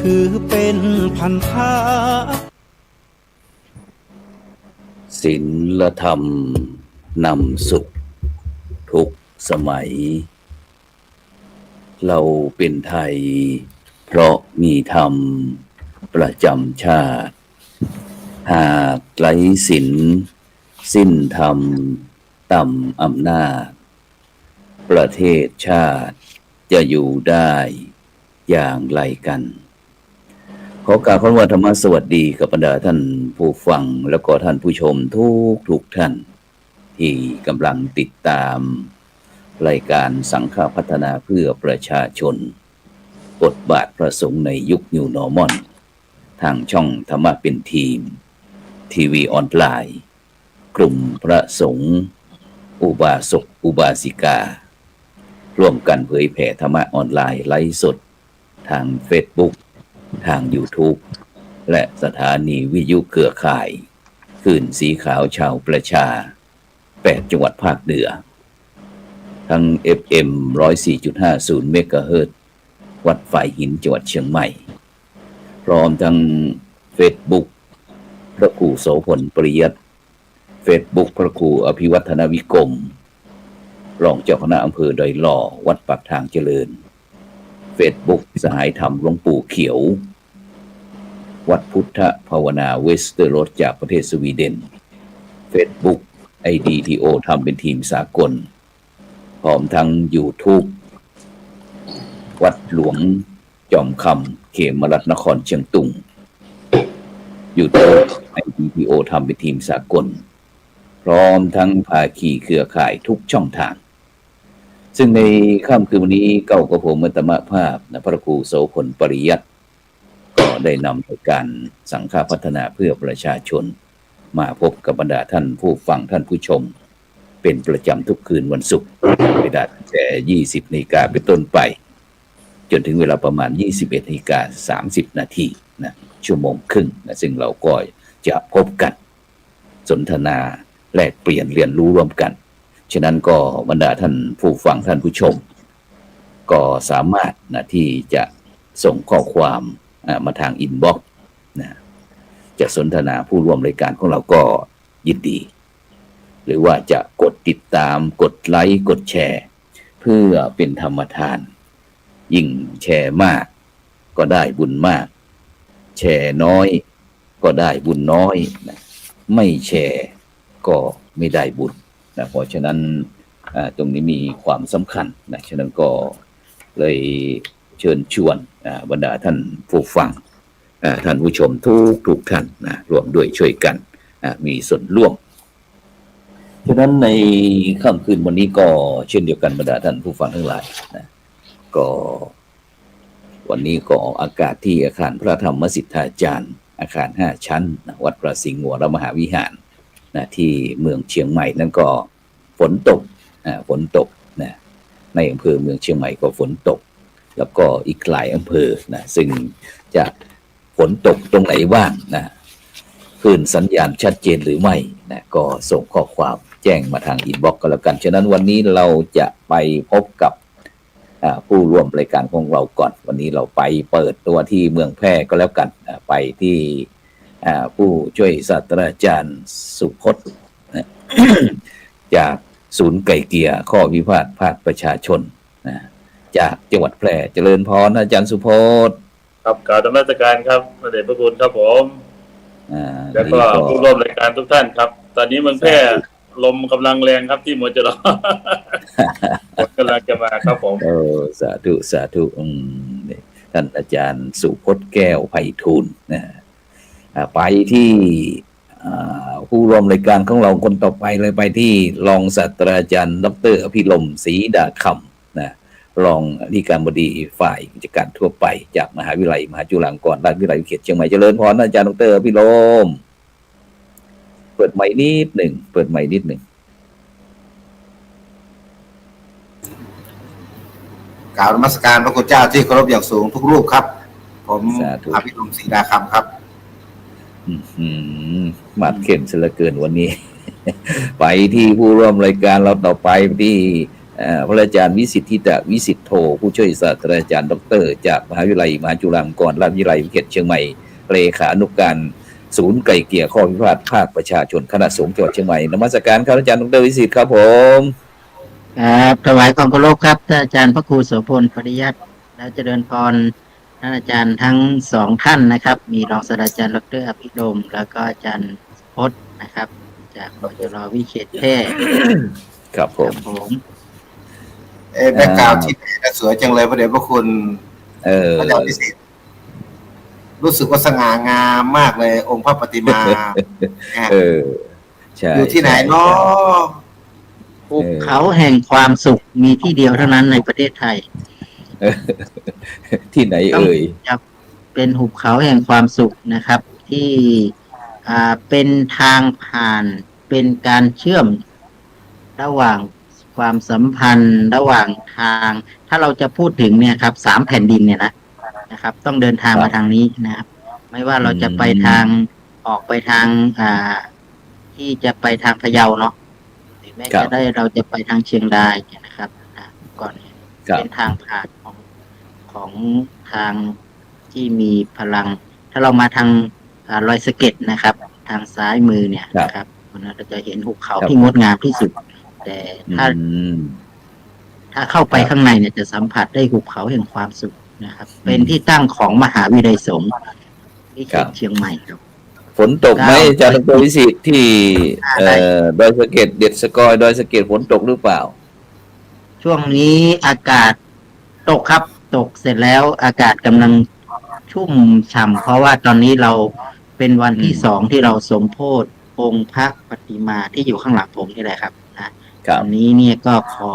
ถือเป็นพันธะศีลธรรมนำสุขทุกสมัยเราเป็นไทยเพราะมีธรรมประจำชาติหากไร้ศีลสิ้นธรรมต่ำอำนาจประเทศชาติจะอยู่ได้อย่างไรกันขอกราบขอธรรมสวัสดีกับบรรดาท่านผู้ฟังแล้วก็ท่านผู้ชมทุกท่านที่กำลังติดตามรายการสังฆพัฒนาเพื่อประชาชนบทบาทพระสงฆ์ในยุค New Normal ทางช่องธรรมะเป็นทีมทีวีออนไลน์กลุ่มพระสงฆ์อุบาสกอุบาสิการ่วมกันเผยแผ่ธรรมะออนไลน์ไลฟ์สดทาง Facebook ทาง YouTube และสถานีวิทยุเครือข่ายคลื่นสีขาวชาวประชา8จังหวัดภาคเหนือทั้ง FM 104.50 เมกะเฮิรตซ์วัดฝ่ายหินจังหวัดเชียงใหม่พร้อมทั้ง Facebook พระครูโสพลปริยัติ Facebook พระครูอภิวัฒนวิกรมรองเจ้าคณะอำเภอดอยหล่อวัดปากทางเจริญ Facebook สหายธรรมหลวงปู่เขียววัดพุทธภาวนาเวสเตอร์โรดจากประเทศสวีเดน Facebook IDTO ทำเป็นทีมสากลพร้อมทั้ง YouTube วัดหลวงจอมคำเขมรัตน์นครเชียงตุง YouTube IDTO ทำเป็นทีมสากลพร้อมทั้งภาคีเครือข่ายทุกช่องทางซึ่งในค่ำคืนวันนี้เก้ากับผมอัตมภาพพระครูโสพลปริยัติก็ได้นำรายการสังฆพัฒนาเพื่อประชาชนมาพบกับบรรดาท่านผู้ฟังท่านผู้ชมเป็นประจำทุกคืนวันศุกร์เวลาตั้งแต่ 20 นาฬิกาเป็นต้นไปจนถึงเวลาประมาณ 21 นาฬิกา 30 นาทีนะชั่วโมงครึ่งนะซึ่งเราก็จะพบกันสนทนาแลกเปลี่ยนเรียนรู้ร่วมกันฉะนั้นก็บรรดาท่านผู้ฟังท่านผู้ชมก็สามารถนะที่จะส่งข้อความมาทางอินบ็อกซ์นะจะสนทนาผู้ร่วมรายการของเราก็ยินดีหรือว่าจะกดติดตามกดไลค์กดแชร์เพื่อเป็นธรรมทานยิ่งแชร์มากก็ได้บุญมากแชร์น้อยก็ได้บุญน้อยนะไม่แชร์ก็ไม่ได้บุญนะเพราะฉะนั้นตรงนี้มีความสำคัญนะฉะนั้นก็เลยเชิญชวนบรรดาท่านผู้ฟังท่านผู้ชมทุกท่านนะร่วมด้วยช่วยกันมีส่วนร่วมฉะนั้นในค่ำคืนวันนี้ก็เช่นเดียวกันบรรดาท่านผู้ฟังทั้งหลายนะก็วันนี้ก็ออกอากาศที่อาคารพระธรรมสิทธาจารย์อาคาร5ชั้นนะวัดพระสิงห์วรมหาวิหารนะที่เมืองเชียงใหม่นั่นก็ฝนตกนะในอำเภอเมืองเชียงใหม่ก็ฝนตกแล้วก็อีกหลายอำเภอนะซึ่งจะฝนตกตรงไหนบ้างนะคลื่นสัญญาณชัดเจนหรือไม่นะก็ส่งข้อความแจ้งมาทางอินบ็อกซ์ก็แล้วกันฉะนั้นวันนี้เราจะไปพบกับผู้ร่วมรายการของเราก่อนวันนี้เราไปเปิดตัวที่เมืองแพร่ก็แล้วกันไปที่ผู้ช่วยศาสตราจารย์สุพจน์ จากศูนย์ไก่เกลี่ยข้อพิพาทภาคประชาชนจากจังหวัดแพร่เจริญพรอาจารย์สุพจน์ครับกราบนมัสการครับพระเดชพระคุณครับผมแล้วก็ผู้ร่วมรายการทุกท่านครับตอนนี้เมืองแพร่ลมกำลังแรงครับที่มวจรกำลังจะมาครับผมสาธุท่านอาจารย์สุพจน์แก้วไพฑูรย์นะไปที่ผู้ร่วมรายการของเราคนต่อไปเลยไปที่รองศาสตราจารย์ดร.อภิรมย์ศรีดาคำนะรองอธิการบดีฝ่ายกิจการทั่วไปจากมหาวิทยาลัยมหาจุฬาลงกรณราชวิทยาลัยเขตเชียงใหม่เจริญพรอาจารย์ดร.อภิรมย์เปิดไมค์นิดหนึ่งกราบนมัสการพระคุณเจ้าที่เคารพอย่างสูงทุกรูปครับผมอภิรมย์ศรีดาคำครับมาดเข้มเสียเหลือเกินวันนี้ ไปที่ผู้ร่วมรายการเราต่อไปที่ พระอาจารย์วิสิทธิตะวิสิทธโธผู้ช่วยศาสตราจารย์ดรจากมหาวิทยาลัยมหาจุฬาลงกรณราชวิทยาลัยวิเทศเชียงใหม่เลขานุการศูนย์ไก่เกลี่ยข้อพิพาทภาคประชาชนคณะสงฆ์จังหวัดเชียงใหม่นมัสการครับอาจารย์ดรวิสิทธิ์ครับผมครับถวายความเคารพครับท่านอาจารย์พระครูโสพลปริยัติและเจริญพรท่านอาจารย์ทั้งสองท่านนะครับมีรองศาสตราจารย์ดร.อภิดมแล้วก็อาจารย์พจน์นะครับจากมจร.วิเขตแพร่ครับผมแบ็คกราวด์ที่สวยจังเลยพระเดชพระคุณอาจารย์วิสิทธิ์รู้สึกว่าสง่างามมากเลยองค์พระปฏิมาใช่อยู่ที่ไหนเนาะภูเขาแห่งความสุขมีที่เดียวเท่านั้นในประเทศไทยที่ไหนเอ่ยเป็นหุบเขาแห่งความสุขนะครับที่เป็นทางผ่านเป็นการเชื่อมระหว่างความสัมพันธ์ระหว่างทางถ้าเราจะพูดถึงเนี่ยครับ3แผ่นดินเนี่ยนะครับต้องเดินทางมาทางนี้นะครับไม่ว่าเราจะไปทางออกไปทางที่จะไปทางพะเยาเนาะหรือแม้จะได้เราจะไปทางเชียงรายนะครับก่อนเป็นทางผ่านของทางที่มีพลังถ้าเรามาทางรอยสะเก็ดนะครับทางซ้ายมือเนี่ยนะครับเราจะเห็นหุบเขาที่งดงามที่สุดแต่ถ้าเข้าไปข้างในเนี่ยจะสัมผัสได้หุบเขาแห่งความสุขนะครับเป็นที่ตั้งของมหาวิทยาลัยสงฆ์ที่เชียงใหม่ครับฝนตกไหมอาจารย์ดร.วิสิทธิ์ที่ดอยสะเก็ดเด็ดสกอยดอยสะเก็ดฝนตกหรือเปล่าช่วงนี้อากาศตกครับตกเสร็จแล้วอากาศกำลังชุ่มฉ่ำเพราะว่าตอนนี้เราเป็นวันที่2ที่เราสมโภชองค์พระปฏิมาที่อยู่ข้างหลังผมนี่แหละครับวันนี้เนี่ยก็ขอ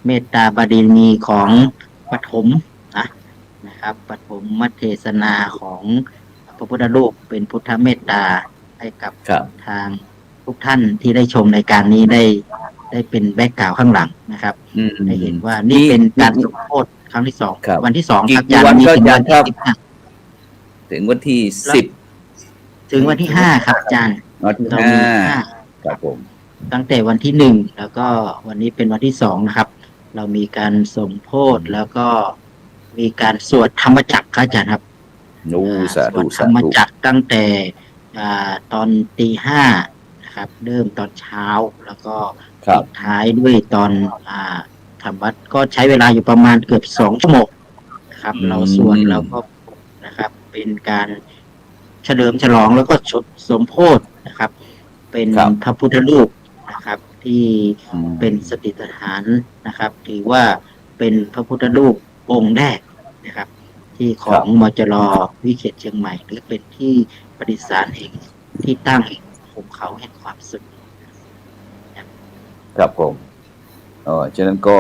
เมตตาบารมีของปฐมนะครับปฐมมัทเทศนาของพระพุทธรูปเป็นพุทธเมตตาให้กับทางทุกท่านที่ได้ชมในการนี้ได้เป็นแบ็คกราวด์ข้างหลังนะครับได้เห็นว่านี่เป็นการสมโภชครั้งที่2วันที่2ครับอาจารย์มีถึงวันที่15ถึงวันที่10ถึงวันที่5ครับอาจารย์วันที่5ครับผมตั้งแต่วันที่1แล้วก็วันนี้เป็นวันที่2นะครับเรามีการสมโภชแล้วก็มีการสวดธรรมจักรครับอาจารย์ครับสาธุธรรมจักรตั้งแต่ตอน 5:00 นะครับเริ่มตอนเช้าแล้วก็ปิดท้ายด้วยตอนทำวัดก็ใช้เวลาอยู่ประมาณเกือบ2ชั่วโมงครับเราสวดแล้วก็นะครับเป็นการเฉลิมฉลองแล้วก็สมโภชนะครับเป็นพระพุทธรูปนะครับที่เป็นสถิตฐานนะครับถือว่าเป็นพระพุทธรูปองค์แรกนะครับที่ของมจร.วิเขตเชียงใหม่หรือเป็นที่ประดิษฐานแห่งที่ตั้งแห่งภูเขาแห่งความสุขครับผมฉะนั้นก็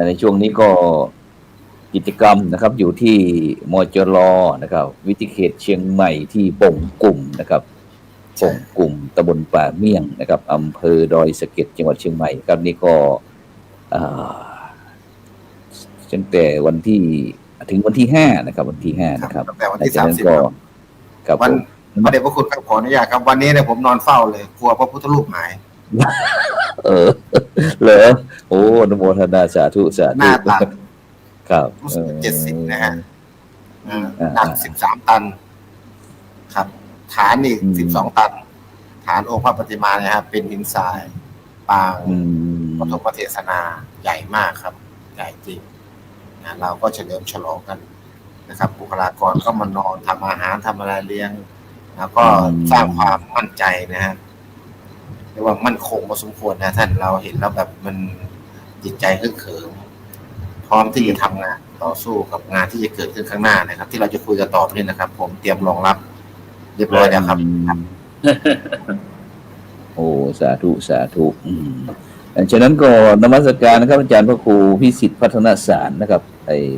ในช่วงนี้ก็กิจกรรมนะครับอยู่ที่มจร.นะครับวิทยาเขตเชียงใหม่ที่ป่งกลุ่มนะครับป่งกลุ่มตำบลป่าเมี่ยงนะครับอำเภอดอยสะเก็ดจังหวัดเชียงใหม่ครับนี่ก็ตั้งแต่วันที่ถึงวันที่5นะครับวันที่5นะครับตั้งแต่วันที่30ครับวันพระเดชพระคุณครับขออนุญาตครับวันนี้เนี่ยผมนอนเฝ้าเลยกลัวพระพุทธรูปหายเหรอโอ้นโมทนาสาธุสาธุหน้าตันครับรู้สึก70นะฮะหนัก13ตันครับฐานอีก12ตันฐานองค์พระปฏิมาเนี่ยครับเป็นหินทรายปางปฐมเทศนาใหญ่มากครับใหญ่จริงเราก็เฉลิมฉลองกันนะครับบุคลากรก็มานอนทำอาหารทำอะไรเลี้ยงแล้วก็สร้างความมั่นใจนะฮะเรียกว่ามั่นคงพอสมควรนะท่านเราเห็นแล้วแบบมันจิตใจฮึกเหิมพร้อมที่จะทำงานต่อสู้กับงานที่จะเกิดขึ้นข้างหน้านะครับที่เราจะคุยกันต่อไปนี้นะครับผมเตรียมรองรับเรียบร้อยแล้วครับโอ้สาธุสาธุฉะนั้นก็นมัสการนะครับอาจารย์พระครูพิสิทธิ์พัฒนสารนะครับ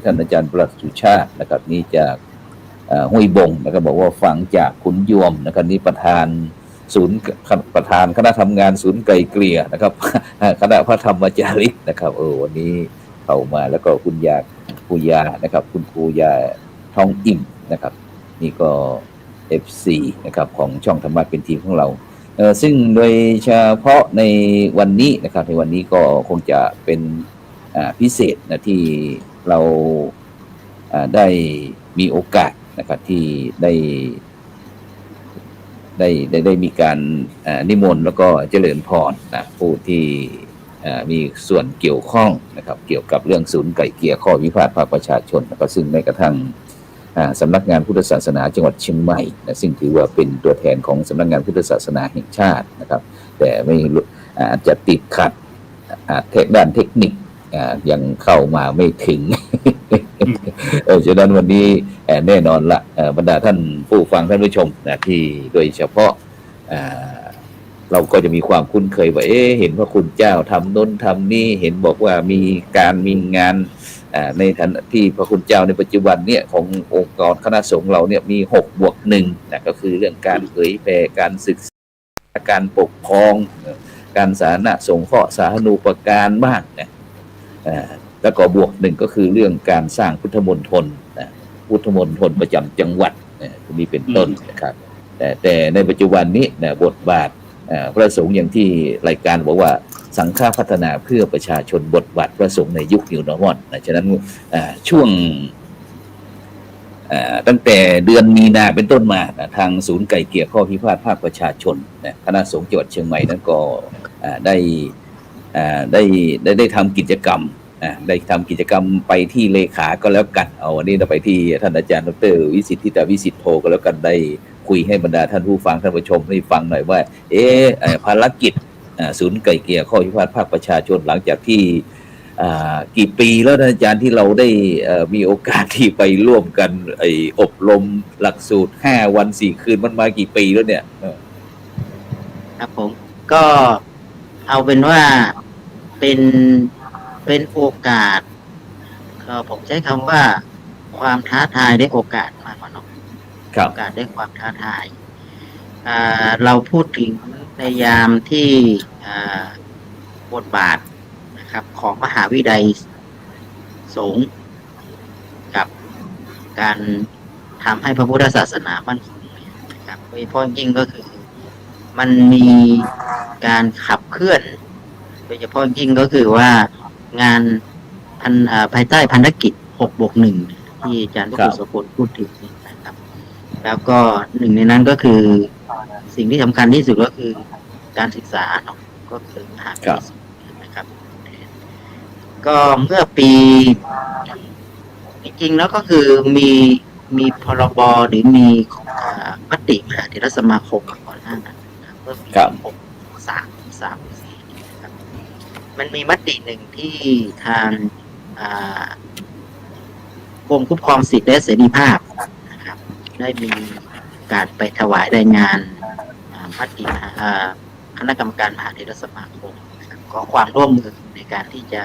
ท่านอาจารย์ประสุชาตินะครับนี่จากห้วยบงนะครับบอกว่าฟังจากขุนยวมนะครับนี่ประธานคณะทำงานศูนย์ไกลเกลี่ยนะครับคณะพระธรรมจาริกนะครับวันนี้เข้ามาแล้วก็คุณยานะครับคุณครูยาทองอิ่มนะครับนี่ก็ FC นะครับของช่องธรรมะเป็นทีมของเราซึ่งโดยเฉพาะในวันนี้นะครับในวันนี้ก็คงจะเป็น พิเศษนะที่เราได้มีโอกาสนะครับที่ได้มีการนิมนต์แล้วก็เจริญพรนะผู้ที่มีส่วนเกี่ยวข้องนะครับเกี่ยวกับเรื่องศูนย์ไก่เกลี่ยข้อพิพาทภาคประชาชนแล้วก็ซึ่งแม้กระทั่งสำนักงานพุทธศาสนาจังหวัดเชียงใหม่นะซึ่งถือว่าเป็นตัวแทนของสำนักงานพุทธศาสนาแห่งชาตินะครับแต่ไม่อาจจะติดขัดด้านเทคนิคยังเข้ามาไม่ถึง ฉะนั้นวันนี้แน่นอนละบรรดาท่านผู้ฟังท่านผู้ชมนะที่โดยเฉพาะเราก็จะมีความคุ้นเคยว่าเห็นว่าคุณเจ้าทำโน้นทำนี่เห็นบอกว่ามีงานในฐานะที่พระคุณเจ้าในปัจจุบันเนี่ยขององค์กรคณะสงฆ์เราเนี่ยมี6+1นะก็คือเรื่องการเผยแผ่การศึกษาการปกครองการสาธารณสงเคราะห์สาธารณูปการบ้างนะแล้วก็+1ก็คือเรื่องการสร้างพุทธมณฑลพุทธมณฑลประจำจังหวัดนี่เป็นต้นนะครับแต่ในปัจจุบันนี้นะบทบาทพระสงฆ์อย่างที่รายการบอกว่าสังฆพัฒนาเพื่อประชาชนบทบาทพระสงฆ์ในยุคนิวนอร์มอลฉะนั้นช่วงตั้งแต่เดือนมีนาเป็นต้นมาทางศูนย์ไก่เกลี่ยข้อพิพาทภาคประชาชนคณะสงฆ์จังหวัดเชียงใหม่นั้นก็ได้ทำกิจกรรมไปที่เลขาก็แล้วกันวันนี้เราไปที่ท่านอาจารย์ดร.วิสิทธิตาวิสิทธิโธก็แล้วกันได้คุยให้บรรดาท่านผู้ฟังท่านผู้ชมได้ฟังหน่อยว่าภารกิจศูนย์ไก่เกลี่ยข้อพิพาทภาคประชาชนหลังจากที่กี่ปีแล้วท่านอาจารย์ที่เราได้มีโอกาสที่ไปร่วมกันอบรมหลักสูตร5 วัน 4 คืนมันมากี่ปีแล้วเนี่ยครับผมก็เอาเป็นว่าเป็นโอกาสก็ผมใช้คำว่าความท้าทายได้โอกาสมากกว่าเนาะโอกาสได้ความท้าทายเราพูดถึงในยามที่บทบาทนะครับของมหาวิทยาลัยสงฆ์กับการทำให้พระพุทธศาสนามั่นคงนะครับโดยเฉพาะยิ่งก็คือมันมีการขับเคลื่อนโดยเฉพาะยิ่งก็คือว่างานภายใต้พันธกิจ6+1ที่อาจารย์พระครูโสพลพูดถึงนะครับแล้วก็หนึ่งในนั้นก็คือสิ่งที่สำคัญที่สุดก็คือการศึกษาเนาะก็คือมหาวิทยาลัยนะครับก็เมื่อปีจริงๆแล้วก็คือมีพรบหรือมีมติมหาเถรสมาคมก่อนหน้านั้นเมื่อปี63นะครับมันมีมติหนึ่งที่ทางกรมคุ้มครองสิทธิและเสรีภาพนะครับได้มีการไปถวายรายงานมติคณะกรรมการมหาเถรสมาคมขอความร่วมมือในการที่จะ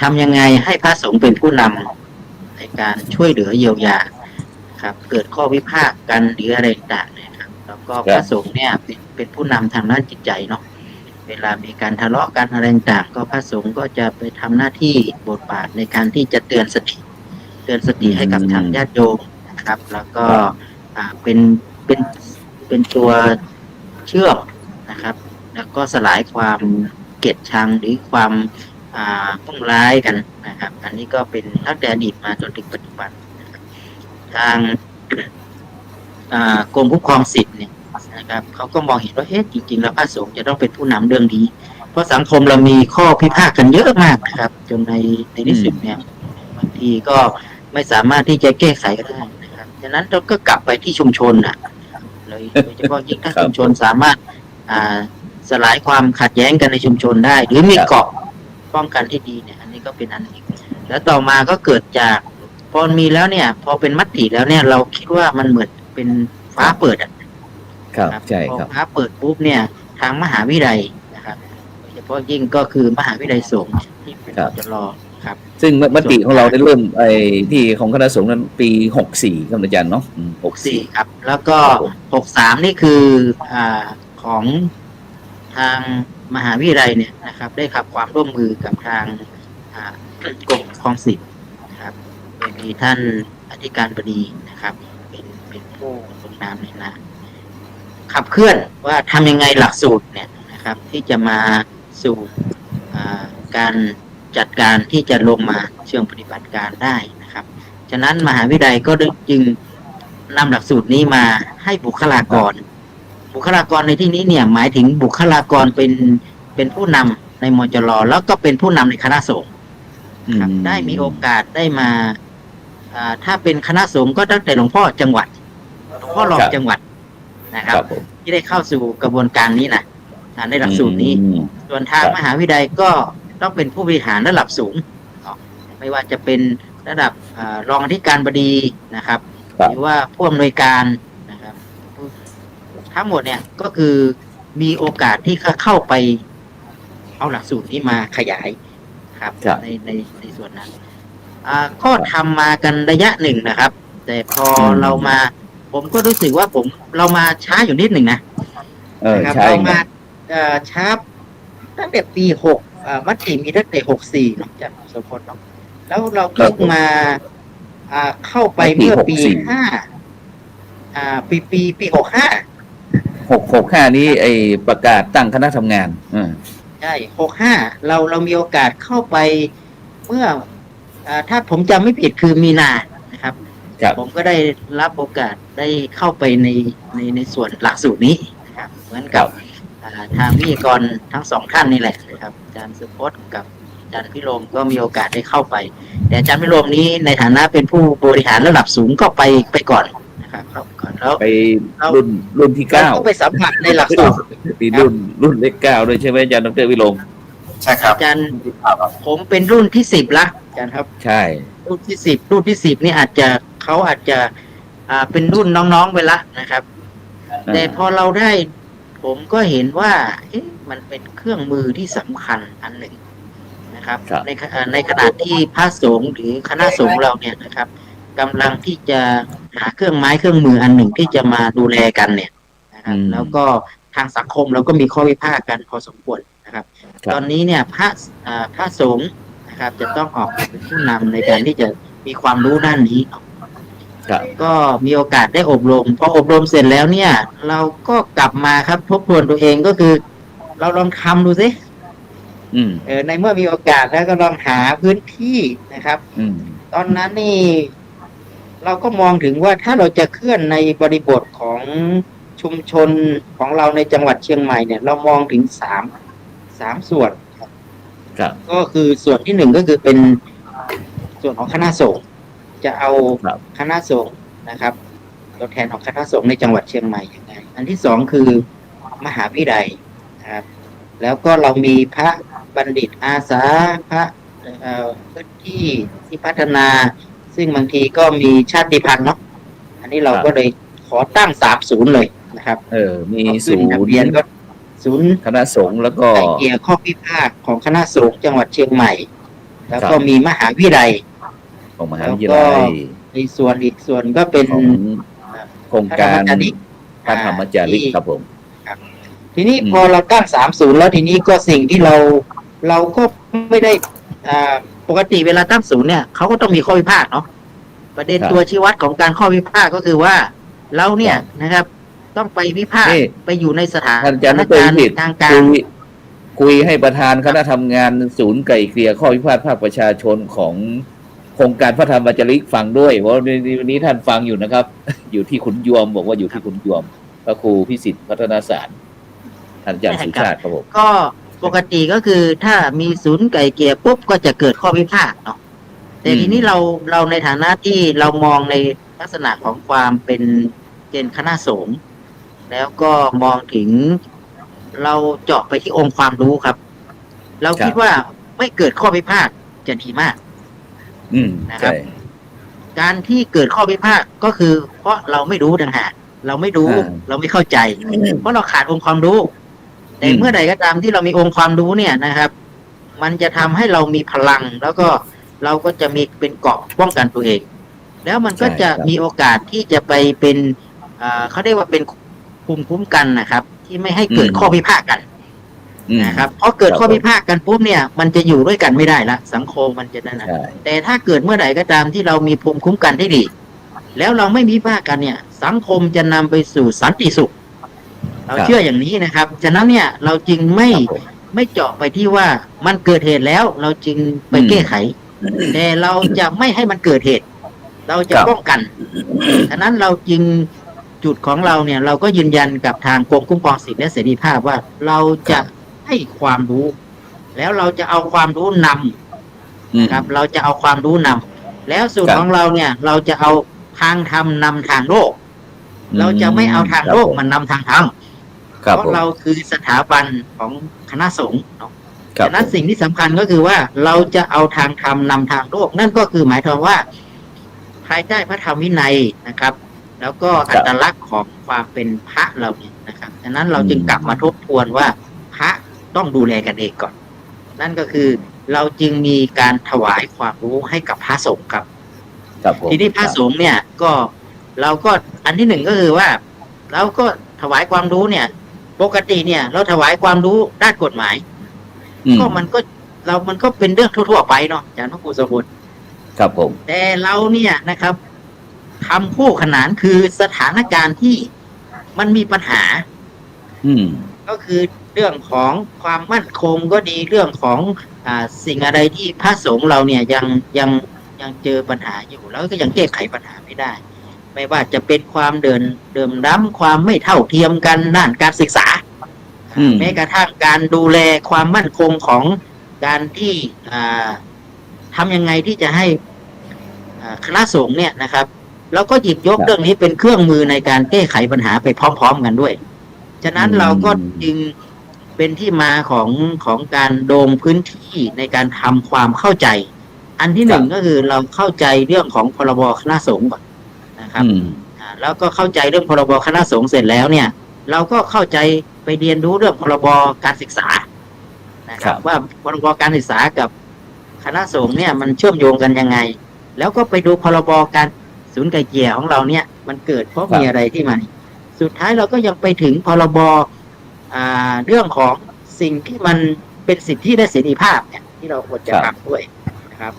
ทำยังไงให้พระสงฆ์เป็นผู้นำในการช่วยเหลือเยียวยาครับเกิดข้อวิพากษ์กันหรืออะไรต่างๆนะครับแล้วก็พระสงฆ์เนี่ยเป็นผู้นำทางด้านจิตใจเนาะเวลามีการทะเลาะกันอะไรต่างๆก็พระสงฆ์ก็จะไปทำหน้าที่บทบาทในการที่จะเตือนสติให้กับทางญาติโยมนะครับแล้วก็เป็นตัวเชื่อมนะครับแล้วก็สลายความเกลียดชังหรือความมุ่งร้ายกันนะครับอันนี้ก็เป็นตั้งแต่อดีตมาจนถึงปัจจุบันนะครับทางกรมคุ้มครองสิทธิ์เนี่ยนะครับเขาก็มองเห็นว่าจริงๆแล้วพระสงฆ์จะต้องเป็นผู้นำเรื่องนี้เพราะสังคมเรามีข้อพิพาทกันเยอะมากนะครับจนในที่สุดเนี่ยบางทีก็ไม่สามารถที่จะแก้ไขกันได้นะครับฉะนั้นเราก็กลับไปที่ชุมชนเลยโดยเฉพาะยิ่งถ้าชุมชนสามารถสลายความขัดแย้งกันในชุมชนได้หรือมีเกราะป้องกันที่ดีเนี่ยอันนี้ก็เป็นอันหนึ่งแล้วต่อมาก็เกิดจากพอมีแล้วเนี่ยพอเป็นมติแล้วเนี่ยเราคิดว่ามันเหมือนเป็นฟ้าเปิดครับใช่ครับพอฟ้าเปิดปุ๊บเนี่ยทางมหาวิทยาลัยนะครับโดยเฉพาะยิ่งก็คือมหาวิทยาลัยสงฆ์ที่เป็นจะรอครับซึ่งมติของเราได้เริ่มที่ของคณะสงฆ์นั้นปี64ครับอาจารย์เนาะ64ครับแล้วก็63นี่คือของทางมหาวิทยาลัยเนี่ยนะครับได้ขับความร่วมมือกับทางกรมครองสิทธิ์นะครับโดยมีท่านอธิการบดีนะครับเป็นผู้ลงนามในนามขับเคลื่อนว่าทำยังไงหลักสูตรเนี่ยนะครับที่จะมาสู่การ จัดการที่จะลงมาเชิงปฏิบัติการได้นะครับฉะนั้นมหาวิทยาลัยก็จึงนำหลักสูตรนี้มาให้บุคลากรในที่นี้เนี่ยหมายถึงบุคลากรเป็นผู้นำในมจร.แล้วก็เป็นผู้นำในคณะสงฆ์ครับได้มีโอกาสได้มาถ้าเป็นคณะสงฆ์ก็ตั้งแต่หลวงพ่อจังหวัดหลวงพ่อรองจังหวัดนะครับที่ได้เข้าสู่กระบวนการนี้นะในหลักสูตรนี้ส่วนทางมหาวิทยาลัยก็ต้องเป็นผู้บริหารระดับสูงไม่ว่าจะเป็นระดับรองอธิการบดีนะครับหรือว่าผู้อำนวยการนะครับทั้งหมดเนี่ยก็คือมีโอกาสที่เข้าไปเอาหลักสูตรนี้มาขยายครับในส่วนนั้นก็ทำมากันระยะหนึ่งนะครับแต่พอเรามาผมก็รู้สึกว่าเรามาช้าอยู่นิดหนึ่งนะเรามาช้าตั้งแต่ปี6มติมีตั้งแต่64เนาะจากสมพลเนาะแล้วเราเพิ่งมาเข้าไปเมื่อปีปี65นี้ไอประกาศตั้งคณะทำงานใช่65เรามีโอกาสเข้าไปเมื่อถ้าผมจำไม่ผิดคือมีนานะครับผมก็ได้รับโอกาสได้เข้าไปในส่วนหลักสูตรนี้นะครับเหมือนกับทางวิทยากรทั้งสองท่านนี่แหละนะครับอาจารย์สุพจน์กับอาจารย์พิโรมก็มีโอกาสได้เข้าไปแต่อาจารย์พิโรมนี้ในฐานะเป็นผู้บริหารระดับสูงก็ไปก่อนนะครับเข้าก่อนแล้วไปรุ่นที่9ก็ไปสัมผัสในหลักสูตรปีรุ่นเลข9ด้วยใช่ไหมอาจารย์ดร.พิโรมใช่ครับอาจารย์ผมเป็นรุ่นที่10ละอาจารย์ครับใช่รุ่นที่10นี่อาจจะเป็นรุ่นน้องๆไปละนะครับแต่พอเราได้ผมก็เห็นว่ามันเป็นเครื่องมือที่สำคัญอันหนึ่งนะครับในขณะที่พระสงฆ์หรือคณะสงฆ์เราเนี่ยนะครับกำลังที่จะหาเครื่องมืออันหนึ่งที่จะมาดูแลกันเนี่ยนะครับแล้วก็ทางสังคมเราก็มีข้อพิพาทกันพอสมควรนะครับตอนนี้เนี่ยพระสงฆ์นะครับจะต้องออกเป็นผู้นำในการที่จะมีความรู้ด้านนี้ก็มีโอกาสได้อบรมพออบรมเสร็จแล้วเนี่ยเราก็กลับมาครับทบทวนตัวเองก็คือเราลองทำดูสิในเมื่อมีโอกาสแล้วก็ลองหาพื้นที่นะครับตอนนั้นนี่เราก็มองถึงว่าถ้าเราจะเคลื่อนในบริบทของชุมชนของเราในจังหวัดเชียงใหม่เนี่ยเรามองถึง3ส่วนก็คือส่วนที่1ก็คือเป็นส่วนของคณะสงฆ์จะเอาคณะสงฆ์นะครับตัวแทนของคณะสงฆ์ในจังหวัดเชียงใหม่ยังไงอันที่2คือมหาวิทยาลัยนะครับแล้วก็เรามีพระบัณฑิตอาสาพระพื้นที่พัฒนาซึ่งบางทีก็มีชาติพันธุ์เนาะอันนี้เราก็เลยขอตั้ง30เลยนะครับมีศูนย์ทะเบียนก็ศูนย์คณะสงฆ์แล้วก็ไก่เกลี่ยข้อพิพาทของคณะสงฆ์จังหวัดเชียงใหม่แล้วก็มีมหาวิทยาลัยของมหาวิทยาลัยในส่วนอีกส่วนก็เป็นโครงการพระธรรมจาริกครับผมทีนี้พอเราตั้ง30แล้วทีนี้ก็สิ่งที่เราก็ไม่ได้ปกติเวลาตั้งศูนย์เนี่ยเขาก็ต้องมีข้อพิพาทเนาะประเด็นตัวชี้วัดของการข้อพิพาทก็คือว่าเราเนี่ยนะครับต้องไปพิพาทไปอยู่ในสถานการทางการคุยให้ประธานคณะทำงานศูนย์ไก่เกลี่ยข้อพิพาทภาคประชาชนของโครงการพระธรรมจาริกฟังด้วยเพราะวันนี้ท่านฟังอยู่นะครับอยู่ที่ขุนยวมบอกว่าอยู่ที่ขุนยวมพระครูพิสิทธิ์พัฒนาสารท่านอาจารย์สุชาติครับผมก็ปกติก็คือถ้ามีศูนย์ไก่เกลี่ยปุ๊บก็จะเกิดข้อพิพาทเนาะแต่ทีนี้เราในฐานะที่เรามองในลักษณะของความเป็นคณะสงฆ์แล้วก็มองถึงเราเจาะไปที่องค์ความรู้ครับเราคิดว่าไม่เกิดข้อพิพาทจะดีมากนะครับการที่เกิดข้อพิพาทก็คือเพราะเราไม่รู้ต่างหากเราไม่รู้เราไม่เข้าใจเพราะเราขาดองค์ความรู้แต่เมื่อใดก็ตามที่เรามีองค์ความรู้เนี่ยนะครับมันจะทำให้เรามีพลังแล้วก็เราก็จะมีเป็นเกราะป้องกันตัวเองแล้วมันก็จะมีโอกาสที่จะไปเป็นเขาเรียกว่าเป็นภูมิคุ้มกันนะครับที่ไม่ให้เกิดข้อพิพาทกันนะครับเพราะเกิดข้อพิพาทกันปุ๊บเนี่ยมันจะอยู่ด้วยกันไม่ได้ละสังคมมันจะนั่นนะแต่ถ้าเกิดเมื่อใดก็ตามที่เรามีภูมิคุ้มกันที่ดีแล้วเราไม่มีพิพาทกันเนี่ยสังคมจะนำไปสู่สันติสุขเราเชื่ออย่างนี้นะครับฉะนั้นเนี่ยเราจึง ไม่เจาะไปที่ว่ามันเกิดเหตุแล้วเราจึงไปแก้ไข แต่เราจะไม่ให้มันเกิดเหตุ เราจะป้องกันฉะนั้นเราจึงจุดของเราเนี่ยเราก็ยืนยันกับทางกรมคุ้มครองสิทธิและเสรีภาพว่าเราจะให้ความรู้ แล้วเราจะเอาความรู้นำนะครับเราจะเอาความรู้นำแล้วสูตรของเราเนี่ยเราจะเอาทางธรรมนำทางโลกเราจะไม่เอาทางโลกมันนำทางธรรมเพราะเราคือสถาบันของคณะสงฆ์ฉะนั้นสิ่งที่สำคัญก็คือว่าเราจะเอาทางธรรมนำทางโลกนั่นก็คือหมายความว่าภายใต้พระธรรมวินัยนะครับแล้วก็อัตลักษณ์ของความเป็นพระเราเนี่ยนะครับฉะนั้นเราจึงกลับมาทบทวนว่าพระต้องดูแลกันเองก่อนนั่นก็คือเราจึงมีการถวายความรู้ให้กับพระสงฆ์ครับทีนี้พระสงฆ์เนี่ยก็เราก็อันที่หนึ่งก็คือว่าเราก็ถวายความรู้เนี่ยปกติเนี่ยเราถวายความรู้ด้านกฎหมายก็มันก็เป็นเรื่องทั่วๆไปเนาะอาจารย์พระครูสมบูรณ์ครับผมแต่เราเนี่ยนะครับทำคู่ขนานคือสถานการณ์ที่มันมีปัญหาก็คือเรื่องของความมั่นคงก็ดีเรื่องของสิ่งอะไรที่พระสงฆ์เราเนี่ยยังเจอปัญหาอยู่แล้วก็ยังแก้ไขปัญหาไม่ได้ไม่ว่าจะเป็นความเดิมล้ำความไม่เท่าเทียมกันด้านการศึกษาแม้กระทั่งการดูแลความมั่นคงของการที่ทำยังไงที่จะให้คณะสงฆ์เนี่ยนะครับเราก็หยิบยกเรื่องนี้เป็นเครื่องมือในการแก้ไขปัญหาไปพร้อมๆกันด้วยฉะนั้นเราก็จึงเป็นที่มาของการโดมพื้นที่ในการทำความเข้าใจอันที่หนึ่งก็คือเราเข้าใจเรื่องของพรบคณะสงฆ์ก่อนนะครับแล้วก็เข้าใจเรื่องพรบคณะสงฆ์เสร็จแล้วเนี่ยเราก็เข้าใจไปเรียนรู้เรื่องพรบการศึกษานะครับว่าพรบการศึกษากับคณะสงฆ์เนี่ยมันเชื่อมโยงกันยังไงแล้วก็ไปดูพรบการศูนย์ไกลเกลี่ยของเราเนี่ยมันเกิดเพราะมีอะไรที่มันสุดท้ายเราก็ยังไปถึงพรบเรื่องของสิ่งที่มันเป็นสิทธิและเสรีภาพเนี่ยที่เราควรจะทำด้วยนะครับ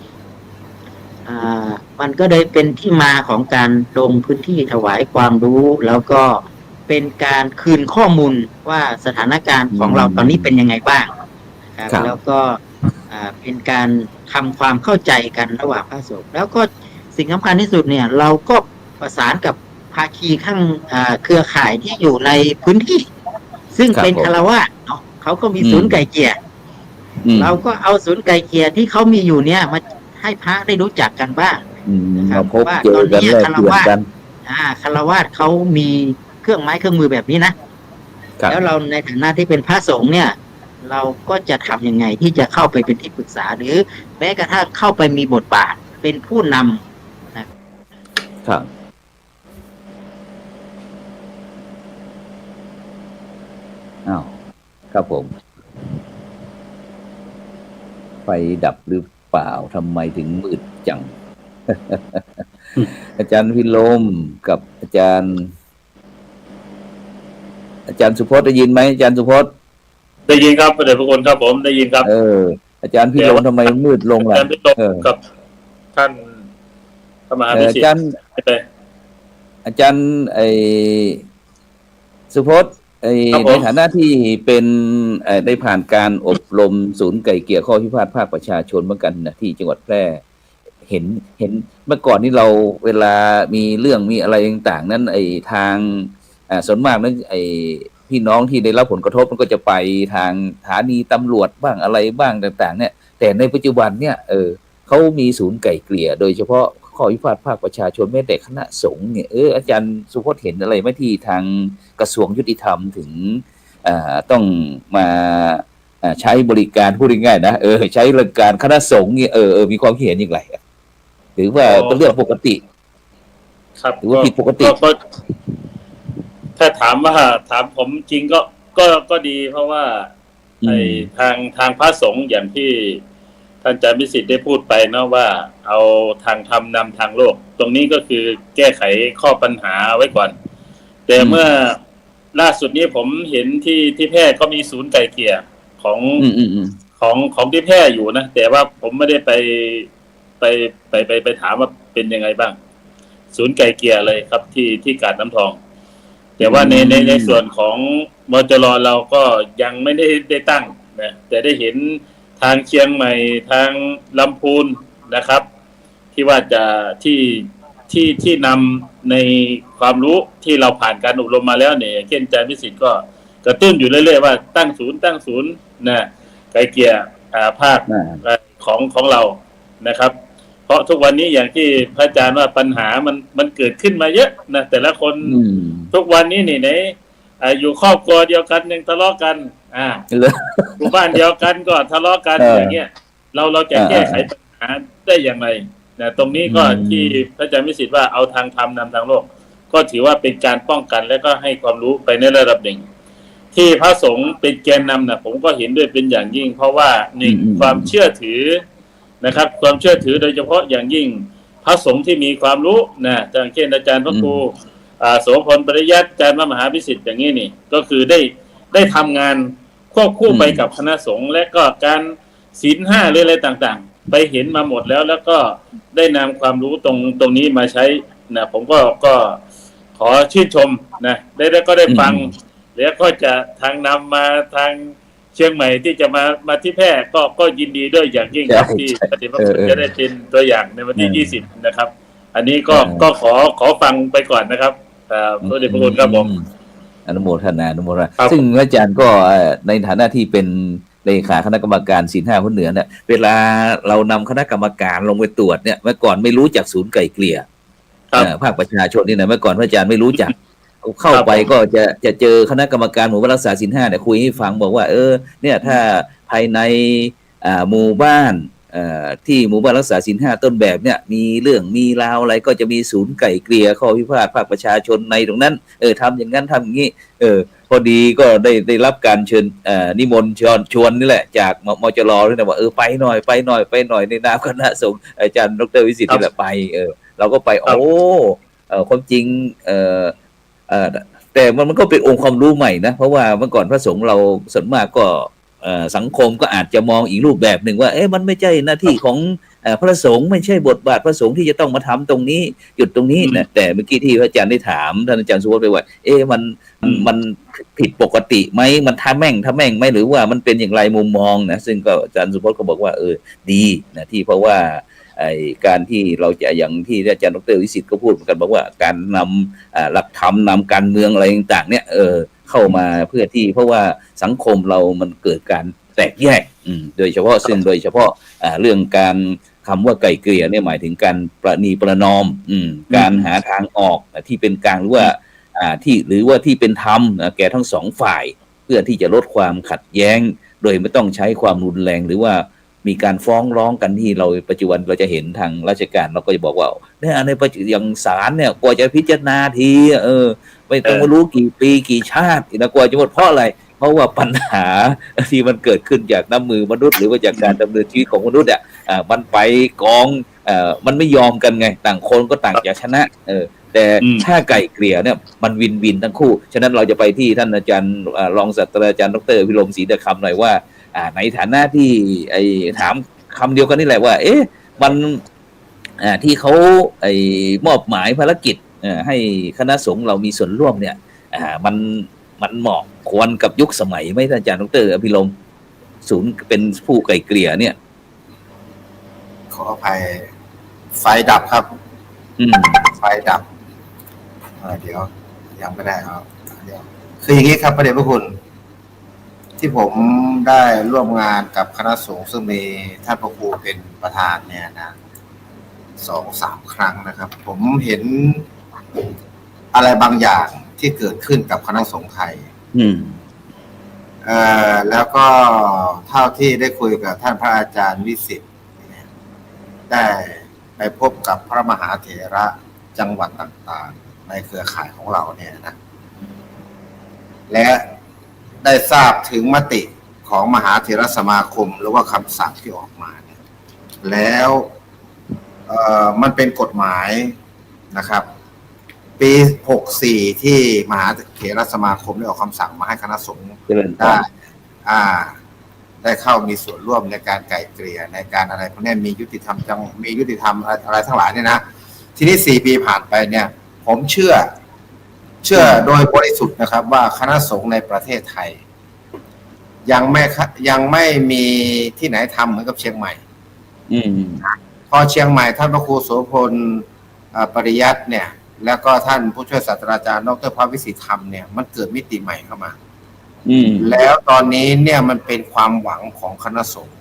มันก็เลยเป็นที่มาของการลงพื้นที่ถวายความรู้แล้วก็เป็นการคืนข้อมูลว่าสถานการณ์ของเราตอนนี้เป็นยังไงบ้างนะครับแล้วก็เป็นการทำความเข้าใจกันระหว่างพระสงฆ์แล้วก็สิ่งสำคัญที่สุดเนี่ยเราก็ประสานกับภาคีข้างเครือข่ายที่อยู่ในพื้นที่ซึ่งเป็นฆราวาสเนาะเขาก็มีศูนย์ไกลเกลี่ยเราก็เอาศูนย์ไกลเกลี่ยที่เขามีอยู่เนี่ยมาให้พระได้รู้จักกันบ้างนะครับว่าตอนนี้ฆราวาสเขามีเครื่องไม้เครื่องมือแบบนี้นะแล้วเราในฐานะที่เป็นพระสงฆ์เนี่ยเราก็จะทำยังไงที่จะเข้าไปเป็นที่ปรึกษาหรือแม้กระทั่งเข้าไปมีบทบาทเป็นผู้นำครับอ้าวครับผมไฟดับหรือเปล่าทำไมถึงมืดจัง อาจารย์พิโรมกับอาจารย์สุพจน์ได้ยินไหมอาจารย์สุพจน์ได้ยินครับพระเดชพระคุณครับผมได้ยินครับอาจารย์พิโรมทำไมมืดลงล่ะอาจารย์พิโรมกับท่านพระมหาภิสิทธิ์อาจารย์สุพจน์ในฐานะที่เป็นได้ผ่านการอบรมศูนย์ไกล่เกลี่ยข้อพิพาทภาคประชาชนเหมือนกันนะที่จังหวัดแพร่เห็นเมื่อก่อนนี้เราเวลามีเรื่องมีอะไรต่างๆนั้นทางส่วนมากนั้นพี่น้องที่ได้รับผลกระทบมันก็จะไปทางสถานีตำรวจบ้างอะไรบ้างต่างๆเนี่ยแต่ในปัจจุบันเนี่ยเขามีศูนย์ไกล่เกลี่ยโดยเฉพาะข้อพิพาทภาคประชาชนแม้แต่คณะสงฆ์เนี่ยอาจารย์สุพจน์เห็นอะไรไหมที่ทางกระทรวงยุติธรรมถึงต้องมาใช้บริการพูดง่ายๆนะใช้บริการคณะสงฆ์เนี่ยมีความคิดเห็นอย่างไรถือว่าเป็นเรื่องปกติครับหรือว่าผิดปกติถ้าถามผมจริงก็ดีเพราะว่าทางพระสงฆ์อย่างที่ท่านอาจารย์วิสิทธิ์ได้พูดไปเนาะว่าเอาทางธรรมนำทางโลกตรงนี้ก็คือแก้ไขข้อปัญหาไว้ก่อนแต่เมื่อล่าสุดนี้ผมเห็นที่แพร่ก็มีศูนย์ไกล่เกลี่ยของที่แพร่อยู่นะแต่ว่าผมไม่ได้ไปถามว่าเป็นยังไงบ้างศูนย์ไกล่เกลี่ยเลยครับที่กาดน้ำทองแต่ว่าในส่วนของมจรเราก็ยังไม่ได้ตั้ง นะแต่ได้เห็นทางเชียงใหม่ทางลำพูนนะครับที่ว่าจะที่นำในความรู้ที่เราผ่านการอบรมมาแล้วเนี่ยเช่นอาจารย์วิสิทธิ์ก็กระตุ้นอยู่เรื่อยๆว่าตั้งศูนย์นะไกลเกลี่ยภาคของเรานะครับเพราะทุกวันนี้อย่างที่พระอาจารย์ว่าปัญหามันเกิดขึ้นมาเยอะนะแต่ละคนทุกวันนี้นี่ไหนอยู่ครอบครัวเดียวกันยังทะเลาะกันอยู่บ้านเดียวกันก็ทะเลาะกันอย่างเงี้ยเราจะแก้ไขปัญหาได้อย่างไรนะตรงนี้ก็ที่พระอาจารย์วิสิทธิ์ว่าเอาทางธรรมนำทางโลกก็ถือว่าเป็นการป้องกันและก็ให้ความรู้ไปในระดับหนึ่งที่พระสงฆ์เป็นแกนนำนะผมก็เห็นด้วยเป็นอย่างยิ่งเพราะว่าหนึ่งความเชื่อถือนะครับความเชื่อถือโดยเฉพาะอย่างยิ่งพระสงฆ์ที่มีความรู้นะอย่างเช่นอาจารย์พระครูโสพลปริยัติอาจารย์มหาพิสิทธิ์อย่างนี้นี่ก็คือได้ทำงานควบคู่ไปกับคณะสงฆ์และก็การศีล5หรืออะไรต่างๆไปเห็นมาหมดแล้วก็ได้นำความรู้ตรงนี้มาใช้นะผมก็ขอชื่นชมนะได้ก็ได้ฟังแล้วก็จะทางนำมาทางเชียงใหม่ที่จะมาที่แพร่ก็ยินดีด้วยอย่างยิ่งครับที่ปฏิบัติจะได้เป็นตัวอย่างในวันที่20นะครับอันนี้ก็ขอฟังไปก่อนนะครับพระเดชพระคุณครับผมอนุโมทนาซึ่งอาจารย์ก็ในฐานะที่เป็นเลขาคณะกรรมการศีล5คนเหนือเนี่ยเวลาเรานำคณะกรรมการลงไปตรวจเนี่ยเมื่อก่อนไม่รู้จักศูนย์ไก่เกลี่ยภาคประชาชนนี่นะเมื่อก่อนพระอาจารย์ไม่รู้จักเข้าไปก็จะเจอคณะกรรมการหมู่บ้านรักษาศีล5เนี่ยคุยให้ฟังบอกว่าเนี่ยถ้าภายในหมู่บ้านที่หมู่บ้านรักษาศีล5ต้นแบบเนี่ยมีเรื่องมีราวอะไรก็จะมีศูนย์ไก่เกลี่ยข้อพิพาทภาคประชาชนในตรงนั้นทำอย่างนั้นทำอย่างนี้พอดีก็ได้รับการเชิญนิมนต์ชวนนี่แหละจากมจรด้วยนะว่าไปหน่อยในนามคณะสงฆ์อาจารย์ดร.วิสิทธิ์นี่แหละไปเราก็ไปความจริงแต่มันก็เป็นองค์ความรู้ใหม่นะเพราะว่าเมื่อก่อนพระสงฆ์เราส่วนมากก็สังคมก็อาจจะมองอีกรูปแบบหนึ่งว่ามันไม่ใช่หน้าที่ของพระสงฆ์ไม่ใช่บทบาทพระสงฆ์ที่จะต้องมาทำตรงนี้หยุดตรงนี้นะแต่เมื่อกี้ที่พระอาจารย์ได้ถามท่านอาจารย์สุวัฒน์ไปว่ามันผิดปกติไหมมันทำแม่งไหมหรือว่ามันเป็นอย่างไรมุมมองนะซึ่งก็อาจารย์สุวัฒน์ก็บอกว่าดีนะที่เพราะว่าการที่เราจะอย่างที่อาจารย์ดร.วิสิทธิ์ก็พูดกันบอกว่าการนำหลักธรรมนำการเมืองอะไรต่างๆเนี่ยเข้ามาเพื่อที่เพราะว่าสังคมเรามันเกิดการแตกแยกโดยเฉพาะเรื่องการคำว่าไกล่เกลี่ยเนี่ยหมายถึงการประนีประนอมการหาทางออกที่เป็นกลางหรือว่าที่เป็นธรรมแก่ทั้งสองฝ่ายเพื่อที่จะลดความขัดแย้งโดยไม่ต้องใช้ความรุนแรงหรือว่ามีการฟ้องร้องกันที่เราปัจจุบันเราจะเห็นทางราชการเราก็จะบอกว่าเนี่ยในปัจจุบันอย่างศาลเนี่ยกว่าจะพิจารณาทีไม่ต้องมารู้กี่ปีกี่ชาตินะกว่าจะหมดเพราะอะไรเพราะว่าปัญหาที่มันเกิดขึ้นจากน้ำมือมนุษย์หรือว่าจากการดำเนินชีวิตของมนุษย์มันไปกองมันไม่ยอมกันไงต่างคนก็ต่างอยากชนะแต่ถ้าไก่เกลี่ยเนี่ยมันวินทั้งคู่ฉะนั้นเราจะไปที่ท่านอาจารย์รองศาสตราจารย์ดร.วิโรมศรีเดชคำหน่อยว่าในฐานะที่ถามคำเดียวกันนี่แหละว่ามันที่เขามอบหมายภารกิจให้คณะสงฆ์เรามีส่วนร่วมเนี่ยมันเหมาะควรกับยุคสมัยไหมท่านอาจารย์ดร.อภิรมย์ศูนย์เป็นผู้ไกล่เกลี่ยเนี่ยขออภัยไฟดับครับไฟดับเดี๋ยวยังไม่ได้ครับเดี๋ยวคืออย่างนี้ครับพระเดชพระคุณที่ผมได้ร่วมงานกับคณะสงฆ์ซึ่งมีท่านพระครูเป็นประธานเนี่ยนะ 2-3 ครั้งนะครับผมเห็นอะไรบางอย่างที่เกิดขึ้นกับคณะสงฆ์ไทยแล้วก็เท่าที่ได้คุยกับท่านพระอาจารย์วิสิทธิ์ได้ไปพบกับพระมหาเถระจังหวัดต่างๆในเครือข่ายของเราเนี่ยนะและได้ทราบถึงมติของมหาเถรสมาคมหรือว่าคำสั่งที่ออกมาเนี่ยแล้วมันเป็นกฎหมายนะครับปี64ที่มหาเถรสมาคมได้ออกคำสั่งมาให้คณะสงฆ์ได้เข้ามีส่วนร่วมในการไกล่เกลี่ยในการอะไรพวกนี้มียุติธรรมอะไรทั้งหลายเนี่ยนะทีนี้4 ปีผ่านไปเนี่ยผมเชื่อโดยบริสุทธิ์นะครับว่าคณะสงฆ์ในประเทศไทย ยังไม่มีที่ไหนทำเหมือนกับเชียงใหม่ อืม พอเชียงใหม่ท่านพระครูโสพลปริยัติเนี่ยแล้วก็ท่านผู้ช่วยศาสตราจารย์ดร.ภวิสิทธิธรรมเนี่ยมันเกิดมิติใหม่เข้ามา แล้วตอนนี้เนี่ยมันเป็นความหวังของคณะสงฆ์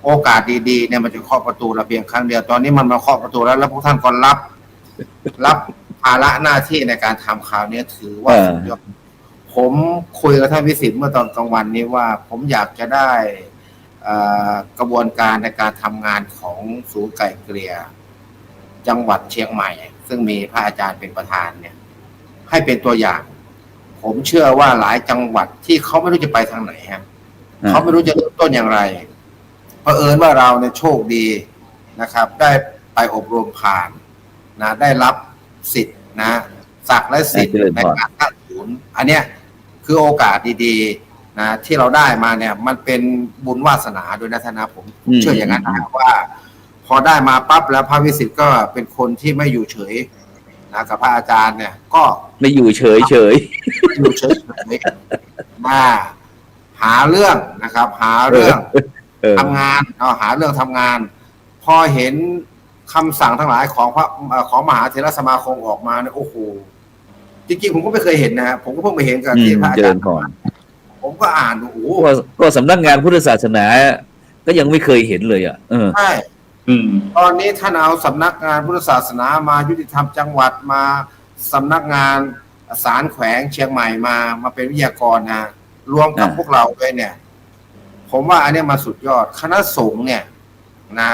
โอกาสดีๆเนี่ยมันจะเคาะประตูเราเพียงครั้งเดียวตอนนี้มันมาเคาะประตูแล้วพวกท่านก็รับภาระหน้าที่ในการทำข่าวนี้ถือว่าสุดยอดผมคุยกับท่านวิสิทธิ์เมื่อตอนกลางวันนี้ว่าผมอยากจะได้กระบวนการในการทำงานของศูนย์ไก่เกลี่ยจังหวัดเชียงใหม่ซึ่งมีพระอาจารย์เป็นประธานเนี่ยให้เป็นตัวอย่างผมเชื่อว่าหลายจังหวัดที่เขาไม่รู้จะไปทางไหนฮะเขาไม่รู้จะเริ่มต้นอย่างไรเผอิญว่าเราเนี่ยโชคดีนะครับได้ไปอบรมผ่านนะได้รับสิทธิ์นะศักดิ์และสิทธิ์ในการตั้งศูนย์อันเนี้ยคือโอกาสดีๆนะที่เราได้มาเนี่ยมันเป็นบุญวาสนาโดยนะท่านนะผมเชื่ออย่างนั้นนะว่าพอได้มาปั๊บแล้วพระวิสิทธิ์ก็เป็นคนที่ไม่อยู่เฉยนะกับพระอาจารย์เนี่ยก็ไม่อยู่เฉยอยู่เฉยมาหาเรื่องนะครับหาเรื่องทำงานหาเรื่องทำงานพอเห็นคำสั่งทั้งหลายของมหาเถรสมาคมออกมาเนี่ยโอ้โหจริงๆผมก็ไม่เคยเห็นนะผมก็เพิ่งไปเห็นกับที่พระอาจารย์ผมก็อ่านดูโอ้ก็สำนักงานพุทธศาสนาก็ยังไม่เคยเห็นเลยอ่ะใช่ตอนนี้ท่านเอาสำนักงานพุทธศาสนามายุติธรรมจังหวัดมาสำนักงานศาลแขวงเชียงใหม่มาเป็นวิทยากรนะรวมกับพวกเราด้วยเนี่ยผมว่าอันนี้มาสุดยอดคณะสงฆ์เนี่ยนะ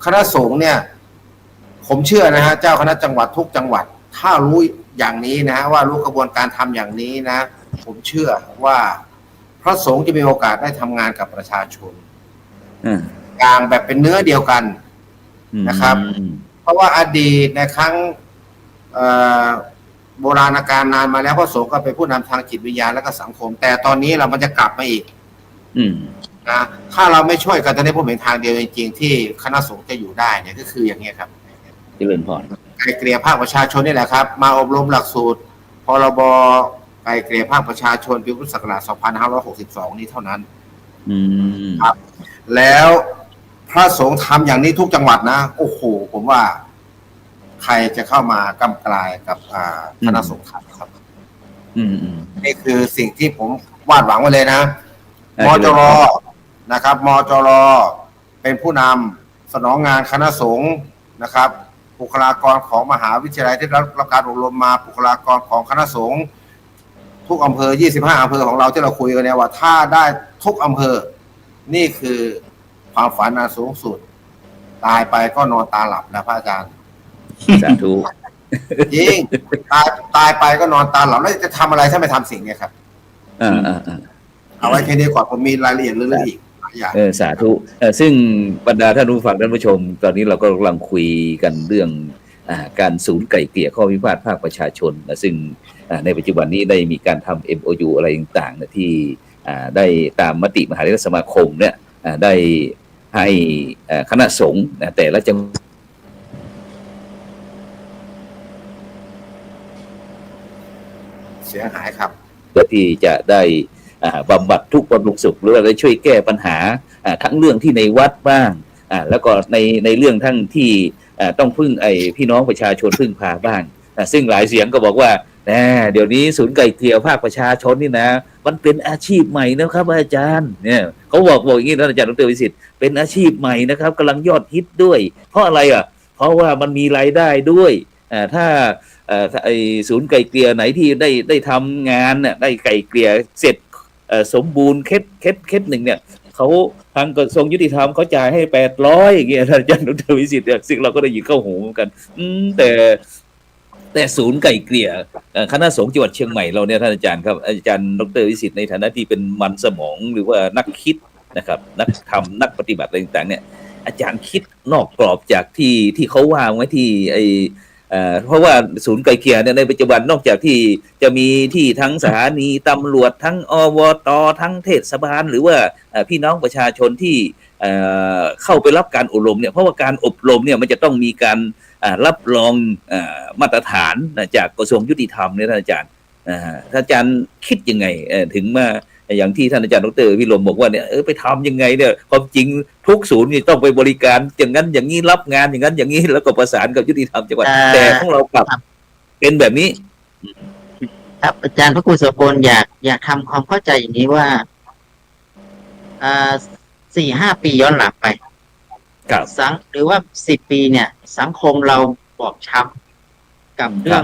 คณะสงฆ์เนี่ยผมเชื่อนะฮะเจ้าคณะจังหวัดทุกจังหวัดถ้ารู้อย่างนี้นะฮะว่ารู้กระบวนการทำอย่างนี้นะผมเชื่อว่าพระสงฆ์จะมีโอกาสได้ทำงานกับประชาชนอย่างแบบเป็นเนื้อเดียวกันนะครับเพราะว่าอดีตในครั้งโบราณกาลนานมาแล้วพระสงฆ์ก็เป็นผู้นำทางจิตวิญญาณและก็สังคมแต่ตอนนี้มันจะกลับมาอีกนะถ้าเราไม่ช่วยกันตอนนี้ผมเห็นทางเดียวจริงๆที่คณะสงฆ์จะอยู่ได้เนี่ยก็คืออย่างนี้ครับเจริญพรไกลเกลี่ยภาคประชาชนนี่แหละครับมาอบรมหลักสูตรพรบไกลเกลี่ยภาคประชาชนปีพุทธศักราช2562นี้เท่านั้นครับแล้วพระสงฆ์ทำอย่างนี้ทุกจังหวัดนะโอ้โหผมว่าใครจะเข้ามากำกลายกับคณะสงฆ์ครับนี่คือสิ่งที่ผมวาดหวังไว้เลยนะมจร.นะครับมจร.เป็นผู้นำสนองงานคณะสงฆ์นะครับบุคลากรของมหาวิทยาลัยที่รับการอบรมมาบุคลากรของคณะสงฆ์ทุกอำเภอ25อำเภอของเราที่เราคุยกันเนี่ยว่าถ้าได้ทุกอำเภอนี่คือความฝันอันสูงสุดตายไปก็นอนตาหลับนะพระอาจารย์สาธุจริงตายไปก็นอนตาหลับแล้วจะทำอะไรถ้าไม่ทำสิ่งนี้ครับเอาไว้แค่นี้ก่อนผมมีรายละเอียดเรื่องอีกสาธุซึ่งบรรดาท่านผู้ฟังท่านผู้ชมตอนนี้เราก็กำลังคุยกันเรื่องการศูนย์ไกล่เกลี่ยข้อพิพาทภาคประชาชนนะซึ่งในปัจจุบันนี้ได้มีการทำ MOU อะไรต่างๆที่ได้ตามมติมหาเถรสมาคมเนี่ยได้ให้คณะสงฆ์แต่ละจังเสียหายครับเพื่อที่จะได้บำบัดทุกข์บำรุงสุขหรือว่าได้ช่วยแก้ปัญหาทั้งเรื่องที่ในวัดบ้างแล้วก็ในเรื่องทั้งที่ต้องพึ่งพี่น้องประชาชนพึ่งพาบ้างซึ่งหลายเสียงก็บอกว่าเดี๋ยวนี้ศูนย์ไกล่เกลี่ยภาคประชาชนนี่นะมันเป็นอาชีพใหม่นะครับอาจารย์เนี่ยเขาบอกอย่างนี้ท่านอาจารย์ดร.วิสิทธิ์เป็นอาชีพใหม่นะครับกำลังยอดฮิตด้วยเพราะอะไรเพราะว่ามันมีรายได้ด้วยถ้าศูนย์ไกล่เกลี่ยไหนที่ได้ทำงานเนี่ยได้ไกล่เกลี่ยเสร็จสมบูรณ์เคสหนึ่งเนี่ยเขาทางกระทรวงยุติธรรมเขาจ่ายให้800อย่างเงี้ยท่านอาจารย์ดร.วิสิทธิ์ซึ่งเราก็ได้ยินเข้าหูเหมือนกันแต่ศูนย์ไกล่เกลี่ยคณะสงฆ์จังหวัดเชียงใหม่เราเนี่ยท่านอาจารย์ครับอาจารย์ดร.วิสิทธิ์ในฐานะที่เป็นมันสมองหรือว่านักคิดนะครับนักทำนักปฏิบัติอะไรต่างๆเนี่ยอาจารย์คิดนอกกรอบจากที่เขาว่าไว้ที่เพราะว่าศูนย์ไกล่เกลี่ยเนี่ยในปัจจุบันนอกจากที่จะมีที่ทั้งสถานีตำรวจทั้งอบต.ทั้งเทศบาลหรือว่าพี่น้องประชาชนที่เข้าไปรับการอบรมเนี่ยเพราะว่าการอบรมเนี่ยมันจะต้องมีการรับรองมาตรฐานจากกระทรวงยุติธรรมเนี่ยท่านอาจารย์คิดยังไงถึงมา อย่างที่ท่านอาจารย์ดร.วิรมบอกว่าเนี่ยไปทำยังไงเนี่ยความจริงทุกศูนย์นี่ต้องไปบริการอย่างนั้นอย่างนี้รับงานอย่างนั้นอย่างนี้แล้วก็ประสานกับยุติธรรมจังหวัดแต่ของเรากลับเป็นแบบนี้ครับอาจารย์พระครูโสพลอยากทำความเข้าใจอย่างนี้ว่า4-5 ปีย้อนหลังไปหรือว่า10 ปีเนี่ยสังคมเราบอบช้ำกับเรื่อง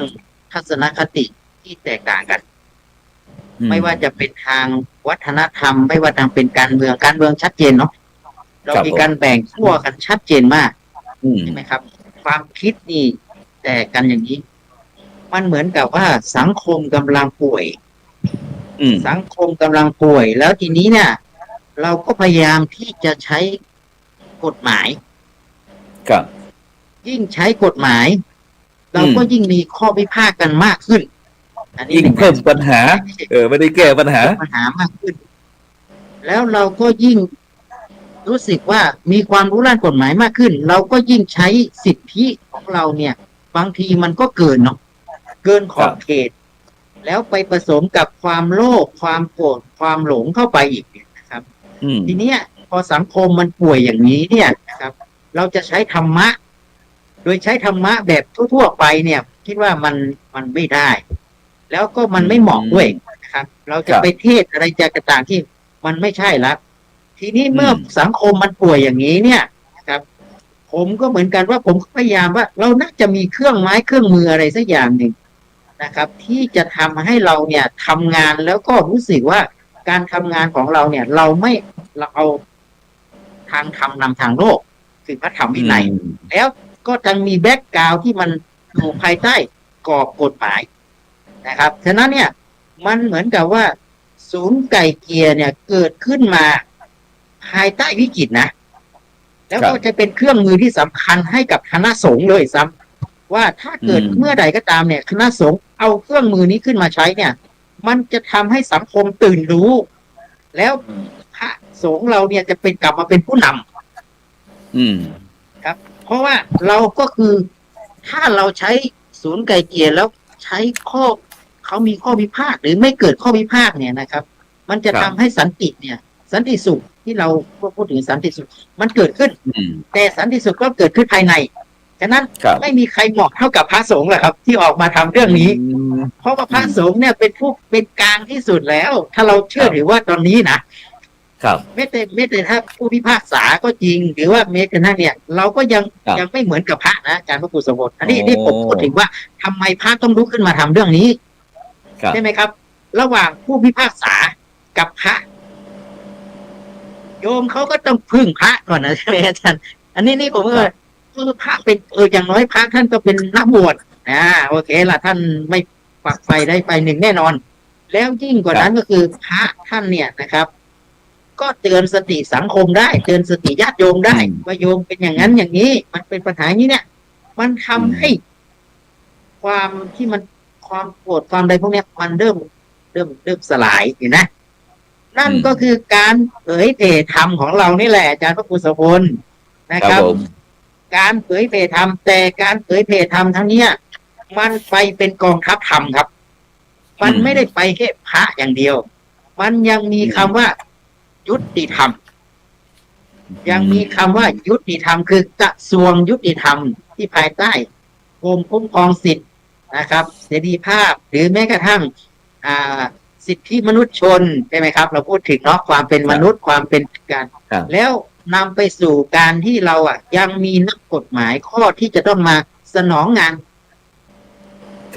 ทัศนคติที่แตกต่างกันไม่ว่าจะเป็นทางวัฒนธรรมไม่ว่าทางเป็นการเมืองชัดเจนเนาะเรามีการแบ่งขั้วกันชัดเจนมากใช่ไหมครับความคิดนี่แตกกันอย่างนี้มันเหมือนกับว่าสังคมกำลังป่วยสังคมกำลังป่วยแล้วทีนี้เนี่ยเราก็พยายามที่จะใช้กฎหมายครับยิ่งใช้กฎหมายเราก็ยิ่งมีข้อพิพาทกันมากขึ้นยิ่งเพิ่มปัญหาไม่ได้แก้ปัญหามากขึ้นแล้วเราก็ยิ่งรู้สึกว่ามีความรู้ด้านกฎหมายมากขึ้นเราก็ยิ่งใช้สิทธิของเราเนี่ยบางทีมันก็เกินเนาะเกินขอบเขตแล้วไปผสมกับความโลภความโกรธความหลงเข้าไปอีกนะครับทีเนี้ยพอสังคมมันป่วยอย่างนี้เนี่ยนะครับเราจะใช้ธรรมะโดยใช้ธรรมะแบบทั่วๆไปเนี่ยคิดว่ามันไม่ได้แล้วก็มันไม่เหมาะด้วยนะครับเราจะไปเทศอะไรจะต่างที่มันไม่ใช่ละทีนี้เมื่อสังคมมันป่วยอย่างนี้เนี่ยนะครับผมก็เหมือนกันว่าผมพยายามว่าเราน่าจะมีเครื่องไม้เครื่องมืออะไรสักอย่างหนึ่งนะครับที่จะทำให้เราเนี่ยทำงานแล้วก็รู้สึกว่าการทำงานของเราเนี่ยเราเอาทางธรรมนำทางโลกคือพระธรรมวินัยแล้วก็จะมีแบ็กกราวด์ที่มันอยู่ภายใต้กรอบกฎหมายนะครับฉะนั้นเนี่ยมันเหมือนกับว่าศูนย์ไก่เกลียเนี่ยเกิดขึ้นมาภายใต้วิกฤตนะแล้วก็จะเป็นเครื่องมือที่สำคัญให้กับคณะสงฆ์เลยซ้ำว่าถ้าเกิดเมื่อใดก็ตามเนี่ยคณะสงฆ์เอาเครื่องมือนี้ขึ้นมาใช้เนี่ยมันจะทำให้สังคมตื่นรู้แล้วพระสงฆ์เราเนี่ยจะเป็นกลับมาเป็นผู้นำครับเพราะว่าเราก็คือถ้าเราใช้ศูนย์ไก่เกลียแล้วใช้เขามีข้อพิพาทหรือไม่เกิดข้อพิพาทเนี่ยนะครับมันจะทำให้สันติเนี่ยสันติสุขที่เราพูดถึงสันติสุขมันเกิดขึ้นแต่สันติสุขก็เกิดขึ้นภายในฉะนั้นไม่มีใครเหมาะเท่ากับพระสงฆ์แหละครับที่ออกมาทำเรื่องนี้เพราะว่าพระสงฆ์เนี่ยเป็นกลางที่สุดแล้วถ้าเราเชื่อถือว่าตอนนี้นะครับไม่แต่ถ้าผู้พิพากษาก็จริงหรือว่าแม้กระทั่งเนี่ยเราก็ยังไม่เหมือนกับพระนะอาจารย์พระครูสมบูรณ์อันนี้ผมพูดถึงว่าทำไมพระต้องลุกขึ้นมาทำเรื่องนี้ใช่ไหมครับระหว่างผู้พิพากษากับพระโยมเขาก็ต้องพึ่งพระก่อนนะใช่ไหมอาจารย์อันนี้ผมว่าพระเป็นอย่างน้อยพระท่านก็เป็นนักบวชโอเคล่ะท่านไม่ปักไฟได้ไฟหนึ่งแน่นอนแล้วยิ่งกว่านั้นก็คือพระท่านเนี่ยนะครับก็เตือนสติสังคมได้เตือนสติญาติโยมได้ว่าโยมเป็นอย่างนั้นอย่างนี้มันเป็นปัญหาอย่างนี้เนี่ยมันทำให้ความที่มันความโกรธความใดพวกนี้มันเริ่มสลายเห็นไหมนั่นก็คือการเผยแผ่ธรรมของเรานี่แหละอาจารย์พระครูโสพลนะครับการเผยแผ่ธรรมแต่การเผยแผ่ธรรมทั้งนี้มันไปเป็นกองทัพธรรมครับมันไม่ได้ไปแค่พระอย่างเดียวมันยังมีคำว่ายุติธรรมยังมีคำว่ายุติธรรมคือกระทรวงยุติธรรมที่ภายใต้กรมคุ้มครองสิทธินะครับเสรีภาพหรือแม้กระทั่งสิทธิมนุษยชนใช่ไหมครับเราพูดถึงเนาะความเป็นมนุษย์ความเป็นการแล้วนำไปสู่การที่เรายังมีนักกฎหมายข้อที่จะต้องมาสนองงาน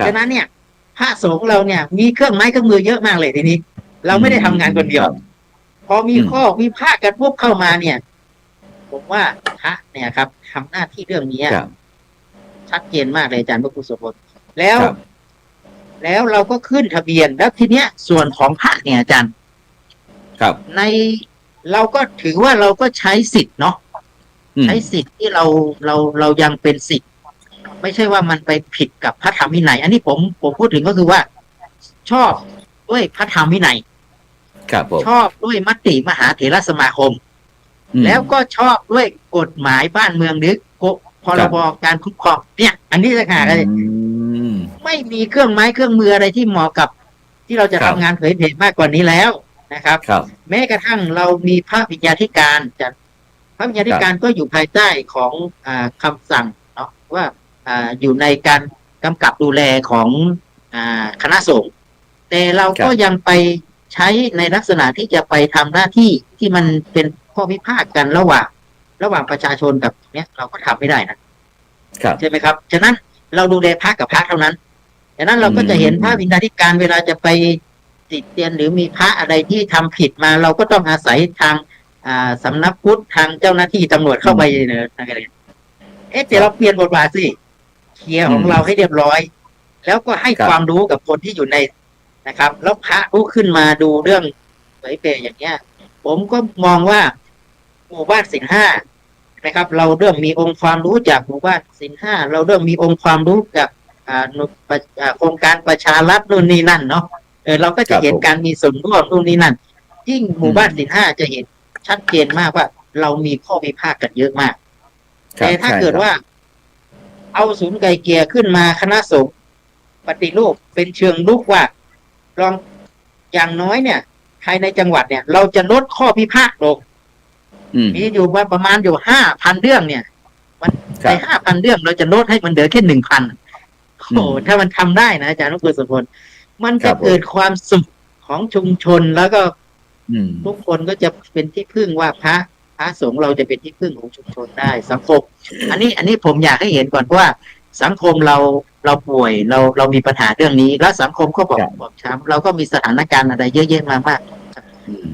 ฉะนั้นเนี่ยพระสงฆ์เราเนี่ยมีเครื่องไม้เครื่องมือเยอะมากเลยทีนี้เราไม่ได้ทำงานคนเดียวพอมีข้อวิพากษ์กันพวกเข้ามาเนี่ยผมว่าพระเนี่ยครับทำหน้าที่เรื่องนี้ชัดเจนมากเลยอาจารย์พระครูโสพลแล้วเราก็ขึ้นทะเบียนแล้วทีเนี้ยส่วนของพระเนี่ยอาจารย์ในเราก็ถือว่าเราก็ใช้สิทธิ์เนาะใช้สิทธิ์ที่เรายังเป็นสิทธิ์ไม่ใช่ว่ามันไปผิดกับพระธรรมวินัยอันนี้ผมพูดถึงก็คือว่าชอบด้วยพระธรรมวินัยชอบด้วยมติมหาเถรสมาคมแล้วก็ชอบด้วยกฎหมายบ้านเมืองหรือพรบการคุ้มครองเนี่ยอันนี้ต่างหากเลยไม่มีเครื่องไม้เครื่องมืออะไรที่เหมาะกับที่เราจะทำงานเผยแผ่มากกว่านี้แล้ว นะครับ ครับ แม้กระทั่งเรามีพระวิญญาธิการจัดพระวิญญาธิการก็อยู่ภายใต้ของคำสั่งเนาะว่าอยู่ในการกำกับดูแลของคณะสงฆ์แต่เราก็ยังไปใช้ในลักษณะที่จะไปทำหน้าที่ที่มันเป็นข้อพิพาทกันระหว่างประชาชนกับเนี้ยเราก็ทำไม่ได้นะครับ ใช่ไหมครับฉะนั้นเราดูแลพระกับพระเท่านั้นฉะนั้นเราก็จะเห็นพระวิญญาธิการเวลาจะไปติดเตียนหรือมีพระอะไรที่ทำผิดมาเราก็ต้องอาศัยทางสำนักพุทธทางเจ้าหน้าที่ตำรวจเข้าไปเนี่ยอะไรเดี๋ยวเราเปลี่ยนบทบาทสิเคลียร์ของเราให้เรียบร้อยแล้วก็ให้ความรู้กับคนที่อยู่ในนะครับแล้วพระรู้ขึ้นมาดูเรื่องเผยแผ่อย่างเงี้ยผมก็มองว่าหมู่บ้านศีลห้านะครับเราเริ่มมีองค์ความรู้จากหมู่บ้านศีลห้าเราเริ่มมีองค์ความรู้กับโครงการประชารัฐนู่นนี่นั่นเนาะเราก็จะเห็นการมีส่วนร่วมนู่นนี่นั่นยิ่งหมู่บ้านศีลห้าจะเห็นชัดเจนมากว่าเรามีข้อพิพาทกันเยอะมากแต่ถ้าเกิดว่าเอาศูนย์ไกลเกลี่ยขึ้นมาคณะสงฆ์ปฏิรูปเป็นเชิงลุกว่าลองอย่างน้อยเนี่ยภายในจังหวัดเนี่ยเราจะลดข้อพิพาทลงมีอยู่ว่าประมาณอยู่5,000 เรื่องเนี่ยมันใน5,000 เรื่องเราจะลดให้มันเหลือแค่ 1,000 โอ้ถ้ามันทำได้นะอาจารย์นพสุพลมันจะเกิดความสุขของชุมชนแล้วก็ทุกคนก็จะเป็นที่พึ่งว่าพระสงฆ์เราจะเป็นที่พึ่งของชุมชนได้สังคมอันนี้ผมอยากให้เห็นก่อนว่าสังคมเราป่วยเรามีปัญหาเรื่องนี้แล้วสังคมก็บอกช้ำเราก็มีสถานการณ์อะไรเยอะแยะมาก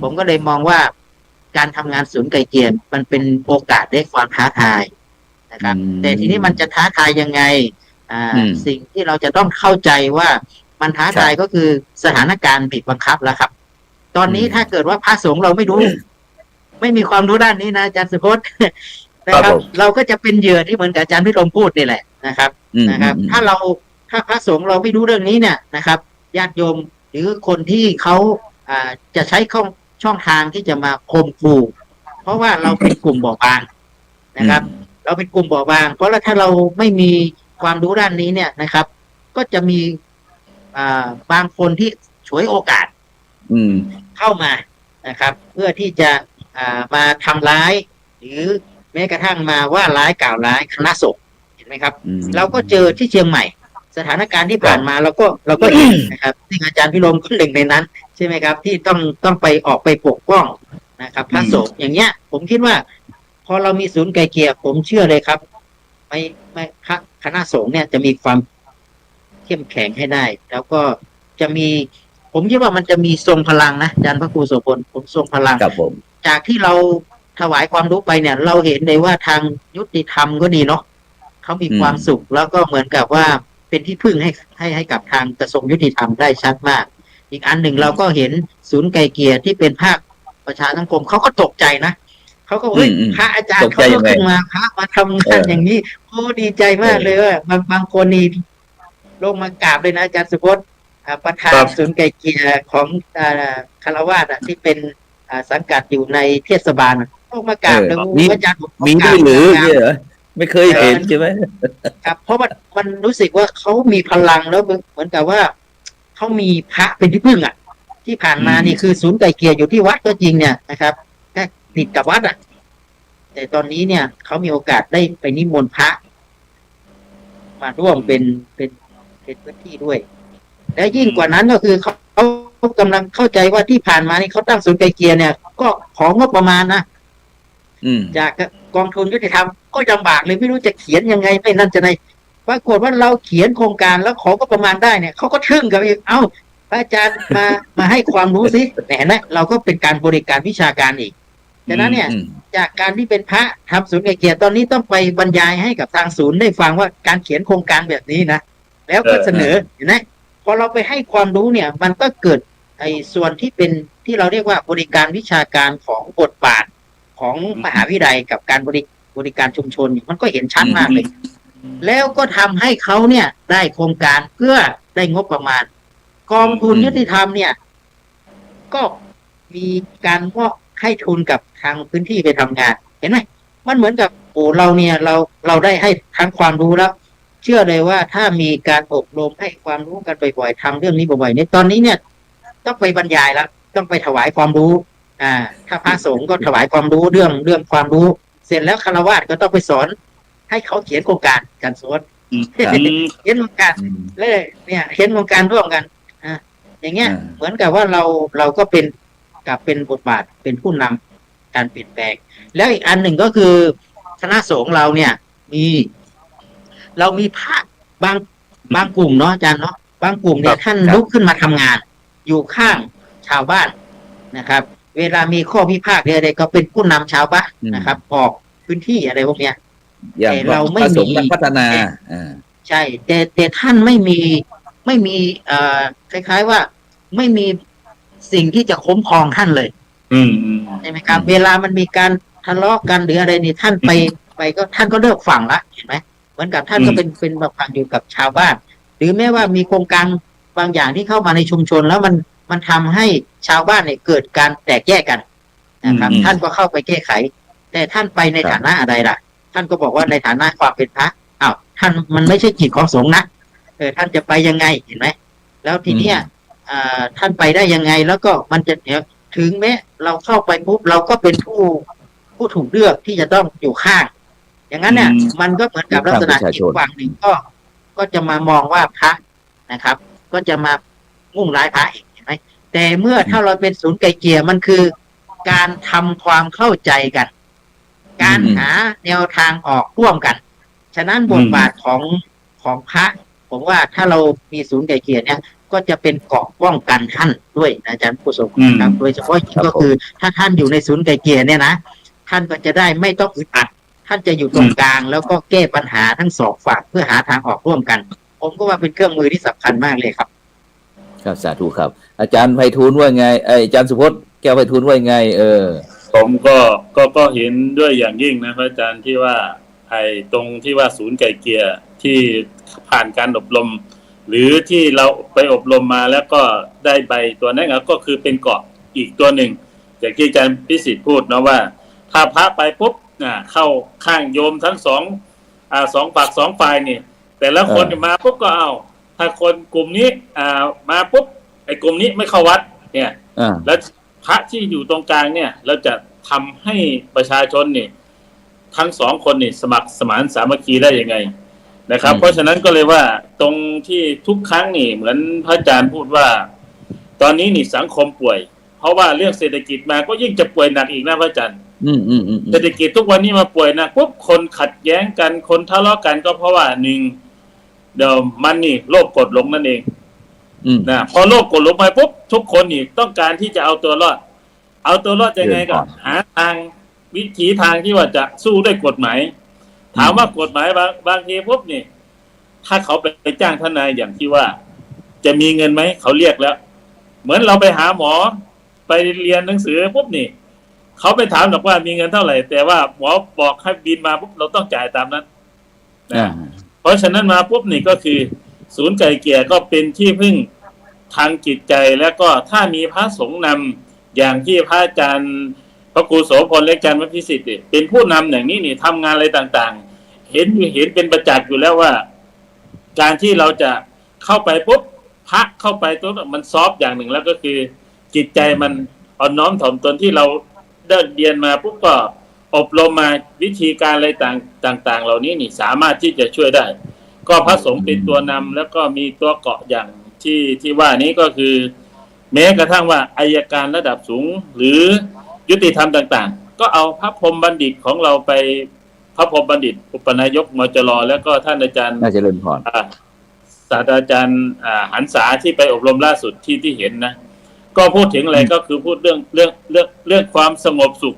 ผมก็เลยมองว่าการทำงานศูนย์ไกลเกลี่ยมันเป็นโอกาสได้ความท้าทายนะครับแต่ทีนี้มันจะท้าทายยังไงสิ่งที่เราจะต้องเข้าใจว่ามันท้าทายก็คือสถานการณ์บีบบังคับแล้วครับตอนนี้ถ้าเกิดว่าพระสงฆ์เราไม่รู้ ไม่มีความรู้ด้านนี้นะอาจารย์สุพจน์นะครับเราก็จะเป็นเหยื่อที่เหมือนกับอาจารย์พิรมพูดนี่แหละนะครับถ้าพระสงฆ์เราไม่รู้เรื่องนี้เนี่ยนะครับญาติโยมหรือคนที่เขาจะใช้ช่องทางที่จะมาข่มขู่เพราะว่าเราเป็นกลุ่มบอบบางนะครับเราเป็นกลุ่มบอบบางเพราะถ้าเราไม่มีความรู้ด้านนี้เนี่ยนะครับก็จะมีบางคนที่ฉวยโอกาสเข้ามานะครับเพื่อที่จะมาทำร้ายหรือแม้กระทั่งมาว่าร้ายกล่าวร้ายคณะสงฆ์เห็นไหมครับเราก็เจอที่เชียงใหม่สถานการณ์ที่ผ่านมาเราก็เห็นนะครับซึ่งอาจารย์พิรมก็หนึ่งในนั้นใช่ไหมครับที่ต้องไปออกไปปกป้องนะครับพระสงฆ์อย่างเงี้ยผมคิดว่าพอเรามีศูนย์ไกลเกลี่ยผมเชื่อเลยครับไม่พระคณะสงฆ์เนี่ยจะมีความเข้มแข็งให้ได้แล้วก็จะมีผมคิดว่ามันจะมีทรงพลังนะอาจารย์พระครูโสพลผมทรงพลังจากที่เราถวายความรู้ไปเนี่ยเราเห็นเลยว่าทางยุติธรรมก็ดีเนาะเขามีความสุขแล้วก็เหมือนกับว่าเป็นที่พึ่งให้กับทางกระทรวงยุติธรรมได้ชัดมากอีกอันหนึ่งเราก็เห็นศูนย์ไกลเกลี่ยที่เป็นภาคประชาสังคมเขาก็ตกใจนะเขาก็พระอาจารย์เขาก็ขึ้นมาพระมาทำงานอย่างนี้โอ้ดีใจมากเลยว่าบางคนนี่ลงมากราบเลยนะอาจารย์สุพจน์ประธานศูนย์ไกลเกลี่ยของคฤหัสถ์ที่เป็นสังกัดอยู่ในเทศบาลลงมากราบเลยอาจารย์มีด้วยหรือเนี่ยไม่เคยเห็นใช่ไหมครับเพราะมันรู้สึกว่าเขามีพลังแล้วเหมือนกับว่าเขามีพระเป็นที่พึ่งที่ผ่านมานี่คือศูนย์ไกลเกลี่ยอยู่ที่วัดก็จริงเนี่ยนะครับแค่ติดกับวัดแต่ตอนนี้เนี่ยเขามีโอกาสได้ไปนิมนต์พระมาร่วมเป็นพื้นที่ด้วยและยิ่งกว่านั้นก็คือเขากำลังเข้าใจว่าที่ผ่านมานี่เขาตั้งศูนย์ไกลเกลี่ยเนี่ยก็ของงบประมาณนะจากกองทุนยุติธรรมก็ลำบากเลยไม่รู้จะเขียนยังไงไม่นั่นจะในปรากฏว่าเราเขียนโครงการแล้วขอก็ประมาณได้เนี่ยเขาก็ทึ่งกับอีกพระอาจารย์มาให้ความรู้สิเห็นไหมเราก็เป็นการบริการวิชาการอีกดังนั้นเนี่ยจากการที่เป็นพระทำศูนย์ไกลเกลี่ยตอนนี้ต้องไปบรรยายให้กับทางศูนย์ได้ฟังว่าการเขียนโครงการแบบนี้นะแล้วก็เสนอเห็นไหมพอเราไปให้ความรู้เนี่ยมันก็เกิดไอ้ส่วนที่เป็นที่เราเรียกว่าบริการวิชาการของบทบาทของมหาวิทยาลัยกับการบริการชุมชนมันก็เห็นชัดมากเลยแล้วก็ทำให้เขาเนี่ยได้โครงการเพื่อได้งบประมาณกองทุนยุติธรรมเนี่ยก็มีการมอบให้ทุนกับทางพื้นที่ไปทำงานเห็นไหมมันเหมือนกับเราเนี่ยเราได้ให้ทั้งความรู้แล้วเชื่อเลยว่าถ้ามีการอบรมให้ความรู้กันบ่อยๆทำเรื่องนี้บ่อยๆในตอนนี้เนี่ยต้องไปบรรยายแล้ว ต้องไปถวายความรู้ถ้าพระสงฆ์ก็ถวายความรู้เรื่องความรู้เสร็จแล้วฆราวาสก็ต้องไปสอนให้เขาเขียนโครงการการสอนเขียนโครงการเลยเนี่ยเขียนโครงการร่วมกันอย่างเงี้ยเหมือนกับว่าเราก็เป็นบทบาทเป็นผู้นำการเปลี่ยนแปลงแล้วอีกอันหนึ่งก็คือคณะสงฆ์เราเนี่ยเรามีพระบางกลุ่มเนาะอาจารย์เนาะบางกลุ่มเนี่ยท่านลุกขึ้นมาทำงานอยู่ข้างชาวบ้านนะครับเวลามีข้อพิพาทอะไรก็เป็นผู้นำชาวบ้านนะครับออกพื้นที่อะไรพวกเนี้ยแต่เราไม่มีพัฒนาใช่แต่ท่านไม่มีคล้ายๆว่าไม่มีสิ่งที่จะคุ้มครองท่านเลยใช่ไหมครับเวลามันมีการทะเลาะกันหรืออะไรนี่ท่านไปก็ท่านก็เลิกฟังละเห็นไหมเหมือนกับท่านก็เป็นแบบฟังอยู่กับชาวบ้านหรือแม้ว่ามีโครงการบางอย่างที่เข้ามาในชุมชนแล้วมันทำให้ชาวบ้านเนี่ยเกิดการแตกแยกกันนะครับท่านก็เข้าไปแก้ไขแต่ท่านไปในฐานะอะไรล่ะท่านก็บอกว่าในฐานะความเป็นพระท่านมันไม่ใช่กิจของสงฆ์นะท่านจะไปยังไงเห็นไหมแล้วทีเนี้ยท่านไปได้ยังไงแล้วก็มันจะถึงแม้เราเข้าไปปุ๊บเราก็เป็นผู้ถูกเลือกที่จะต้องอยู่ข้างอย่างนั้นเนี่ยมันก็เหมือนกับลักษณะอีกฝั่งหนึ่งก็จะมามองว่าพระนะครับก็จะมามุ่งร้ายพระอีกเห็นไหมแต่เมื่อถ้าเราเป็นศูนย์ไกลเกลี่ยมันคือการทำความเข้าใจกันการหาแนวทางออกร่วมกันฉะนั้นบทบาทของพระผมว่าถ้าเรามีศูนย์ไกลเกลี่ยเนี่ยก็จะเป็นเกราะป้องกันท่านด้วยอาจารย์ผู้ทรงครับโดยเฉพาะก็คือถ้าท่านอยู่ในศูนย์ไกลเกลี่ยเนี่ยนะท่านก็จะได้ไม่ต้องอึดอัดท่านจะอยู่ตรงกลางแล้วก็แก้ปัญหาทั้งสองฝ่ายเพื่อหาทางออกร่วมกันผมก็ว่าเป็นเครื่องมือที่สำคัญมากเลยครับครับสาธุครับอาจารย์ไพฑูรย์ว่าไงอาจารย์สุพจน์แก้วไพฑูรย์ว่าไงผมก็เห็นด้วยอย่างยิ่งนะพระอาจารย์ที่ว่าตรงที่ว่าศูนย์ไก่เกลี่ยที่ผ่านการอบรมหรือที่เราไปอบรมมาแล้วก็ได้ใบตัวนั้นก็คือเป็นเกราะอีกตัวหนึ่งจากที่อาจารย์พิสิทธิ์พูดนะว่าถ้าพระไปปุ๊บเข้าข้างโยมทั้งสองฝั่งสองฝ่ายนี่แต่ละคนมาปุ๊บก็ถ้าคนกลุ่มนี้มาปุ๊บไอ้กลุ่มนี้ไม่เข้าวัดเนี่ยแล้วพระที่อยู่ตรงกลางเนี่ยเราจะทำให้ประชาชนนี่ทั้งสองคนนี่สมัครสมานสามัคคีได้ยังไงนะครับเพราะฉะนั้นก็เลยว่าตรงที่ทุกครั้งนี่เหมือนพระอาจารย์พูดว่าตอนนี้นี่สังคมป่วยเพราะว่าเรื่องเศรษฐกิจมาก็ยิ่งจะป่วยหนักอีกนะพระอาจารย์เศรษฐกิจทุกวันนี้มาป่วยหนักปุ๊บคนขัดแย้งกันคนทะเลาะกันก็เพราะว่าหนึ่งเดี๋ยวมันนี่โลภกดลงนั่นเองนะพอโลภกดลงไปปุ๊บทุกคนนี่ต้องการที่จะเอาตัวรอดยังไงก็หาทางวิถีทางที่ว่าจะสู้ด้วยกฎหมายถามว่ากฎหมายบางทีปุ๊บนี่ถ้าเขาไปจ้างทนายอย่างที่ว่าจะมีเงินไหมเขาเรียกแล้วเหมือนเราไปหาหมอไปเรียนหนังสือปุ๊บนี่เขาไปถามบอกว่ามีเงินเท่าไหร่แต่ว่าหมอบอกให้บินมาปุ๊บเราต้องจ่ายตามนั้นนะเพราะฉะนั้นมาปุ๊บนี่ก็คือศูนย์ไกลเกลี่ยก็เป็นที่พึ่งทางจิตใจแล้วก็ถ้ามีพระสงฆ์นำอย่างที่พระอาจารย์พระครูโสพลและอาจารย์พิสิทธิ์เป็นผู้นำอย่างนี้นี่ทำงานอะไรต่างๆเห็นเป็นประจักษ์อยู่แล้วว่าการที่เราจะเข้าไปปุ๊บพระเข้าไปตัวมันซอฟอย่างหนึ่งแล้วก็คือจิตใจมันอ่อนน้อมถ่อมตนที่เราได้เรียนมาปุ๊บก็อบรมมาวิธีการอะไรต่างๆเหล่านี้นี่สามารถที่จะช่วยได้ก็พระสงฆ์เป็นตัวนำแล้วก็มีตัวเกาะอย่างที่ว่านี้ก็คือแม้กระทั่งว่าอัยการระดับสูงหรือยุติธรรมต่างๆก็เอาพระพรหมบัณฑิตของเราไปพระพรหมบัณฑิตอุปนายกมจรแล้วก็ท่านอาจารย์น่าจะเริ่มพรศาสตราจารย์หันษาที่ไปอบรมล่าสุดที่เห็นนะก็พูดถึงอะไรก็คือพูดเรื่องความสงบสุข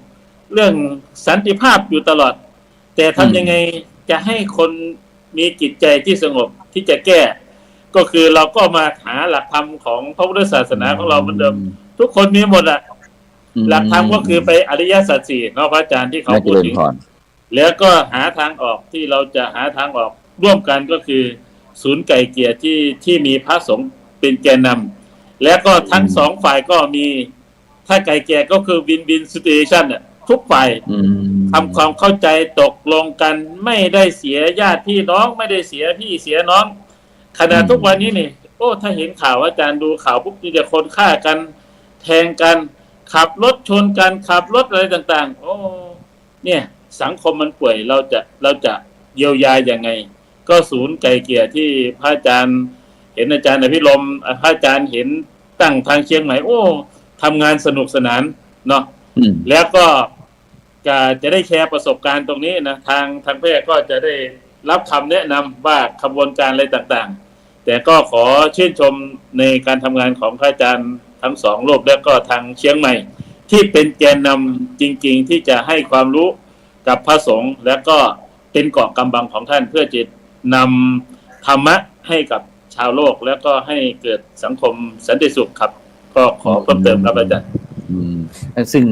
เรื่องสันติภาพอยู่ตลอดแต่ทำยังไงจะให้คนมีจิตใจที่สงบที่จะแก้ก็คือเราก็มาหาหลักธรรมของพระพุทธศาสนาของเราเหมือนเดิมทุกคนมีหมดหลักธรรมก็คือไปอริยสัจสี่เนาะพระอาจารย์ที่เขาพูดถึงแล้วก็หาทางออกที่เราจะหาทางออกร่วมกันก็คือศูนย์ไกลเกลี่ยที่มีพระสงฆ์เป็นแกนนำแล้วก็ทั้งสองฝ่ายก็มีถ้าไกลเกลี่ยก็คือวินซิทูเอชั่นทุกฝ่ายทำความเข้าใจตกลงกันไม่ได้เสียญาติพี่น้องไม่ได้เสียพี่เสียน้องขณะทุกวันนี้นี่ถ้าเห็นข่าวอาจารย์ดูข่าวปุ๊บนี่จะคนฆ่ากัน แทงกันขับรถชนกันขับรถอะไรต่างๆโอ้เนี่ยสังคมมันป่วยเราจะเยียวยาอย่างไงก็ศูนย์ไกลเกลี่ยที่พระอาจารย์เห็นอาจารย์อภิรมย์พระอาจารย์เห็นตั้งทางเชียงใหม่โอ้ทำงานสนุกสนานเนาะแล้วก็จะได้แชร์ประสบการณ์ตรงนี้นะทางแพทย์ก็จะได้รับคำแนะนำว่าขบวนการอะไรต่างๆแต่ก็ขอชื่นชมในการทำงานของพระอาจารย์ทั้งสองรูปและก็ทางเชียงใหม่ที่เป็นแกนนำจริงๆที่จะให้ความรู้กับพระสงฆ์และก็เป็นเกราะกำบังของท่านเพื่อจะนำธรรมะให้กับชาวโลกแล้วก็ให้เกิดสังคมสันติสุขครับก็ขอเพิ่มเติมครับอาจารย์ซึ่ง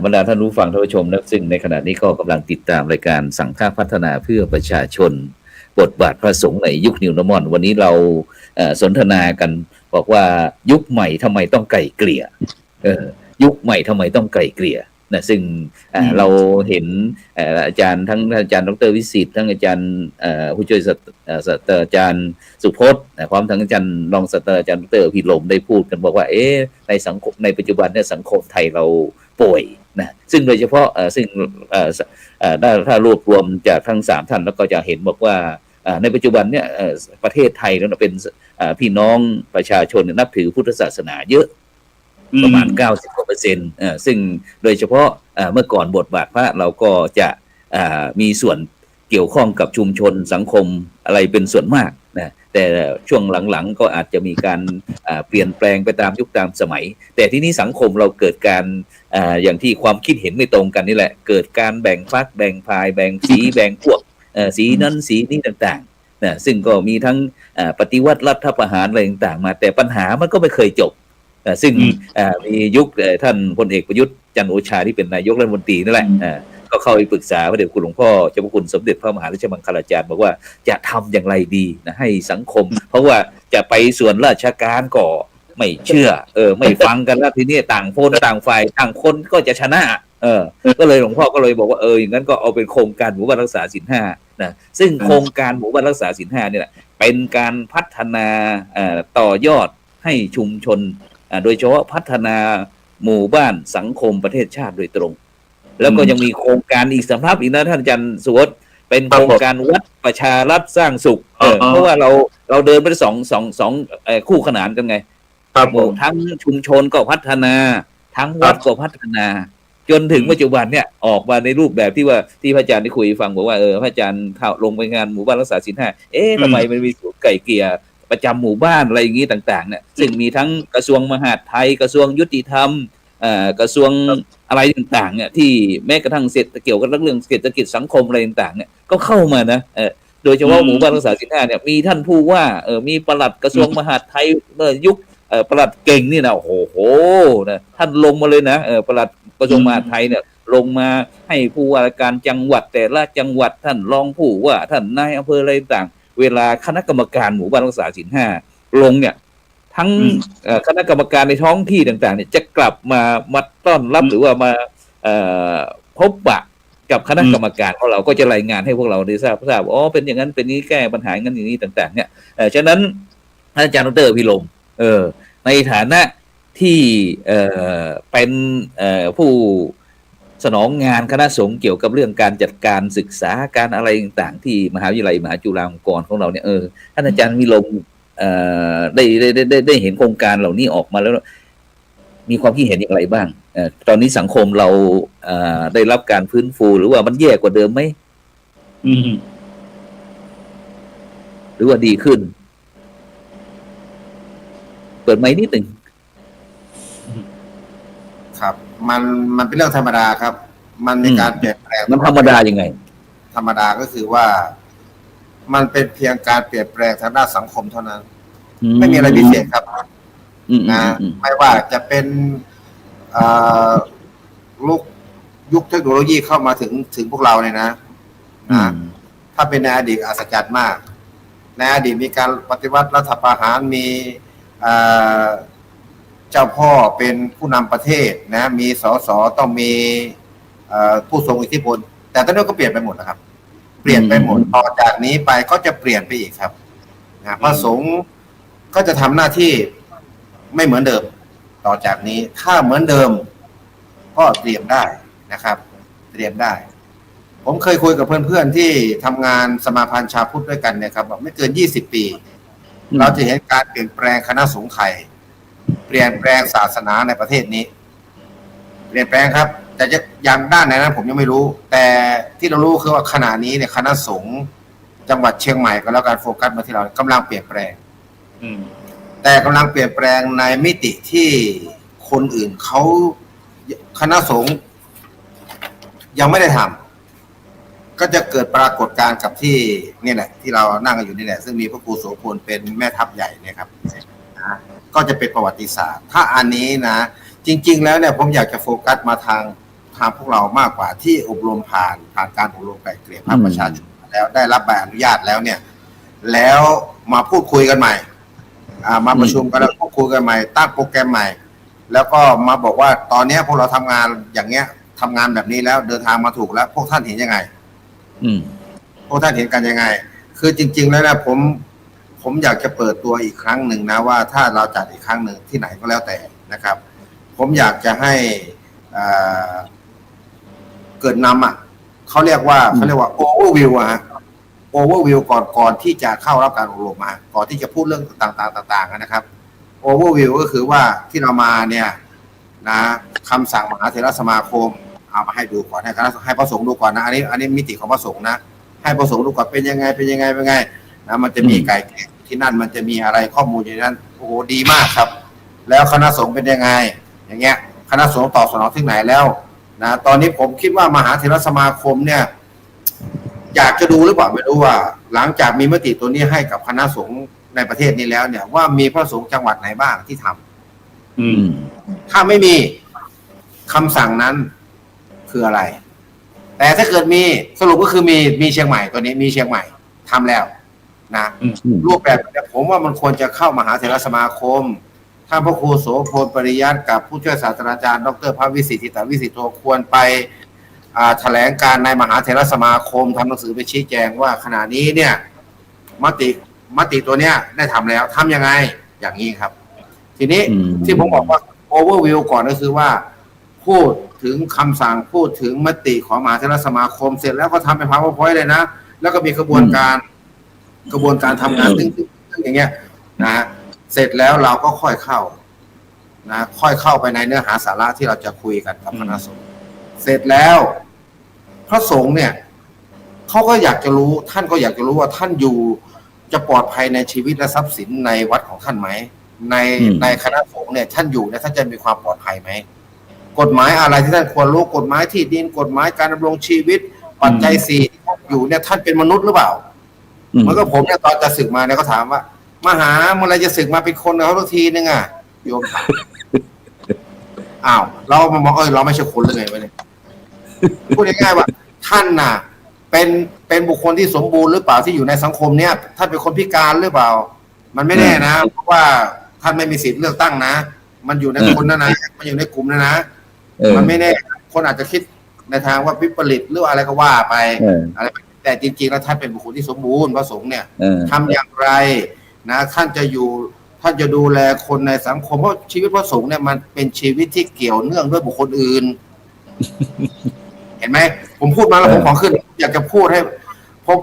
บรรดาท่านผู้ฟังท่านผู้ชมนะซึ่งในขณะนี้ก็กำลังติดตามรายการสังฆพัฒนาเพื่อประชาชนบทบาทพระสงฆ์ในยุคนิวนอร์มอนวันนี้เราสนทนากันบอกว่ายุคใหม่ทำไมต้องไกล่เกลี่ยยุคใหม่ทำไมต้องไกล่เกลี่ยนะซึ่งเราเห็นอาจารย์ทั้งอาจารย์ดร.วิสิทธิ์ทั้งอาจารย์ผู้ช่วยศาสตราจารย์สุพจน์พร้อมทั้งอาจารย์รองศาสตราจารย์ดร.พิรมได้พูดกันบอกว่าในสังคมในปัจจุบันเนี่ยสังคมไทยเราป่วยนะซึ่งโดยเฉพาะซึ่งถ้ารวบรวมจากทั้ง3ท่านแล้วก็จะเห็นบอกว่าในปัจจุบันเนี่ยประเทศไทยเราเป็นพี่น้องประชาชนนับถือพุทธศาสนาเยอะประมาณ 90% ซึ่งโดยเฉพาะเมื่อก่อนบทบาทพระเราก็จะมีส่วนเกี่ยวข้องกับชุมชนสังคมอะไรเป็นส่วนมากนะแต่ช่วงหลังๆก็อาจจะมีการเปลี่ยนแปลงไปตามยุคตามสมัยแต่ที่นี้สังคมเราเกิดการอย่างที่ความคิดเห็นไม่ตรงกันนี่แหละเกิดการแบ่งพรรคแบ่งพายแบ่งสีแบ่งพวกสีนั้นสีนี้ต่างๆนะซึ่งก็มีทั้งปฏิวัติรัฐประหารอะไรต่างๆมาแต่ปัญหามันก็ไม่เคยจบซึ่งมียุคท่านพลเอกประยุทธ์จันทร์โอชาที่เป็นนายกรัฐมนตรีนั่นแหละก็เข้าไปปรึกษาพระเดชคุณหลวงพ่อเจ้าพระคุณสมเด็จพระมหาราชมังคลาจารย์บอกว่าจะทำอย่างไรดีนะให้สังคมเพราะว่าจะไปส่วนราชการก็ไม่เชื่อไม่ฟังกันแล้วทีนี้ต่างคนต่างฝ่ายต่างคนก็จะชนะก็เลยหลวงพ่อก็เลยบอกว่าอย่างนั้นก็เอาเป็นโครงการหมู่บ้านรักษาศีล 5นะซึ่งโครงการหมู่บ้านรักษาศีล 5เนี่ยเป็นการพัฒนาต่อยอดให้ชุมชนโดยเฉพาะพัฒนาหมู่บ้านสังคมประเทศชาติโดยตรงแล้วก็ยังมีโครงการอีกสำรับอีกนะท่านอาจารย์สุวัฒน์เป็นโครงการวัดประชารัฐสร้างสุขเพราะว่าเราเดินไปสองคู่ขนานกันไงทั้งชุมชนก็พัฒนาทั้งวัดก็พัฒนาจนถึงปัจจุบันเนี่ยออกมาในรูปแบบที่ว่าที่พระอาจารย์ได้คุยฟังบอกว่าพระอาจารย์เข้าลงไปงานหมู่บ้านรักษาศีล 5ทำไมมันมีศูนย์ไก่เกลี่ยประจำหมู่บ้านอะไรอย่างนี้ต่างๆเนี่ยซึ่งมีทั้งกระทรวงมหาดไทยกระทรวงยุติธรรมกระทรวงอะไรต่างๆเนี่ยที่แม้กระทั่งเกี่ยวกับเรื่องเศรษฐกิจสังคมอะไรต่างๆเนี่ยก็เข้ามานะโดยเฉพาะหมู่บ้านรักษาศีล 5เนี่ยมีท่านผู้ว่ามีปลัดกระทรวงมหาดไทยเมื่อยุคปลัดเก่งนี่นะโอ้โหนะท่านลงมาเลยนะปลัดกระทรวงมหาดไทยเนี่ยลงมาให้ผู้ว่าราชการจังหวัดแต่ละจังหวัดท่านรองผู้ว่าท่านนายอำเภออะไรต่างเวลาคณะกรรมการหมู่บ้านรักษาศีล 5ลงเนี่ยทั้งคณะกรรมการในท้องที่ต่างๆเนี่ยจะกลับมาต้อนรับหรือว่ามาพบปะกับคณะกรรมการของเราก็จะรายงานให้พวกเราได้ทราบเป็นอย่างนั้นเป็นนี้แก้ปัญหาอย่างนั้นอย่างนี้ต่างๆเนี่ยฉะนั้นอาจารย์ดร.พิรมในฐานะที่เป็นผู้สนองงานคณะสงฆ์เกี่ยวกับเรื่องการจัดการศึกษาการอะไรต่างๆที่มหาวิทยาลัยมหาจุฬาลงกรณ์ของเราเนี่ยท่านอาจารย์พิรมได้เห็นโครงการเหล่านี้ออกมาแล้วมีความคิดเห็นอย่างไรบ้างตอนนี้สังคมเราได้รับการฟื้นฟูหรือว่ามันแย่กว่าเดิมไหมหรือว่าดีขึ้นเปิดไมค์นิดหนึ่งครับมันเป็นเรื่องธรรมดาครับมันในการเปลี่ยนแปลงมันธรรมดายังไงธรรมดาก็คือว่ามันเป็นเพียงการเปลี่ยนแปลงทางด้านสังคมเท่านั้นไม่มีอะไรพิเศษครับนะไม่ว่าจะเป็นยุคเทคโนโลยีเข้ามาถึงพวกเราเนี่ยนะถ้าเป็นในอดีตอัศจรรย์มากในอดีตมีการปฏิวัติรัฐประหารมีเจ้าพ่อเป็นผู้นำประเทศนะมีสสต้องมีผู้ทรงอิทธิพลแต่ตอนนี้ก็เปลี่ยนไปหมดนะครับเปลี่ยนไปหมดต่อจากนี้ไปก็จะเปลี่ยนไปอีกครับพระสงฆ์ก็จะทำหน้าที่ไม่เหมือนเดิม ต่อจากนี้ถ้าเหมือนเดิมก็เตรียมได้นะครับเตรียมได้ผมเคยคุยกับเพื่อนๆที่ทำงานสมาพันธ์ชาวพุทธด้วยกันเนี่ยครับบอกไม่เกิน20 ปีเราจะเห็นการเปลี่ยนแปลงคณะสงฆ์ไทยเปลี่ยนแปลงศาสนาในประเทศนี้เปลี่ยนแปลงครับแต่จะอย่างด้านไหนนั้นผมยังไม่รู้แต่ที่เรารู้คือว่าขณะนี้เนี่ยคณะสงฆ์จังหวัดเชียงใหม่ก็แล้วการโฟกัสมาที่เรากำลังเปลี่ยนแปลงแต่กำลังเปลี่ยนแปลงในมิติที่คนอื่นเขาคณะสงฆ์ยังไม่ได้ทำก็จะเกิดปรากฏการณ์กับที่นี่แหละที่เรานั่งกันอยู่นี่แหละซึ่งมีพระครูโสพลเป็นแม่ทัพใหญ่เนี่ยครับก็จะเป็นประวัติศาสตร์ถ้าอันนี้นะจริงๆแล้วเนี่ยผมอยากจะโฟกัสมาทางพวกเรามากกว่าที่อบรมผ่านการอบรมไกล่เกลี่ยภาคประชาชนแล้วได้รับใบอนุญาตแล้วเนี่ยแล้วมาพูดคุยกันใหม่มาประชุมกันแล้วพูดคุยกันใหม่ตั้งโปรแกรมใหม่แล้วก็มาบอกว่าตอนนี้พวกเราทำงานอย่างเงี้ยทำงานแบบนี้แล้วเดินทางมาถูกแล้วพวกท่านเห็นยังไงพวกท่านเห็นกันยังไงคือจริงๆแล้วนะผมอยากจะเปิดตัวอีกครั้งหนึ่งนะว่าถ้าเราจัดอีกครั้งหนึ่งที่ไหนก็แล้วแต่นะครับผมอยากจะให้เกิดนำเขาเรียกว่าโอเวอร์วิวโอเวอร์วิวก่อนที่จะเข้ารับการอบรมมาก่อนที่จะพูดเรื่องต่างๆนะครับโอเวอร์วิวก็คือว่าที่เรามาเนี่ยนะคำสั่งมหาเถรสมาคมเอามาให้ดูก่อนให้พระสงฆ์ดูก่อนนะอันนี้มิติของพระสงฆ์นะให้พระสงฆ์ดูก่อนเป็นยังไงนะมันจะมีไก่ที่นั่นมันจะมีอะไรข้อมูลอย่างนั้นโอ้โหดีมากครับแล้วคณะสงฆ์เป็นยังไงอย่างเงี้ยคณะสงฆ์ตอบสนองที่ไหนแล้วนะตอนนี้ผมคิดว่ามหาเถรสมาคมเนี่ยอยากจะดูหรือเปล่าไม่รู้ว่าหลังจากมีมติตัวนี้ให้กับคณะสงฆ์ในประเทศนี้แล้วเนี่ยว่ามีพระสงฆ์จังหวัดไหนบ้างที่ทำถ้าไม่มีคำสั่งนั้นคืออะไรแต่ถ้าเกิดมีสรุปก็คือมีเชียงใหม่ตัวนี้มีเชียงใหม่ทำแล้วนะรูปแบบผมว่ามันควรจะเข้ามหาเถรสมาคมท่านพระครูโสพลปริยัติกับผู้ช่วยศาสตราจารย์ดร.พระวิสิทธิตวิสิทธิโตควรไปแถลงการในมหาเถรสมาคมทำหนังสือไปชี้แจงว่าขณะนี้เนี่ยมติตัวเนี้ยได้ทำแล้วทำยังไงอย่างนี้ครับทีนี้ที่ผมบอกว่าโอเวอร์วิวก่อนก็คือว่าพูดถึงคำสั่งพูดถึงมติของมหาเถรสมาคมเสร็จแล้วก็ทำเป็น PowerPoint เลยนะแล้วก็มีกระบวนการทำงานตึ้งอย่างเงี้ยนะเสร็จแล้วเราก็ค่อยเข้าไปในเนื้อหาสาระที่เราจะคุยกันกับคณะสงฆ์เสร็จแล้วพระสงฆ์เนี่ยเขาก็อยากจะรู้ท่านก็อยากจะรู้ว่าท่านอยู่จะปลอดภัยในชีวิตและทรัพย์สินในวัดของท่านไหมในคณะสงฆ์เนี่ยท่านอยู่เนี่ยท่านจะมีความปลอดภัยไหมกฎหมายอะไรที่ท่านควรรู้กฎหมายที่ดินกฎหมายการดำรงชีวิตปัจจัย4ที่ท่านอยู่เนี่ยท่านเป็นมนุษย์หรือเปล่าเหมือนกับผมเนี่ยตอนจะศึกมาเนี่ยเขาถามว่ามาหาเมื่อไรจะศึกมาเป็นคนเขาทุกทีนึงโยมถามอ้าวเรามามองเราไม่ใช่คนเลยไงวะเนี่ยพูดง่ายๆว่าท่านน่ะเป็นบุคคลที่สมบูรณ์หรือเปล่าที่อยู่ในสังคมเนี้ยท่านเป็นคนพิการหรือเปล่ามันไม่แน่นะเพราะว่าท่านไม่มีสิทธิ์เลือกตั้งนะมันอยู่ในคนนะมันอยู่ในกลุ่มนะมันไม่แน่คนอาจจะคิดในทางว่าวิปริตหรืออะไรก็ว่าไปอะไรแต่จริงๆแล้วท่านเป็นบุคคลที่สมบูรณ์พระสงฆ์เนี่ยทำอย่างไรนะท่านจะดูแลคนในสังคมเพราะชีวิตพระสงฆ์เนี่ยมันเป็นชีวิตที่เกี่ยวเนื่องด้วยบุคคลอื่น เห็นไหมผมพูดมาแล้วผมขอขึ้นอยากจะพูดให้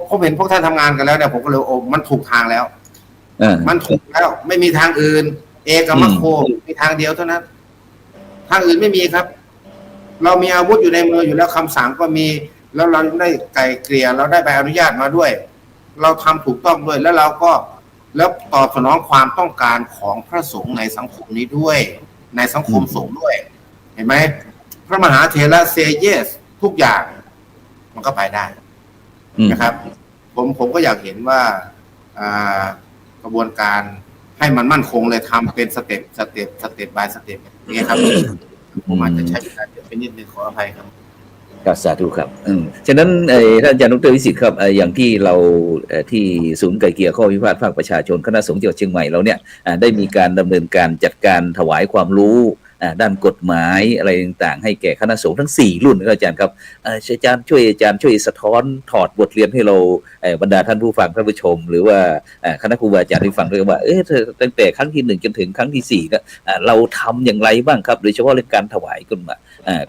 ผมเห็นพวกท่านทำงานกันแล้วเนี่ยผมก็เลยโอ้มันถูกทางแล้วมันถูกแล้วไม่มีทางอื่นเอกมัคโคมีทางเดียวเท่านั้นทางอื่นไม่มีครับเรามีอาวุธอยู่ในมืออยู่แล้วคำสั่งก็มีแล้วเราได้ไกลเกลี่ยเราได้ใบอนุญาตมาด้วยเราทำถูกต้องด้วยแล้วเราก็แล้วตอบสนองความต้องการของพระสงฆ์ในสังคมนี้ด้วยในสังคมสงฆ์ด้วยเห็นไหมพระมหาเถระเซเยสทุกอย่างมันก็ไปได้นะครับผมก็อยากเห็นว่ากระบวนการให้มันมั่นคงเลยทำเป็นสเต็ปบายสเต็ปนี่ครับผมอาจจะใช้เวลาเดี๋ยวไปนิดนึงขออภัยครับครับสาธุครับฉะนั้นท่านอาจารย์ดร.วิสิทธิ์ครับอย่างที่เราที่ศูนย์ไกล่เกลี่ยข้อพิพาทภาคประชาชนคณะสงฆ์จังหวัดเชียงใหม่เราเนี่ยได้มีการดำเนินการจัดการถวายความรู้ ด้านกฎหมายอะไรต่างๆให้แก่คณะสงฆ์ทั้ง4รุ่นครับอาจารย์ครับอาจารย์ช่วยสะท้อนถอดบทเรียนให้เราบรรดาท่านผู้ฟังท่านผู้ชมหรือว่าคณะครูบาอาจารย์ที่ฟังด้วยว่าตั้งแต่ครั้งที่1จนถึงครั้งที่4ก็เราทำอย่างไรบ้างครับโดยเฉพาะเรื่องการถวาย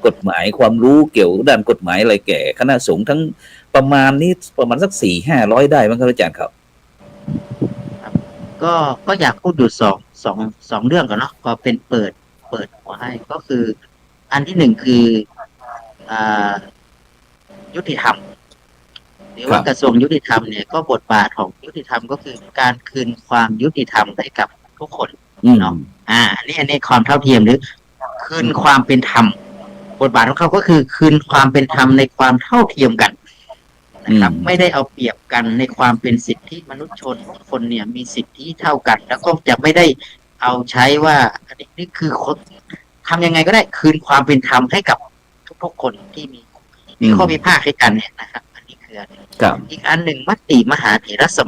กฎหมายความรู้เกี่ยวด้านกฎหมายอะไรแก่คณะสงฆ์ทั้งประมาณสัก400-500ได้มั้งครับอาจารย์ครับก็อยากพูดอยู่สองเรื่องก่อนเนาะก็เป็นเปิดหัวให้ก็คืออันที่หนึ่งคือยุติธรรมหรือว่ากระทรวงยุติธรรมเนี่ยก็บทบาทของยุติธรรมก็คือการคืนความยุติธรรมให้กับทุกคนเนาะอันนี้ความเท่าเทียมหรือคืนความเป็นธรรมบทบาทของเขาก็คือคืนความเป็นธรรมในความเท่าเทียมกันนะครับไม่ได้เอาเปรียบกันในความเป็นสิทธิมนุษยชนทุกคนเนี่ยมีสิทธิเท่ากันแล้วก็จะไม่ได้เอาใช้ว่าอันนี้คือทำยังไงก็ได้คืนความเป็นธรรมให้กับทุกคนที่มีข้อพิพาทให้กันเนี่ยนะครับอันนี้คืออีกอันหนึ่งมติมหาเถรส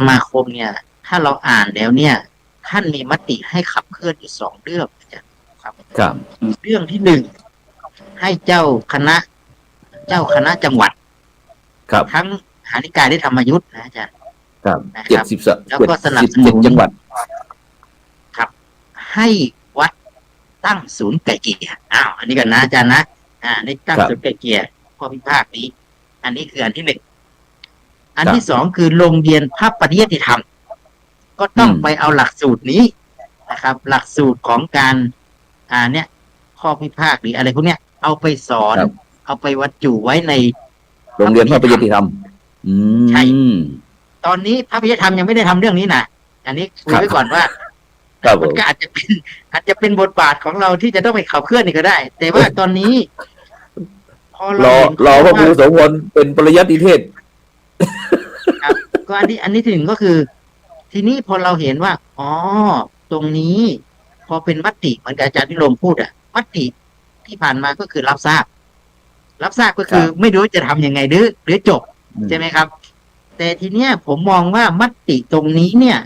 มาคมเนี่ยถ้าเราอ่านแล้วเนี่ยท่านมีมติให้ขับเคลื่อนอยู่2เรื่องครับเรื่องที่1ให้เจ้าคณะจังหวัดทั้งหานิกายได้ธรรมยุทธ์นะอาจารย์70แล้วก็สนับสนุนจังหวัดครับให้วัดตั้งศูนย์ไก่เกลี่ยอันนี้กันนะอาจารย์นะได้ตั้งศูนย์ไก่เกลี่ยข้อพิพาทนี้อันนี้คืออันที่1อันที่2คือโรงเรียนพระปริยัติธรรมก็ต้องไปเอาหลักสูตรนี้นะครับหลักสูตรของการเนี่ยข้อพิพาทหรืออะไรพวกเนี้ยเอาไปสอนเอาไปบรรจุไว้ในโรงเรียนพระปริยัติธรรมใช่ตอนนี้พระปริยัติธรรมยังไม่ได้ทำเรื่องนี้นะอันนี้คุยไว้ก่อนว่ามันก็อาจจะเป็นบทบาทของเราที่จะต้องไปขับเคลื่อนนี่ก็ได้แต่ว่าตอนนี้พอรอพระครูโสพลเป็นปริยัติเทศครับก็อันนี้ถึงก็คือทีนี้พอเราเห็นว่าตรงนี้พอเป็นมติเหมือนกับอาจารย์พิรมพูดมติที่ผ่านมาก็คือรับทราบก็คือไม่รู้จะทำยังไงหรือจบใช่ไหมครับแต่ทีเนี้ยผมมองว่ามติตรงนี้เนี่ย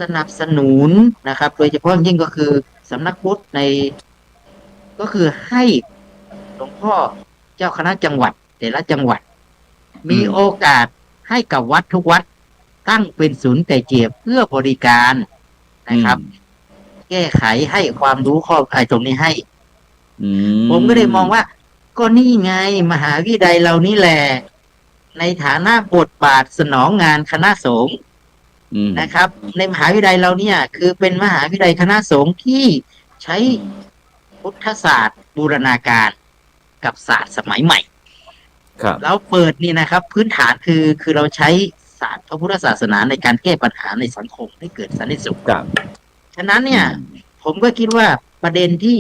สนับสนุนนะครับโดยเฉพาะยิ่งก็คือสำนักพุทธก็คือให้หลวงพ่อเจ้าคณะจังหวัดแต่ละจังหวัดมีโอกาสให้กับวัดทุกวัดตั้งเป็นศูนย์ไก่เกลี่ยเพื่อบริการนะครับแก้ไขให้ความรู้ข้อตรงนี้ให้ผมก็เลยมองว่าก็นี่ไงมหาวิทยาลัยเรานี่แหละในฐานะบทบาทสนองงานคณะสงฆ์นะครับในมหาวิทยาลัยเราเนี่ยคือเป็นมหาวิทยาลัยคณะสงฆ์ที่ใช้พุทธศาสตร์บูรณาการกับศาสตร์สมัยใหม่แล้วเปิดนี่นะครับพื้นฐานคือเราใช้ศาสตร์พระพุทธศาสนาในการแก้ปัญหาในสังคมให้เกิดสันติสุขฉะนั้นเนี่ยผมก็คิดว่าประเด็นที่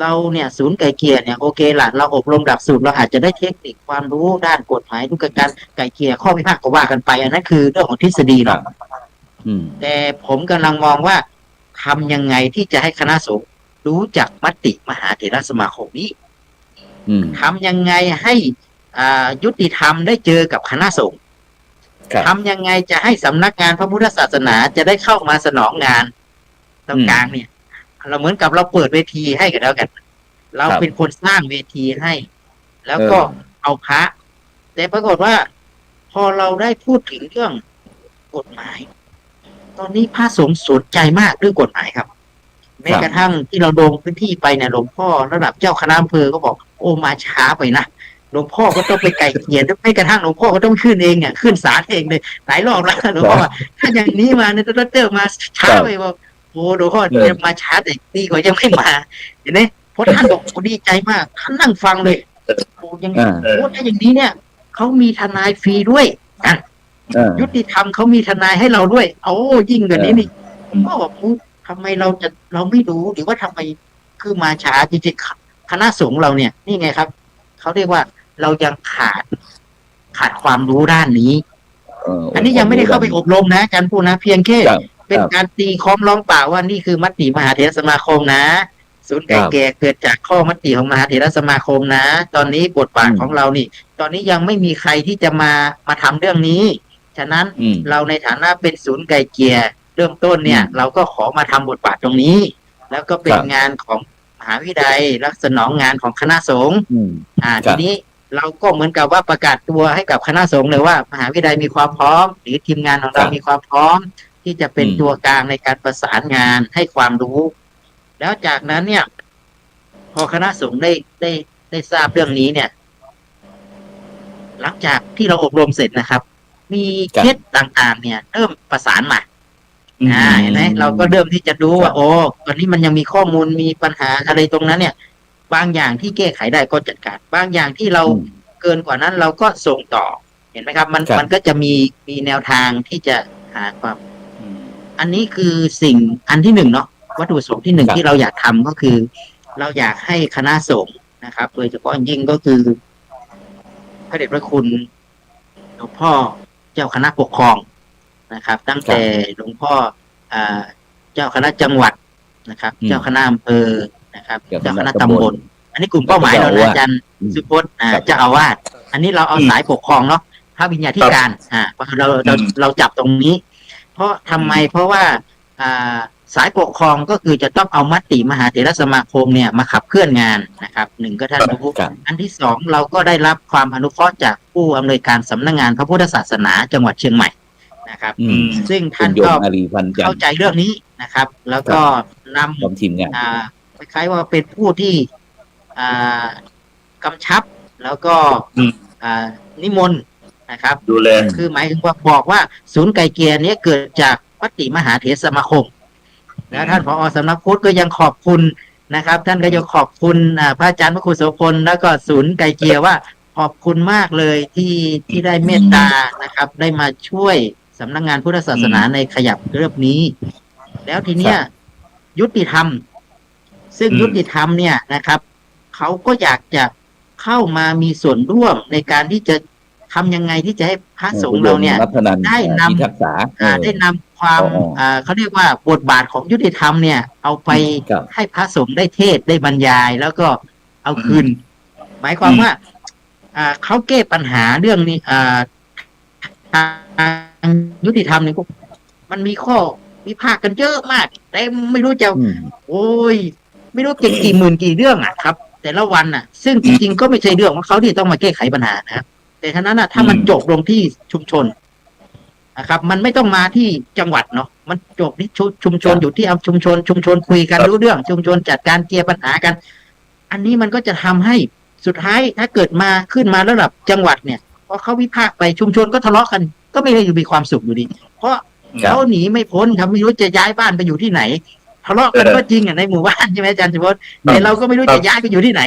เราเนี่ยศูนย์ไก่เกลี่ยเนี่ยโอเคล่ะเราอบรมหลักสูตรเราอาจจะได้เทคนิคความรู้ด้านกฎหมายทุกการไก่เกลี่ยข้อพิพาทก็ว่ากันไปอันนั้นคือเรื่องของทฤษฎีเนาะแต่ผมกำลังมองว่าทำยังไงที่จะให้คณะสงฆ์รู้จักมติมหาเถรสมาคมนี้ทำยังไงให้ยุติธรรมได้เจอกับคณะสงฆ์ทำยังไงจะให้สำนักงานพระพุทธศาสนาจะได้เข้ามาสนองงานตรงกลางเนี่ยเราเหมือนกับเราเปิดเวทีให้กันแล้วกันเราเป็นคนสร้างเวทีให้ แล้วก็เอาพระแต่ปรากฏว่าพอเราได้พูดถึงเรื่องกฎหมายตอนนี้พระสงฆ์สนใจมากเรื่องกฎหมายครับแม้กระทั่งที่เราลงพื้นที่ไปเนี่ยหลวงพ่อระดับเจ้าคณะอำเภอก็บอกโอ้มาช้าไปนะหลวงพ่อก็ต้องไปไกลเกลี่ยไม่กระทั่งหลวงพ่อก็ต้องขึ้นเองขึ้นศาลเองเลยหลายรอบแล้วหลวงพ่อถ้าอย่างนี้มาเนี่ยต้องเจอมาช้าไปบอกโอ้หลวงพ่อเนี่ยมาช้าแต่ดีกว่ายังไม่มาเห็นไหมเพราะท่านบอกดีใจมากท่านนั่งฟังเลยโอ้ยังโอ้ถ้าอย่างนี้เนี่ยเขามีทนายฟรีด้วยกันยุติธรรมเขามีทนายให้เราด้วยโอ้ยิ่งกว่านี้นี่ก็บอกทำไมเราไม่รู้หรือว่าทำไมคือมาช้าจริงๆคณะสงฆ์เราเนี่ยนี่ไงครับเขาเรียกว่าเรายังขาดความรู้ด้านนี้อันนี้ยังไม่ได้เข้าไปอบรมนะอาจารย์พูดนะเพียงแค่เป็นการตีค้อมร้องเปล่าว่านี่คือมติมหาเถรสมาคมนะศูนย์ไก่แก่เกิดจากข้อมติของมหาเถรสมาคมนะตอนนี้บทบาทของเรานี่ตอนนี้ยังไม่มีใครที่จะมาทำเรื่องนี้ฉะนั้นเราในฐานะเป็นศูนย์ไก่เกลี่ย เริ่มต้นเนี่ยเราก็ขอมาทำบทบาทตรงนี้ แล้วก็เป็นงานของมหาวิทยาลัยและสนองงานของคณะสงฆ์ทีนี้เราก็เหมือนกับว่าประกาศตัวให้กับคณะสงฆ์เลยว่ามหาวิทยาลัยมีความพร้อมหรือทีมงานของเรามีความพร้อมที่จะเป็นตัวกลางในการประสานงานให้ความรู้ แล้วจากนั้นเนี่ยพอคณะสงฆ์ได้ทราบเรื่องนี้เนี่ย หลังจากที่เราอบรมเสร็จนะครับ มีเคสต่างๆ เนี่ยเริ่มประสานมาเห็นไหมเราก็เริ่มที่จะดูว่าโอ้ตอนนี้มันยังมีข้อมูลมีปัญหาอะไรตรงนั้นเนี่ย บางอย่างที่แก้ไขได้ก็จัดการบางอย่างที่เราเกินกว่านั้นเราก็ส่งต่อเห็นไหมครับมันก็จะมีแนวทางที่จะหาความอันนี้คือสิ่งอันที่หนึ่งเนาะวัตถุประสงค์ที่หนึ่งที่เราอยากทำก็คือ เราอยากให้คณะสงฆ์นะครับโดยเฉพาะยิ่งก็คือพระเดชพระคุณหลวงพ่อเจ้าคณะปกครองนะครับ ตั้งแต่หลวงพ่อเจ้าคณะจังหวัดนะครับ เจ้าคณะอำเภอนะครับเจ้าคณะตำบลอันนี้กลุ่มเป้าหมายเรานะอาจารย์สุพจน์เจ้าอาวาสอันนี้เราเอาสายปกครองเนาะพระวิญญาธิการเราจับตรงนี้ เพราะทำไมเพราะว่าสายปกครองก็คือจะต้องเอามติมหาเถรสมาคมเนี่ยมาขับเคลื่อนงานนะครับหนึ่งก็ท่านรู้อันที่สองเราก็ได้รับความอนุเคราะห์จากผู้อำนวยการสำนักงานพระพุทธศาสนาจังหวัดเชียงใหม่นะครับซึ่งท่านก็เข้าใจเรื่องนี้นะครับ แล้วก็นำทีมงานคล้ายๆว่าเป็นผู้ที่กำชับแล้วก็นิมนต์นะครับดูแลคือหมายถึงว่าบอกว่าศูนย์ไก่เกลียนี้เกิดจากมติมหาเถรสมาคมแล้วท่านผอ.สำนักพุทธก็ยังขอบคุณนะครับท่านก็ยังขอบคุณพระอาจารย์พระครูโสพลแล้วก็ศูนย์ไก่เกลียว่าขอบคุณมากเลยที่ได้เมตตานะครับได้มาช่วยสำนักงานพุทธศาสนาในขยับเรื่องนี้แล้วทีเนี้ยยุติธรรมซึ่งยุติธรรมเนี่ยนะครับเขาก็อยากจะเข้ามามีส่วนร่วมในการที่จะทำยังไงที่จะให้พระสงฆ์เราเนี่ยได้นำความเขาเรียกว่าบทบาทของยุติธรรมเนี่ยเอาไปให้พระสงฆ์ได้เทศได้บรรยายแล้วก็เอาคืนหมายความว่าเขาแก้ปัญหาเรื่องนี้ยุติธรรมเนี่ยมันมีข้อวิพากษ์กันเยอะมากแต่ไม่รู้จะโอ้ยไม่รู้กี่หมื่นกี่เรื่องครับแต่ละวันซึ่งจริงๆก็ไม่ใช่เรื่องของเขาที่ต้องมาแก้ไขปัญหานะครับแต่ทั้งนั้นถ้ามันจบลงที่ชุมชนนะครับมันไม่ต้องมาที่จังหวัดเนาะมันจบที่ชุมชนอยู่ที่ชุมชนคุยกันรู้เรื่องชุมชนจัดการเคลียร์ปัญหากันอันนี้มันก็จะทำให้สุดท้ายถ้าเกิดมาขึ้นมาระดับจังหวัดเนี่ยพอเขาวิพากษ์ไปชุมชนก็ทะเลาะกันก็ไม่ได้มีความสุขอยู่ดีเพราะเขาหนีไม่พ้นครับไม่รู้จะย้ายบ้านไปอยู่ที่ไหนทะเลาะกันก็จริงในหมู่บ้านใช่ไหมอาจารย์สุพจน์แต่เราก็ไม่รู้จะย้ายไปอยู่ที่ไหน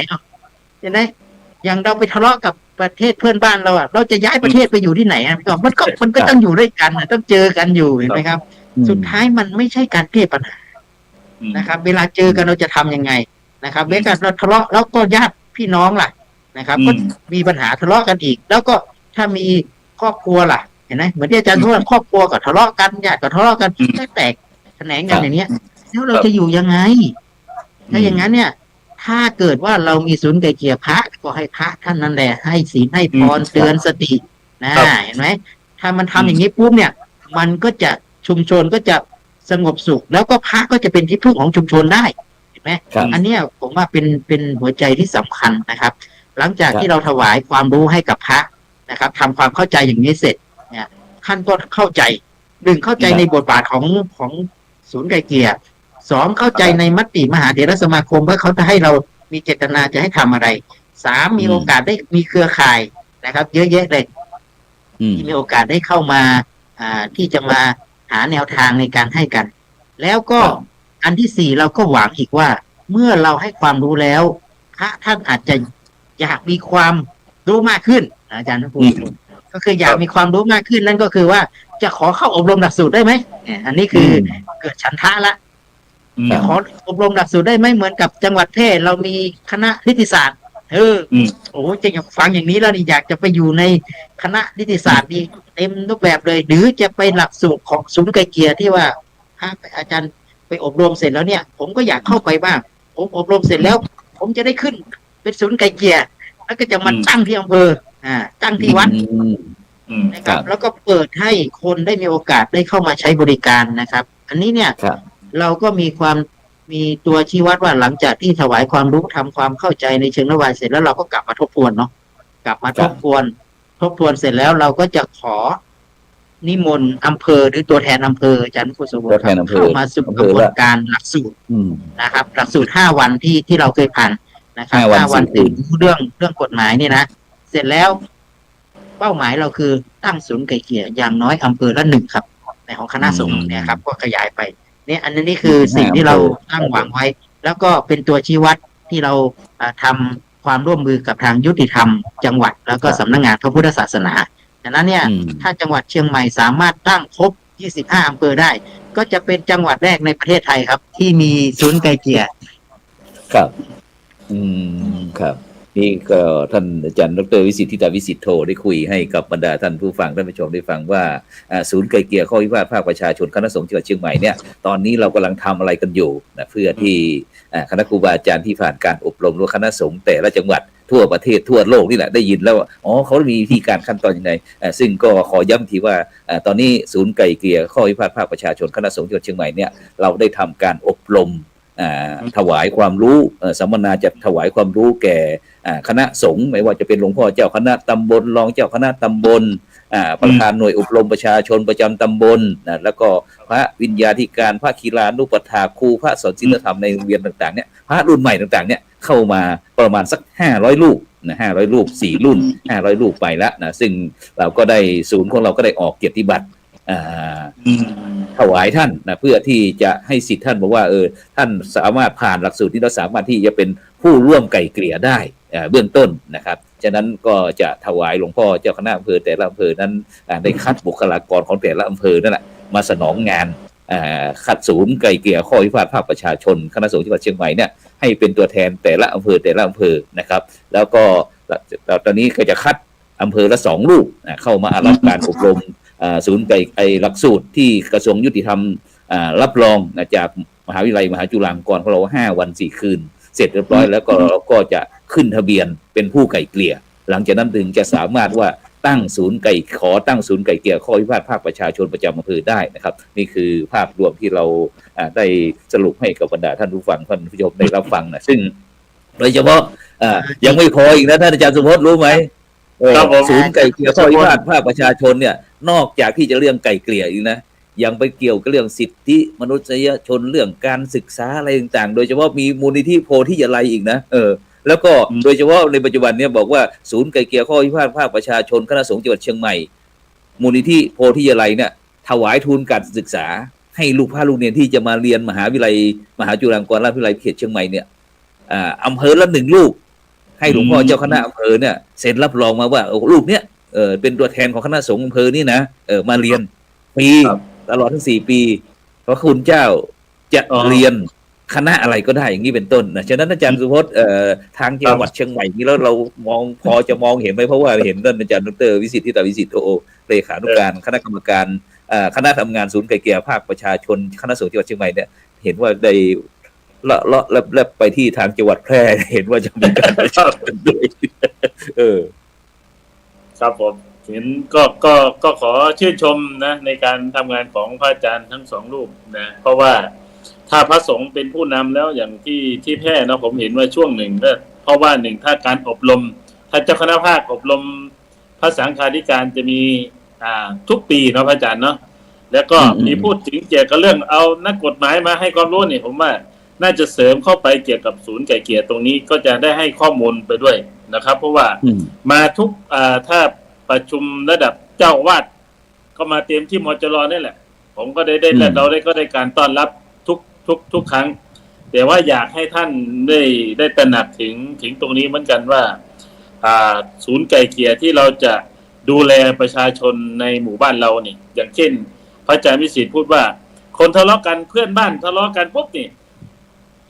เห็นไหมอย่างเราไปทะเลาะกับประเทศเพื่อนบ้านเราเราจะย้ายประเทศไปอยู่ที่ไหนมันก็ต้องอยู่ด้วยกันต้องเจอกันอยู่เห็นไหมครับสุดท้ายมันไม่ใช่การแก้ปัญหานะครับเวลาเจอกันเราจะทำยังไงนะครับเวลาเราทะเลาะแล้วก็ญาติพี่น้องล่ะนะครับก็มีปัญหาทะเลาะกันอีกแล้วก็ถ้ามีครอบครัวล่ะเห็นไหมเหมือนที่อาจารย์พูดครอบครัวก็ทะเลาะกันญาติก็ทะเลาะกันแตกแขนงกันอย่างเนี้ยแล้วเราจะอยู่ยังไงถ้าอย่างนั้นเนี่ยถ้าเกิดว่าเรามีศูนย์ไกลเกลี่ยพระก็ให้พระท่านนั่นแหละให้ศีลให้พรเตือนสติเห็นไหมถ้ามันทำอย่างนี้ปุ๊บเนี่ยมันก็จะชุมชนก็จะสงบสุขแล้วก็พระก็จะเป็นที่พึ่งของชุมชนได้เห็นไหมอันนี้ผมว่าเป็นหัวใจที่สำคัญนะครับ หลังจากที่เราถวายความรู้ให้กับพระนะครับทำความเข้าใจอย่างนี้เสร็จเนี่ยท่านก็เข้าใจเข้าใจในบทบาทของศูนย์ไกลเกลี่ย2เข้าใจในมติมหาเถรสมาคมว่าเขาจะให้เรามีเจตนาจะให้ทำอะไร3มีโอกาสได้มีเครือข่ายนะครับเยอะแยะเลยที่มีโอกาสได้เข้ามาที่จะมาหาแนวทางในการให้กันแล้วก็อันที่4เราก็หวังอีกว่าเมื่อเราให้ความรู้แล้วพระท่านอาจจะอยากมีความรู้มากขึ้นอาจารย์พูดก็คืออยากมีความรู้มากขึ้นนั่นก็คือว่าจะขอเข้าอบรมหลักสูตรได้ไหมอันนี้คือเกิดฉันทะละจะขออบรมหลักสูตรได้ไหมเหมือนกับจังหวัดแพร่เรามีคณะนิติศาสตร์โอ้จะอยากฟังอย่างนี้แล้วนี่อยากจะไปอยู่ในคณะนิติศาสตร์นี่เต็มรูปแบบเลยหรือจะไปหลักสูตรของศูนย์ไกลเกลี่ยที่ว่าอาจารย์ไปอบรมเสร็จแล้วเนี่ยผมก็อยากเข้าไปบ้างผมอบรมเสร็จแล้วผมจะได้ขึ้นเป็นศูนย์ไกลเกลี่ยแล้วก็จะมาตั้งที่อำเภอตั้งที่วัดนะครับแล้วก็เปิดให้คนได้มีโอกาสได้เข้ามาใช้บริการนะครับ อันนี้เนี่ย ครับ เราก็มีตัวชี้วัดว่าหลังจากที่ถวายความรู้ทำความเข้าใจในเชิงนโยบายเสร็จแล้วเราก็กลับมาทบทวนเนาะกลับมาทบทวนเสร็จแล้วเราก็จะขอนิมนต์อำเภอหรือตัวแทนอำเภออาจารย์ผู้สมบูรณ์เข้ามาสู่กระบวนการหลักสูตรนะครับหลักสูตร5 วันที่เราเคยผ่านนะครับ5 วันถึงเรื่องกฎหมายนี่นะเสร็จแล้วเป้าหมายเราคือตั้งศูนย์ไกล่เกลี่ยอย่างน้อยอำเภอละ1ครับในของคณะสงฆ์เนี่ยครับก็ขยายไปเนี่ยอันนี้คือสิ่งที่เราตั้งหวังไว้ แล้วก็เป็นตัวชี้วัดที่เราทำความร่วมมือกับทางยุติธรรมจังหวัดแล้วก็สำนักงานพระพุทธศาสนาดังนั้นเนี่ยถ้าจังหวัดเชียงใหม่สามารถตั้งครบ25 อำเภอได้ก็จะเป็นจังหวัดแรกในประเทศไทยครับที่มีศูนย์ไกล่เกลี่ยครับครับนี่ก็ท่านอาจารย์ดร.วิสิทธิ์ ธิตาวิสิทธิ์โทได้คุยให้กับบรรดาท่านผู้ฟังท่านผู้ชมได้ฟังว่าศูนย์ไกล่เกลี่ยข้อพิพาทภาคประชาชนคณะสงฆ์จังหวัดเชียงใหม่เนี่ยตอนนี้เรากำลังทำอะไรกันอยู่นะเพื่อที่คณะครูบาอาจารย์ที่ผ่านการอบรมหรือคณะสงฆ์แต่ละจังหวัดทั่วประเทศทั่วโลกนี่แหละได้ยินแล้วอ๋อเขามีวิธีการขั้นตอนยังไงซึ่งก็ขอย้ำทีว่าตอนนี้ศูนย์ไกล่เกลี่ยข้อพิพาทภาคประชาชนคณะสงฆ์จังหวัดเชียงใหม่เนี่ยเราได้ทำการอบรมถวายความรู้สัมมนาจะถวายความรู้แก่คณะสงฆ์ไม่ว่าจะเป็นหลวงพ่อเจ้าคณะตำบลรองเจ้าคณะตำบลประธานหน่วยอบรมประชาชนประจำตำบลแล้วก็พระวิญญาธิการพระคีลานุปถาครูพระสอนศีลธรรมในโรงเรียนต่างๆเนี่ยพระรุ่นใหม่ต่างๆเนี่ยเข้ามาประมาณสัก500 ลูกนะ500 ลูก4 รุ่น500 ลูกไปแล้วนะซึ่งเราก็ได้ศูนย์ของเราก็ได้ออกเกียรติบัตรถวายท่านนะเพื่อที่จะให้สิทธิ์ท่านบอกว่าท่านสามารถผ่านหลักสูตรนี้แล้วสามารถที่จะเป็นผู้ร่วมไกล่เกลี่ยได้เบื้องต้นนะครับฉะนั้นก็จะถวายหลวงพ่อเจ้าคณะอำเภอแต่ละอำเภอนั้นได้คัดบุคลากรของแต่ละอำเภอนั่นแหละมาสนองงานคัดศูนย์ไกล่เกลี่ยข้อพิพาทภาคประชาชนคณะสงฆ์จังหวัดเชียงใหม่เนี่ยให้เป็นตัวแทนแต่ละอำเภอนะครับแล้วก็ตอนนี้ก็จะคัดอำเภอละ2 ลูกเข้ามารับการอบรมศูนย์ไกล่หลักสูตรที่กระทรวงยุติธรรมรับรองจากมหาวิทยาลัยมหาจุฬาลงกรณ์ของเรา5 วัน 4 คืนเสร็จเรียบร้อยแล้วก็เราก็จะขึ้นทะเบียนเป็นผู้ไกล่เกลี่ยหลังจากนั้นถึงจะสามารถว่าตั้งศูนย์ไกล่เกลี่ยข้อพิพาทภาคประชาชนประจำอำเภอได้นะครับนี่คือภาพรวมที่เราได้สรุปให้กับบรรดาท่านผู้ฟังท่านผู้ชมได้รับฟังนะซึ่งโดยเฉพาะยังไม่พออีกนะท่านอาจารย์สมพจน์รู้ไหมศูนย์ไกล่เกลี่ยข้อพิพาทภาคประชาชนเนี่ยนอกจากที่จะเรื่องไกล่เกลี่ยอีกนะยังไปเกี่ยวกับเรื่องสิทธิมนุษยชนเรื่องการศึกษาอะไรต่างๆโดยเฉพาะมีมูลนิธิโพธิยาลัยอีกนะแล้วก็โดยเฉพาะในปัจจุบันเนี่ยบอกว่าศูนย์ไกล่เกลี่ยข้อพิพาทภาคประชาชนคณะสงฆ์จังหวัดเชียงใหม่มูลนิธิโพธิยาลัยเนี่ยถวายทุนการศึกษาให้ลูกศิษย์ลูกเรียนที่จะมาเรียนมหาวิทยาลัยมหาจุฬาลงกรณราชวิทยาลัยเขตเชียงใหม่เนี่ยอำเภอละ1 ลูกให้หลวงพ่อเจ้าคณะอำเภอเนี่ยเซ็นรับรองมาว่าลูกเนี่ยเป็นตัวแทนของคณะสงฆ์อำเภอนี่นะมาเรียนปีตลอดทั้ง4 ปีเพราะคุณเจ้าจะเรียนคณะอะไรก็ได้อย่างนี้เป็นต้นนะฉะนั้นอาจารย์สุพจน์ทางจังหวัดเชียงใหม่นี้แล้วเราพอจะมองเห็นไหมเพราะว่าเห็นท่านอาจารย์ดร.วิสิทธิ์ ธิตาวิสิทธิ์โทเลขานุการคณะกรรมการคณะทำงานศูนย์ไกล่เกลี่ยภาคประชาชนคณะสงฆ์จังหวัดเชียงใหม่เนี่ยเห็นว่าได้เลาะไปที่ทางจังหวัดแพร่เห็นว่าจะมีการประชาชนด้วยครับผมเห็นก็ขอชื่นชมนะในการทำงานของพระอาจารย์ทั้ง2 รูปนะเพราะว่าถ้าพระสงฆ์เป็นผู้นำแล้วอย่างที่แพร่นะผมเห็นว่าช่วงหนึ่งก็เพราะว่า1ถ้าการอบรมถ้าเจ้าคณะภาคอบรมพระสังฆาธิการจะมีทุกปีเนาะพระอาจารย์เนาะแล้วก็มีพูดถึงเกี่ยวกับเรื่องเอานักกฎหมายมาให้ความรู้เนี่ยผมว่าน่าจะเสริมเข้าไปเกี่ยวกับศูนย์ไกล่เกลี่ยตรงนี้ก็จะได้ให้ข้อมูลไปด้วยนะครับเพราะว่ามาทุกถ้าประชุมระดับเจ้าวาดก็มาเตรียมที่มจร.นี่แหละผมก็ได้เราได้การต้อนรับทุกครั้งแต่ว่าอยากให้ท่านได้ตระหนักถึงตรงนี้เหมือนกันว่าศูนย์ไกล่เกลี่ยที่เราจะดูแลประชาชนในหมู่บ้านเรานี่อย่างเช่นพระอาจารย์วิสิทธิ์พูดว่าคนทะเลาะกันเพื่อนบ้านทะเลาะกันปุ๊บนี่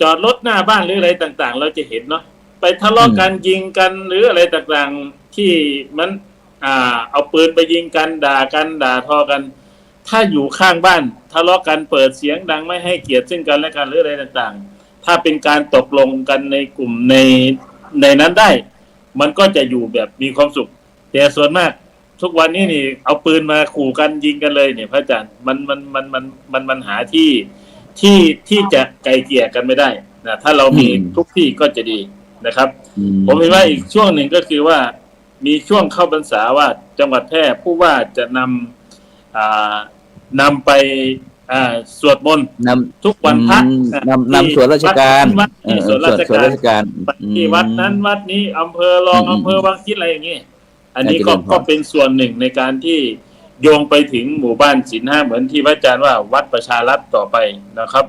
จอดรถหน้าบ้านหรืออะไรต่างๆเราจะเห็นเนาะไปทะเลาะกันยิงกันหรืออะไรต่างๆที่มันเอาปืนไปยิงกันด่าทอกันถ้าอยู่ข้างบ้านทะเลาะกันเปิดเสียงดังไม่ให้เกียรติซึ่งกันและกันหรืออะไรต่างๆถ้าเป็นการตกลงกันในกลุ่มในนั้นได้มันก็จะอยู่แบบมีความสุขแต่ส่วนมาก ทุกวันนี้นี่เอาปืนมาขู่กันยิงกันเลยเนี่ยพระอาจารย์มันหาที่จะไกลเกลี่ยกันไม่ได้นะถ้าเรามีทุกที่ก็จะดีนะครับผมเห็นว่าอีกช่วงหนึ่งก็คือว่ามีช่วงเข้าพรรษาว่าจังหวัดแพร่ผู้ว่าจะนำไปสวดมนต์ทุกวันพระนำส่วนราชการส่วนราชการที่วัดนั้นวัดนี้อำเภอรองอำเภอวังคิดอะไรอย่างนี้อันนี้ก็เป็นส่วนหนึ่งในการที่โยงไปถึงหมู่บ้านศีลห้าเหมือนที่พระอาจารย์ว่าวัดประชารัฐต่อไปนะครับ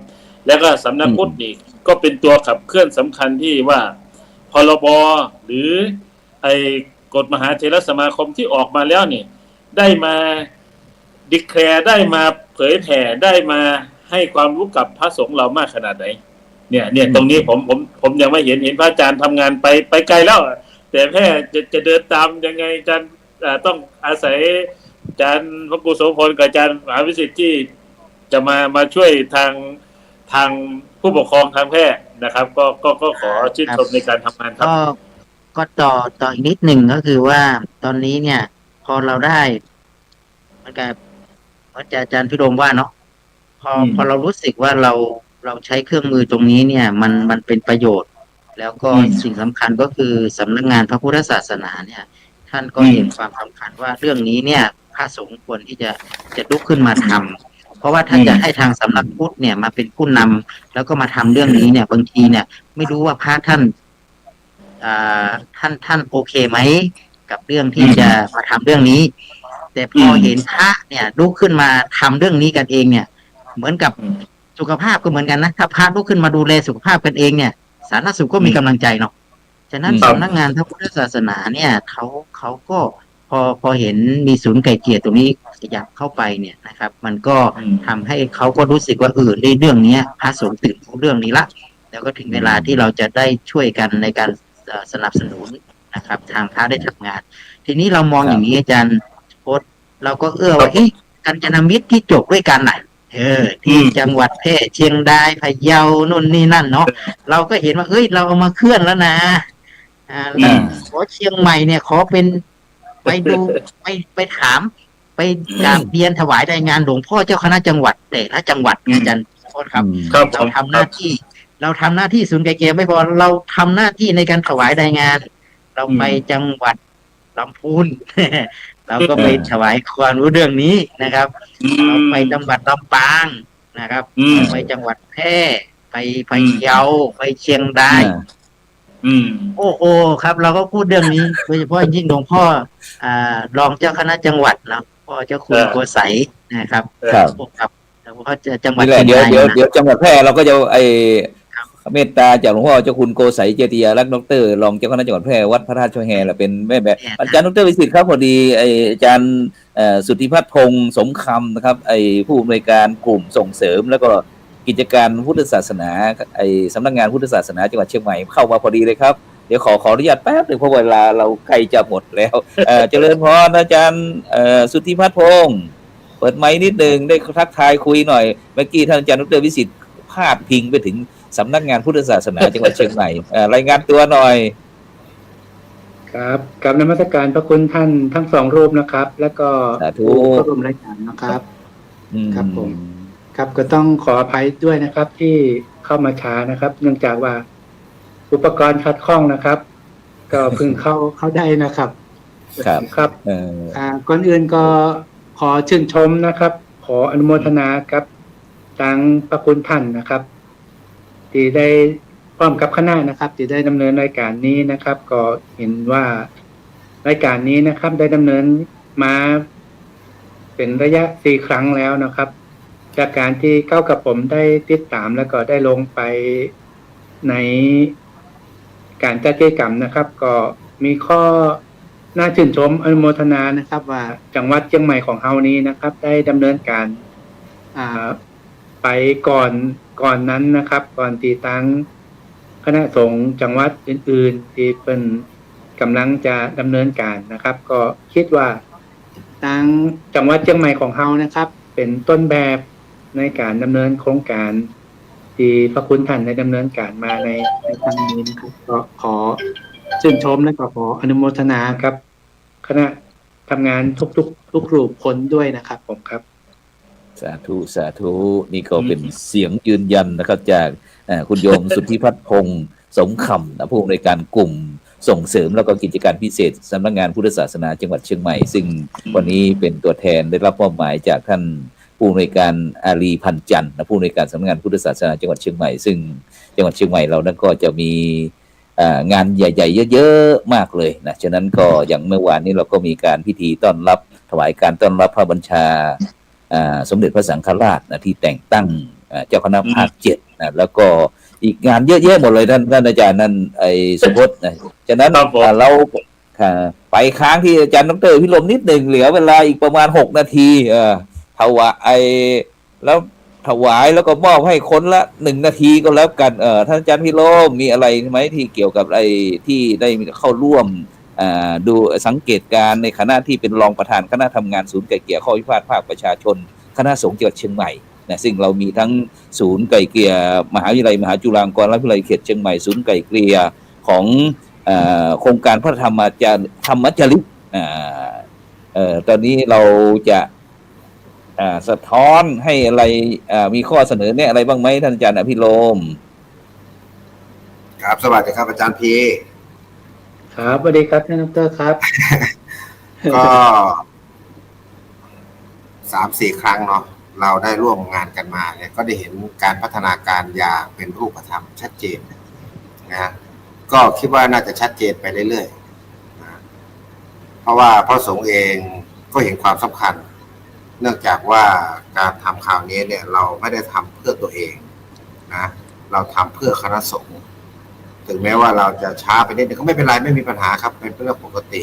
แล้วก็สำนักพุทธนี่ก็เป็นตัวขับเคลื่อนสำคัญที่ว่าพรบหรือไอ้กฎมหาเถรสมาคมที่ออกมาแล้วนี่ได้มาดิแคลร์ได้มาเผยแผ่ได้มาให้ความรู้กับพระสงฆ์เรามากขนาดไหนเนี่ยตรงนี้ผมยังไม่เห็นพระอาจารย์ทำงานไปไกลแล้วแต่แค่จะเดินตามยังไงอาจารย์ต้องอาศัยอาจารย์พระครูโสพลกับอาจารย์มหาวิสิทธิ์ที่จะมาช่วยทางผู้ปกครองทางแพร่นะครับก็ขอชื่นชมในการทำงานครับก็ต่ออีกนิดหนึ่งก็คือว่าตอนนี้เนี่ยพอเราได้มันกับอาจารย์พิรมว่าเนาะพอเรารู้สึกว่าเราใช้เครื่องมือตรงนี้เนี่ยมันเป็นประโยชน์แล้วก็สิ่งสำคัญก็คือสำนักงานพระพุทธศาสนาเนี่ยท่านก็เห็นความสำคัญว่าเรื่องนี้เนี่ยพระสงฆ์ควรที่จะลุกขึ้นมาทำเพราะว่าถ้าจะให้ทางสำนักพุทธเนี่ยมาเป็นผู้นำแล้วก็มาทำเรื่องนี้เนี่ยบางทีเนี่ยไม่รู้ว่าพระท่านโอเคไหมกับเรื่องที่จะมาทำเรื่องนี้แต่พอเห็นพระเนี่ยลุกขึ้นมาทำเรื่องนี้กันเองเนี่ยเหมือนกับสุขภาพก็เหมือนกันนะถ้าพระลุกขึ้นมาดูแลสุขภาพกันเองเนี่ยสาธารณสุขก็มีกำลังใจเนาะฉะนั้นสำนักงานพระพุทธศาสนาเนี่ยเขาก็พอเห็นมีศูนย์ไกลเกลี่ยตรงนี้ขยับเข้าไปเนี่ยนะครับมันก็ทำให้เขาก็รู้สึกว่าในเรื่องนี้พระสงฆ์ตื่นรู้เรื่องนี้ละแล้วก็ถึงเวลาที่เราจะได้ช่วยกันในการสนับสนุนนะครับทางพระได้ทำงานทีนี้เรามองอย่างนี้อาจารย์โพสเราก็ว่ากัญจนมิตรที่จบด้วยกันน่ะที่จังหวัดแพร่เชียงรายพะเยานู่นนี่นั่นเนาะเราก็เห็นว่าเราเอามาเคลื่อนแล้วนะขอเชียงใหม่เนี่ยขอเป็นไปดูไปถามไปกราบเรียนถวายรายงานหลวงพ่อเจ้าคณะจังหวัดแต่ละจังหวัดอาจารย์โพสครับเราทำหน้าที่ศูนย์ไกลเกลี่ยไม่พอเราทำหน้าที่ในการถวายรายงานเราไปจังหวัดลำพูนเราก็ไปถวายความรู้เรื่องนี้นะครับเราไปจังหวัดลำปางนะครับไปจังหวัดแพร่ไปพะเยาไปเชียงรายโอ้โหครับเราก็พูดเรื่องนี้โดยเฉพาะยิ่งหลวงพ่อรองเจ้าคณะจังหวัดนะพ่อเจ้าคุณโกษัยนะครับครับแล้วก็จังหวัดเดี๋ยวจังหวัดแพร่เราก็จะเมตตาจากหลวงพ่อเจ้าคุณโกษัยเจติยาลักษณ์ดร.รองเจ้าคณะจังหวัดแพร่วัดพระธาตุช่อแฮแเป็นแม่แบบอาจารย์ดร.วิสิทธิ์ครับพอดีอาจารย์สุทธิพัฒน์พงษ์สมคำนะครับผู้อำนวยการกลุ่มส่งเสริมแล้วก็กิจการพุทธศาสนาสำนักงานพุทธศาสนาจังหวัดเชียงใหม่เข้ามาพอดีเลยครับเดี๋ยวขออนุญาตแป๊บนึงเพราะเวลาเราใกล้จะหมดแล้วเจริญพรอาจารย์สุทธิพัฒน์พงษ์เปิดไมค์นิดนึงได้ทักทายคุยหน่อยเมื่อกี้ท่านอาจารย์ดร.วิสิทธิ์พาดพิงไปถึงสำนักงานพุทธศาสนาจังหวัดเชียงใหม่รายงานตัวหน่อยครับกับนมัสการพระคุณท่านทั้งสองรูปนะครับแล้วก็ผู้ร่วมรายการนะครับครับผมครับก็ต้องขออภัยด้วยนะครับที่เข้ามาช้านะครับเนื่องจากว่าอุปกรณ์ขัดข้องนะครับก็เพิ่งเข้าได้นะครับครับก่อนอื่นก็ขอชื่นชมนะครับขออนุโมทนากับทางพระคุณท่านนะครับที่ได้พร้อมกับคณะนะครับที่ได้ดำเนินรายการนี้นะครับก็เห็นว่ารายการนี้นะครับได้ดำเนินมาเป็นระยะ4 ครั้งแล้วนะครับจากการที่เข้ากับผมได้ติดตามแล้วก็ได้ลงไปในการจัดกิจกรรมนะครับก็มีข้อน่าชื่นชมอนุโมทนานะครับว่าจังหวัดเชียงใหม่ของเฮานี้นะครับได้ดำเนินการไปก่อนนั้นนะครับก่อนที่ตั้งคณะสงฆ์จังหวัดอื่นๆที่เป็นกำลังจะดำเนินการนะครับก็คิดว่าทางจังหวัดเชียงใหม่ของเฮานะครับเป็นต้นแบบในการดำเนินโครงการที่พระคุณท่านได้ดำเนินการมาในครั้งนี้นะครับก็ขอชื่นชมและก็ขออนุโมทนาครับคณะ ทำงานทุกรูปคนด้วยนะครับผมครับสาธุสาธุนี่ก็เป็นเสียงยืนยันนะครับจากคุณโยม สุทธิพัฒน์พงศ์สมคำนะผู้อำนวยการกลุ่มส่งเสริมแล้วก็กิจการพิเศษสำนักงานพุทธศาสนาจังหวัดเชียงใหม่ซึ่งวันนี้เป็นตัวแทนได้รับมอบหมายจากท่านผู้อำนวยการอารีพันจันทร์นะผู้อำนวยการสำนักงานพุทธศาสนาจังหวัดเชียงใหม่ซึ่งจังหวัดเชียงใหม่เรานั้นก็จะมีงานใหญ่ๆเยอะๆมากเลยนะฉะนั้นก็อย่างเมื่อวานนี้เราก็มีการพิธีต้อนรับถวายการต้อนรับพระบัญชาสมเด็จพระสังฆราชนะที่แต่งตั้งเจ้าคณะภาค7นะแล้วก็อีกงานเยอะแยะหมดเลยท่านอาจารย์นั่นไอ้สมพจน์นะฉะนั้นเราไปค้างที่อาจารย์ดร.พิรมนิดหนึ่งเหลือเวลาอีกประมาณ6 นาทีถวายแล้วถวายแล้วก็มอบให้คนละ1 นาทีก็แล้วกันท่านอาจารย์พิรมมีอะไรไหมที่เกี่ยวกับไอ้ที่ได้เข้าร่วมดูสังเกตการในคณะที่เป็นรองประธานคณะทำงานศูนย์ไกล่เกลี่ยข้อพิพาทภาคประชาชนคณะสงฆ์จังหวัดเชียงใหม่นะซึ่งเรามีทั้งศูนย์ไกล่เกลี่ยมหาวิทยาลัยมหาจุฬาลงกรณราชวิทยาลัยเขตเชียงใหม่ศูนย์ไกล่เกลี่ยของโครงการพระธรรมจริตตอนนี้เราจะสะท้อนให้อะไรมีข้อเสนอเนี่ยอะไรบ้างไหมท่านอาจารย์อภิรมย์ครับสวัสดีครับอาจารย์พีครับสวัสดีครับท่านดร.ครับก็ 3-4 ครั้งเนาะเราได้ร่วมงานกันมาเนี่ยก็ได้เห็นการพัฒนาการอย่างเป็นรูปธรรมชัดเจนนะก็คิดว่าน่าจะชัดเจนไปเรื่อยๆนะเพราะว่าพระสงฆ์เองก็เห็นความสำคัญเนื่องจากว่าการทำข่าวนี้เนี่ยเราไม่ได้ทำเพื่อตัวเองนะเราทำเพื่อคณะสงฆ์ถึงแม้ว่าเราจะช้าไปนิดนึงก็ไม่เป็นไรไม่มีปัญหาครับเป็นเรื่องปกติ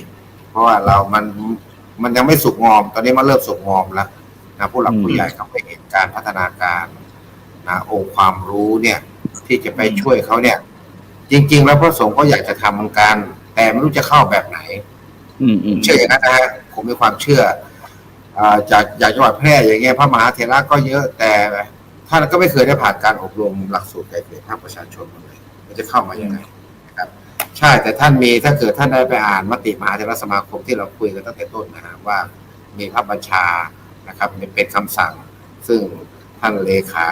เพราะว่ามันยังไม่สุกงอมตอนนี้มันเริ่มสุกงอมแล้วนะผู้หลักผู้ใหญ่เขาไปเห็นการพัฒนาการนะองค์ความรู้เนี่ยที่จะไปช่วยเขาเนี่ยจริงๆแล้วพระสงฆ์ก็อยากจะทำเหมือนกันแต่ไม่รู้จะเข้าแบบไหนเชื่ออย่างนั้นนะฮะผมมีความเชื่อจากจังหวัดแพร่อย่างเงี้ยพระมหาเถระก็เยอะแต่ท่านก็ไม่เคยได้ผ่านการอบรมหลักสูตรไกล่เกลี่ยภาคประชาชนเลยมันจะเข้ามายังไงครับใช่แต่ท่านมีถ้าเกิดท่านได้ไปอ่านมติมหาเถรสมาคมที่เราคุยกันตั้งแต่ต้นนะฮะว่ามีพระบัญชานะครับเป็นคำสั่งซึ่งท่านเลขา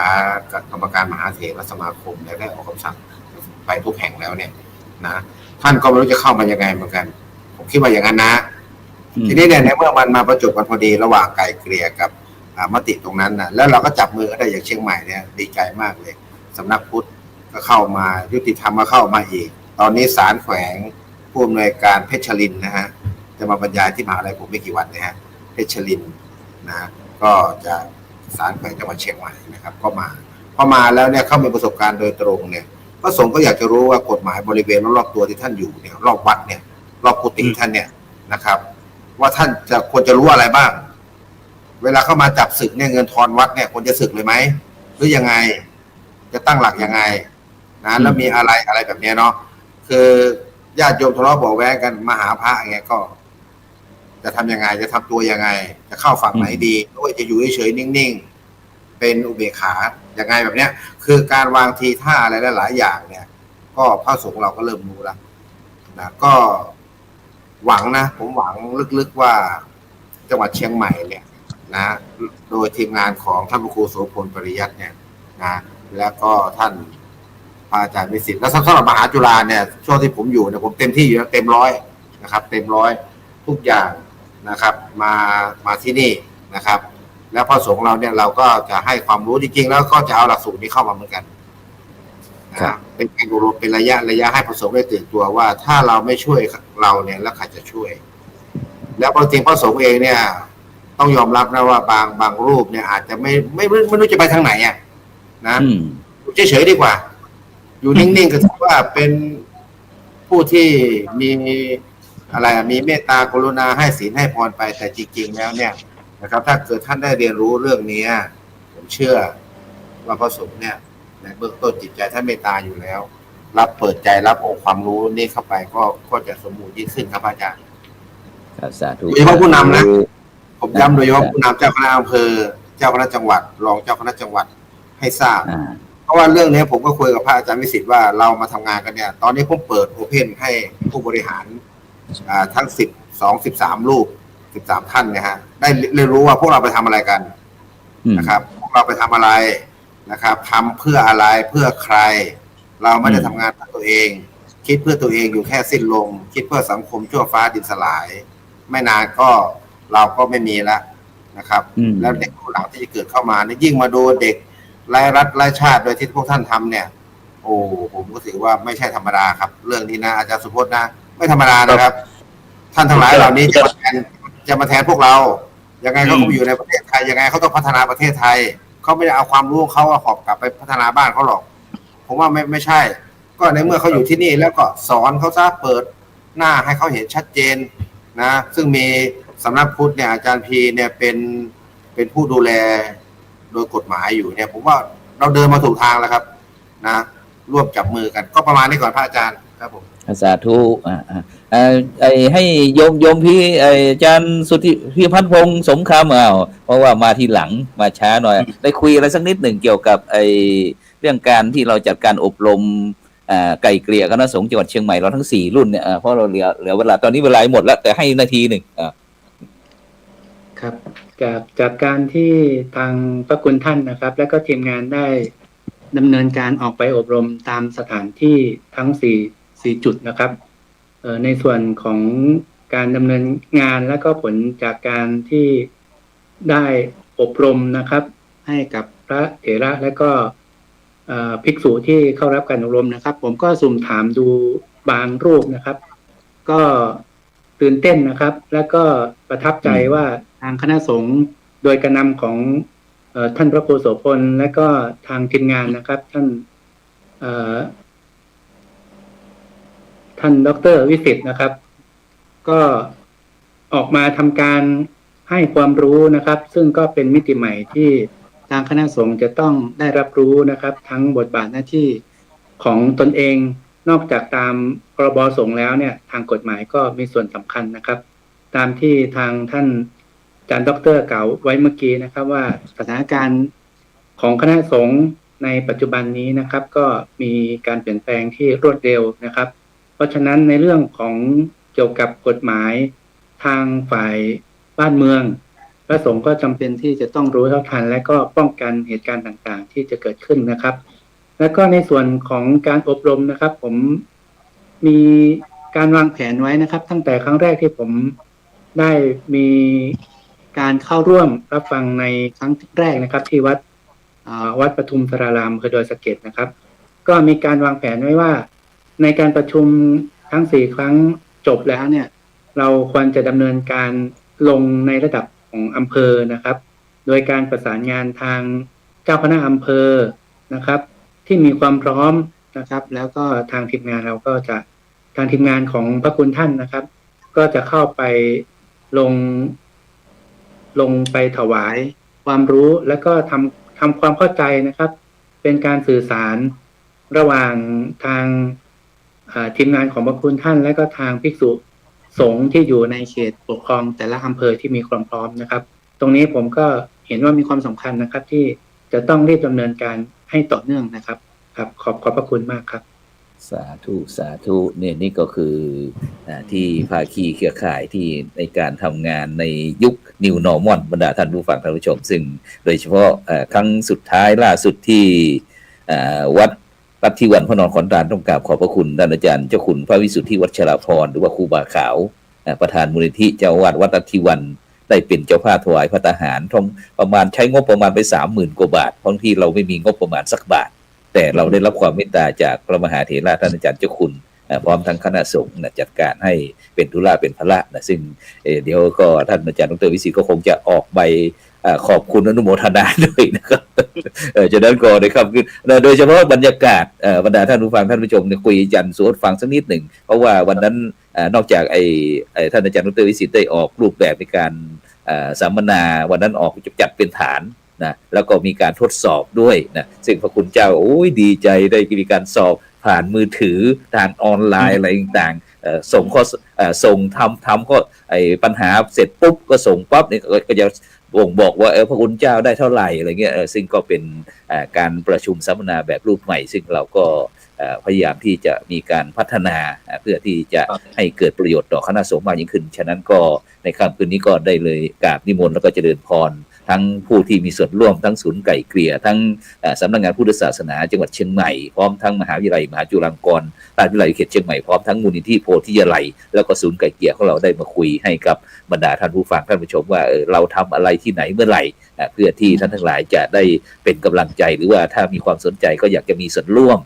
กรรมการมหาเถรสมาคมได้ออกคำสั่งไปทุกแห่งแล้วเนี่ยนะท่านก็ไม่รู้จะเข้ามายังไงเหมือนกันผมคิดว่าอย่างนั้นนะทีนี้เนี่ยในเมื่อมันมาประจบกันพอดีระหว่างไกลเกลี่ยกับมติตรงนั้นนะแล้วเราก็จับมือได้อย่างเชียงใหม่เนี่ยดีใจมากเลยสำนักพุทธก็เข้ามายุติธรรมก็เข้ามาอีกตอนนี้ศาลแขวงผู้อำนวยการเพชรลินนะฮะจะมาบรรยายที่มหาลัยผมไม่กี่วันนะฮะเพชรลินนะก็จะศาลแขวงจังหวัดเชียงใหม่นะครับก็มาพอมาแล้วเนี่ยเข้ามีประสบการณ์โดยตรงเนี่ยพระสงฆ์ก็อยากจะรู้ว่ากฎหมายบริเวณรอบๆตัวที่ท่านอยู่เนี่ยรอบวัดเนี่ยรอบกุฏิท่านเนี่ยนะครับว่าท่านจะควรจะรู้อะไรบ้างเวลาเข้ามาจับศึกเนี่ยเงินทอนวัดเนี่ยควรจะศึกเลยไหมหรือยังไงจะตั้งหลักยังไงนะแล้วมีอะไรแบบนี้เนาะคือญาติโยมทะเลาะเบาะแว้งกันมาหาพระอย่างเงี้ยก็จะทำยังไงจะทำตัวยังไงจะเข้าฝั่งไหนดีหรือว่าจะอยู่เฉยๆนิ่งๆเป็นอุเบกขายังไงแบบเนี้ยคือการวางทีท่าอะไรหลายๆอย่างเนี่ยก็พระสงฆ์เราก็เริ่มรู้แล้วนะก็หวังนะผมหวังลึกๆว่าจังหวัดเชียงใหม่เนี่ยนะโดยทีมงานของท่านพระครูโสพลปริยัติเนี่ยนะแล้วก็ท่านพระอาจารย์วิสิทธิ์แล้วสำหรับมหาจุฬาเนี่ยช่วงที่ผมอยู่เนี่ยผมเต็มที่อยู่แล้วเต็มร้อยนะครับเต็มร้อยทุกอย่างนะครับมาที่นี่นะครับแล้วพระสงฆ์เราเนี่ยเราก็จะให้ความรู้จริงๆแล้วก็จะเอาหลักสูตรนี้เข้ามาเหมือนกันเป็นการอบรมเป็นระยะให้พระสงฆ์ได้ตื่นตัวว่าถ้าเราไม่ช่วยเราเนี่ยแล้วใครจะช่วยแล้วจริงพระสงฆ์เองเนี่ยต้องยอมรับนะว่าบางรูปเนี่ยอาจจะไม่รู้จะไปทางไหนอ่ะนะอยู่เฉยๆดีกว่าอยู่นิ่งๆก็ถือว่าเป็นผู้ที่มีอะไรมีเมตตากรุณาให้ศีลให้พรไปแต่จริงๆแล้วเนี่ยนะครับถ้าเกิดท่านได้เรียนรู้เรื่องนี้ผมเชื่อว่าพระสงฆ์เนี่ยในเบื้องต้นจิตใจท่านเมตตาอยู่แล้วรับเปิดใจรับองค์ความรู้นี่เข้าไปก็จะสมบูรณ์ยิ่งขึ้นครับอาจารย์สาธุโดยเฉพาะผู้นำนะผมย้ำโดยเฉพาะผู้นำเจ้าคณะอำเภอเจ้าคณะจังหวัดรองเจ้าคณะจังหวัดให้ทราบเพราะว่าเรื่องนี้ผมก็คุยกับพระอาจารย์วิสิทธิ์ว่าเรามาทำงานกันเนี่ยตอนนี้ผมเปิดโอเพ่นให้ผู้บริหารทั้ง12-13รูป 13ท่านเนี่ยฮะได้เรียนรู้ว่าพวกเราไปทำอะไรกันนะครับพวกเราไปทำอะไรนะครับทำเพื่ออะไรเพื่อใครเราไม่ได้ทำงานเพื่อตัวเองคิดเพื่อตัวเองอยู่แค่สิ้นลมคิดเพื่อสังคมชั่วฟ้าดินสลายไม่นานก็เราก็ไม่มีแล้วนะครับแล้วเด็กคนหลังที่จะเกิดเข้ามานี่ยิ่งมาดูเด็กไร้รัฐไร้ชาติโดยที่พวกท่านทำเนี่ยโอ้ผมก็ถือว่าไม่ใช่ธรรมดาครับเรื่องนี้นะอาจารย์สุพจน์นะไม่ธรรมดานะครับท่านทั้งหลายเหล่านี้จะมาแทนพวกเรายังไงเขาก็อยู่ในประเทศไทยยังไงเขาต้องพัฒนาประเทศไทยเขาไม่ได้เอาความรู้เขาหอบกลับไปพัฒนาบ้านเขาหรอกผมว่าไม่ใช่ก็ในเมื่อเขาอยู่ที่นี่แล้วก็สอนเขาซะเปิดหน้าให้เขาเห็นชัดเจนนะซึ่งมีสำนักพุทธเนี่ยอาจารย์พีเนี่ยเป็นผู้ดูแลโดยกฎหมายอยู่เนี่ยผมว่าเราเดินมาถูกทางแล้วครับนะร่วมจับมือกันก็ประมาณนี้ก่อนพระอาจารย์ครับผมสาธุให้โยมพี่อาจารย์สุทธิพิพัฒน์พงษ์สมคำเพราะว่ามาทีหลังมาช้าหน่อยได้คุยอะไรสักนิดหนึ่งเกี่ยวกับเรื่องการที่เราจัดการอบรมไก่เกลี่ยคณะสงฆ์จังหวัดเชียงใหม่เราทั้ง4รุ่นเนี่ยเพราะเราเหลือเวลาตอนนี้เวลาหมดแล้วแต่ให้นาทีหนึ่งครับจากการที่ทางพระคุณท่านนะครับและก็ทีมงานได้ดำเนินการออกไปอบรมตามสถานที่ทั้ง4จุดนะครับในส่วนของการดำเนินงานและก็ผลจากการที่ได้อบรมนะครับให้กับพระเถระและก็ภิกษุที่เข้ารับการอบรมนะครับผมก็สุ่มถามดูบางรูปนะครับก็ตื่นเต้นนะครับและก็ประทับใจว่าทางคณะสงฆ์โดยการนำของท่านพระครูโสพลและก็ทางทีมงานนะครับท่านดร.วิสิทธิ์นะครับก็ออกมาทำการให้ความรู้นะครับซึ่งก็เป็นมิติใหม่ที่ทางคณะสงฆ์จะต้องได้รับรู้นะครับทั้งบทบาทหน้าที่ของตนเองนอกจากตามพรบสงฆ์แล้วเนี่ยทางกฎหมายก็มีส่วนสำคัญนะครับตามที่ทางท่านอาจารย์ดร.กล่าวไว้เมื่อกี้นะครับว่าสถานการณ์ของคณะสงฆ์ในปัจจุบันนี้นะครับก็มีการเปลี่ยนแปลงที่รวดเร็วนะครับเพราะฉะนั้นในเรื่องของเกี่ยวกับกฎหมายทางฝ่ายบ้านเมืองพระสงฆ์ก็จำเป็นที่จะต้องรู้เท่าทันและก็ป้องกันเหตุการณ์ต่างๆที่จะเกิดขึ้นนะครับแล้วก็ในส่วนของการอบรมนะครับผมมีการวางแผนไว้นะครับตั้งแต่ครั้งแรกที่ผมได้มีการเข้าร่วมรับฟังในครั้งแรกนะครับที่วัดปทุมสารารามอำเภอดอยสะเก็ดนะครับก็มีการวางแผนไว้ว่าในการประชุมทั้ง4ครั้งจบแล้วเนี่ยเราควรจะดำเนินการลงในระดับของอำเภอนะครับโดยการประสานงานทางเจ้าคณะอำเภอนะครับที่มีความพร้อมนะครับแล้วก็ทางทีมงานเราก็จะทางทีมงานของพระคุณท่านนะครับก็จะเข้าไปลงไปถวายความรู้แล้วก็ทำความเข้าใจนะครับเป็นการสื่อสารระหว่างทางทีมงานของพระคุณท่านและก็ทางภิกษุสงฆ์ที่อยู่ในเขตปกครองแต่ละอำเภอที่มีความพร้อมนะครับตรงนี้ผมก็เห็นว่ามีความสำคัญนะครับที่จะต้องรีบดำเนินการให้ต่อเนื่องนะครับครับขอบพระคุณมากครับสาธุเนี่ยนี่ก็คือที่ภาคีเครือข่ายที่ในการทำงานในยุค New Normal บรรดาท่านผู้ฟังท่านผู้ชมซึ่งโดยเฉพาะครั้งสุดท้ายล่าสุดที่วัดรัตถิวันพระนอนขอนตาลต้องกราบขอบพระคุณท่านอาจารย์เจ้าคุณพระวิสุทธิวัชรพรหรือว่าครูบาขาวประธานมูลนิธิเจ้าวาดวัดรัตถิวันได้เป็นเจ้าภาพถวายพระทหารประมาณใช้งบประมาณไป 30,000 กว่าบาทเพราะที่เราไม่มีงบประมาณสักบาทแต่เราได้รับความเมตตาจากพระมหาเถระท่านอาจารย์เจ้าคุณพร้อมทั้งคณะสงฆ์จัดการให้เป็นธุระเป็นภาระซึ่งเดี๋ยวก็ท่านอาจารย์ดร.วิสิทธิ์ก็คงจะออกใบขอบคุณอนุโมทนาด้วยนะครับจากนั้นก็นะครับโดยเฉพาะบรรยากาศบรรดาท่านผู้ฟังท่านผู้ชมเนี่ยคุยยันสวดฟังสักนิดหนึ่งเพราะว่าวันนั้นนอกจากท่านอาจารย์ดร.วิสิทธิ์ได้ออกรูปแบบในการสัมมนาวันนั้นออกจัดเป็นฐานนะแล้วก็มีการทดสอบด้วยนะซึ่งพระคุณเจ้าโอ้ยดีใจได้มีการสอบผ่านมือถือทางออนไลน์อะไรต่างๆ ส่งข้อส่งทำก็ไอ้ปัญหาเสร็จปุ๊บก็ส่งปั๊บนี่ก็จะบ่งบอกว่าพระคุณเจ้าได้เท่าไหร่อะไรเงี้ยซึ่งก็เป็นการประชุมสัมมนาแบบรูปใหม่ซึ่งเราก็พยายามที่จะมีการพัฒนาเพื่อที่จะให้เกิดประโยชน์ต่อคณะสงฆ์มากยิ่งขึ้นฉะนั้นก็ในค่ำคืนนี้ก็ได้เลยกราบนิมนต์แล้วก็เจริญพรทั้งผู้ที่มีส่วนร่วมทั้งศูนย์ไก่เกลี่ยทั้งสำนักงานพุทธศาสนาจังหวัดเชียงใหม่พร้อมทั้งมหาวิทยาลัยมหาจุฬาลงกรณ์ราชวิทยาลัยเขตเชียงใหม่พร้อมทั้งมูลนิธิโพธิยาลัยแล้วก็ศูนย์ไก่เกลี่ยของเราได้มาคุยให้กับบรรดาท่านผู้ฟังท่านผู้ชมว่าเราทำอะไรที่ไหนเมื่อไหร่เพื่อที่ท่านทั้งหลายจะได้เป็นกำลังใจหรือว่าถ้ามีความสนใจก็อยากจะมีส่วนร่วม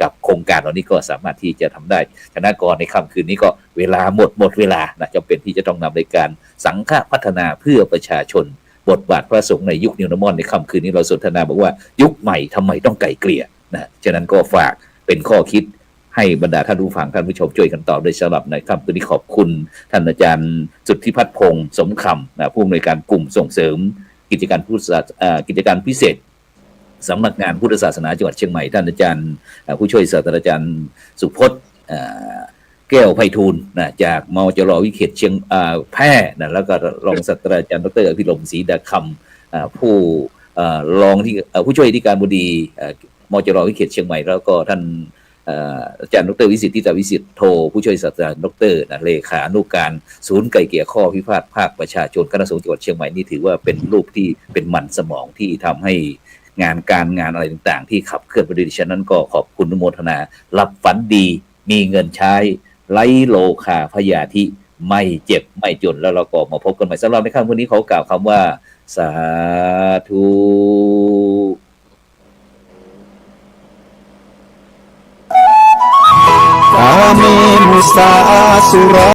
กับโครงการเหล่านี้ก็สามารถที่จะทำได้คณะกรในค่ำคืนนี้ก็เวลาหมดเวลาจำเป็นที่จะต้องนำในการสังฆพัฒนาเพื่อประชาชนบทบาทพระสงฆ์ในยุคนิวนอร์มอนในค่ำคืนนี้เราสนทนาบอกว่ายุคใหม่ทำไมต้องไกลเกลี่ยฉะนั้นก็ฝากเป็นข้อคิดให้บรรดาท่านผู้ฟังท่านผู้ชมช่วยกันตอบโดยสำหรับในค่ำคืนนี้ขอบคุณท่านอาจารย์สุทธิพัฒน์พงษ์สมคำผู้อำนวยการกลุ่มส่งเสริมกิจการพุทธศาสนากิจการพิเศษสำนักงานพุทธศาสนาจังหวัดเชียงใหม่ท่านอาจารย์ผู้ช่วยศาสตราจารย์สุพจน์แก้วไพฑูรย์จากมจร.วิเขตเชียงแพร่แล้วก็รองศาสตราจารย์ดร.อภิรมย์ศรีดาคำผู้รองที่ผู้ช่วยที่การบดีมจร.วิเขตเชียงใหม่แล้วก็ท่านอาจารย์ดร.วิสิทธิ์ทิตาวิสิทธิ์โทผู้ช่วยศาสตราจารย์ดร.เลขานุการศูนย์ไกล่เกลี่ยข้อพิพาทภาคประชาชนคณะสงฆ์จังหวัดเชียงใหม่นี่ถือว่าเป็นรูปที่เป็นมันสมองที่ทำให้งานการงานอะไรต่างๆที่ขับเคลื่อนไปด้วยดิฉันนั้นก็ขอบคุณอนุโมทนาหลับฝันดีมีเงินใช้ไร้โลคาพยาธิไม่เจ็บไม่จนแล้วเราก็มาพบกันใหม่สำหรับในค่ำวันนี้เขากล่าวคำว่าสาธุกาเมมุสาสุรา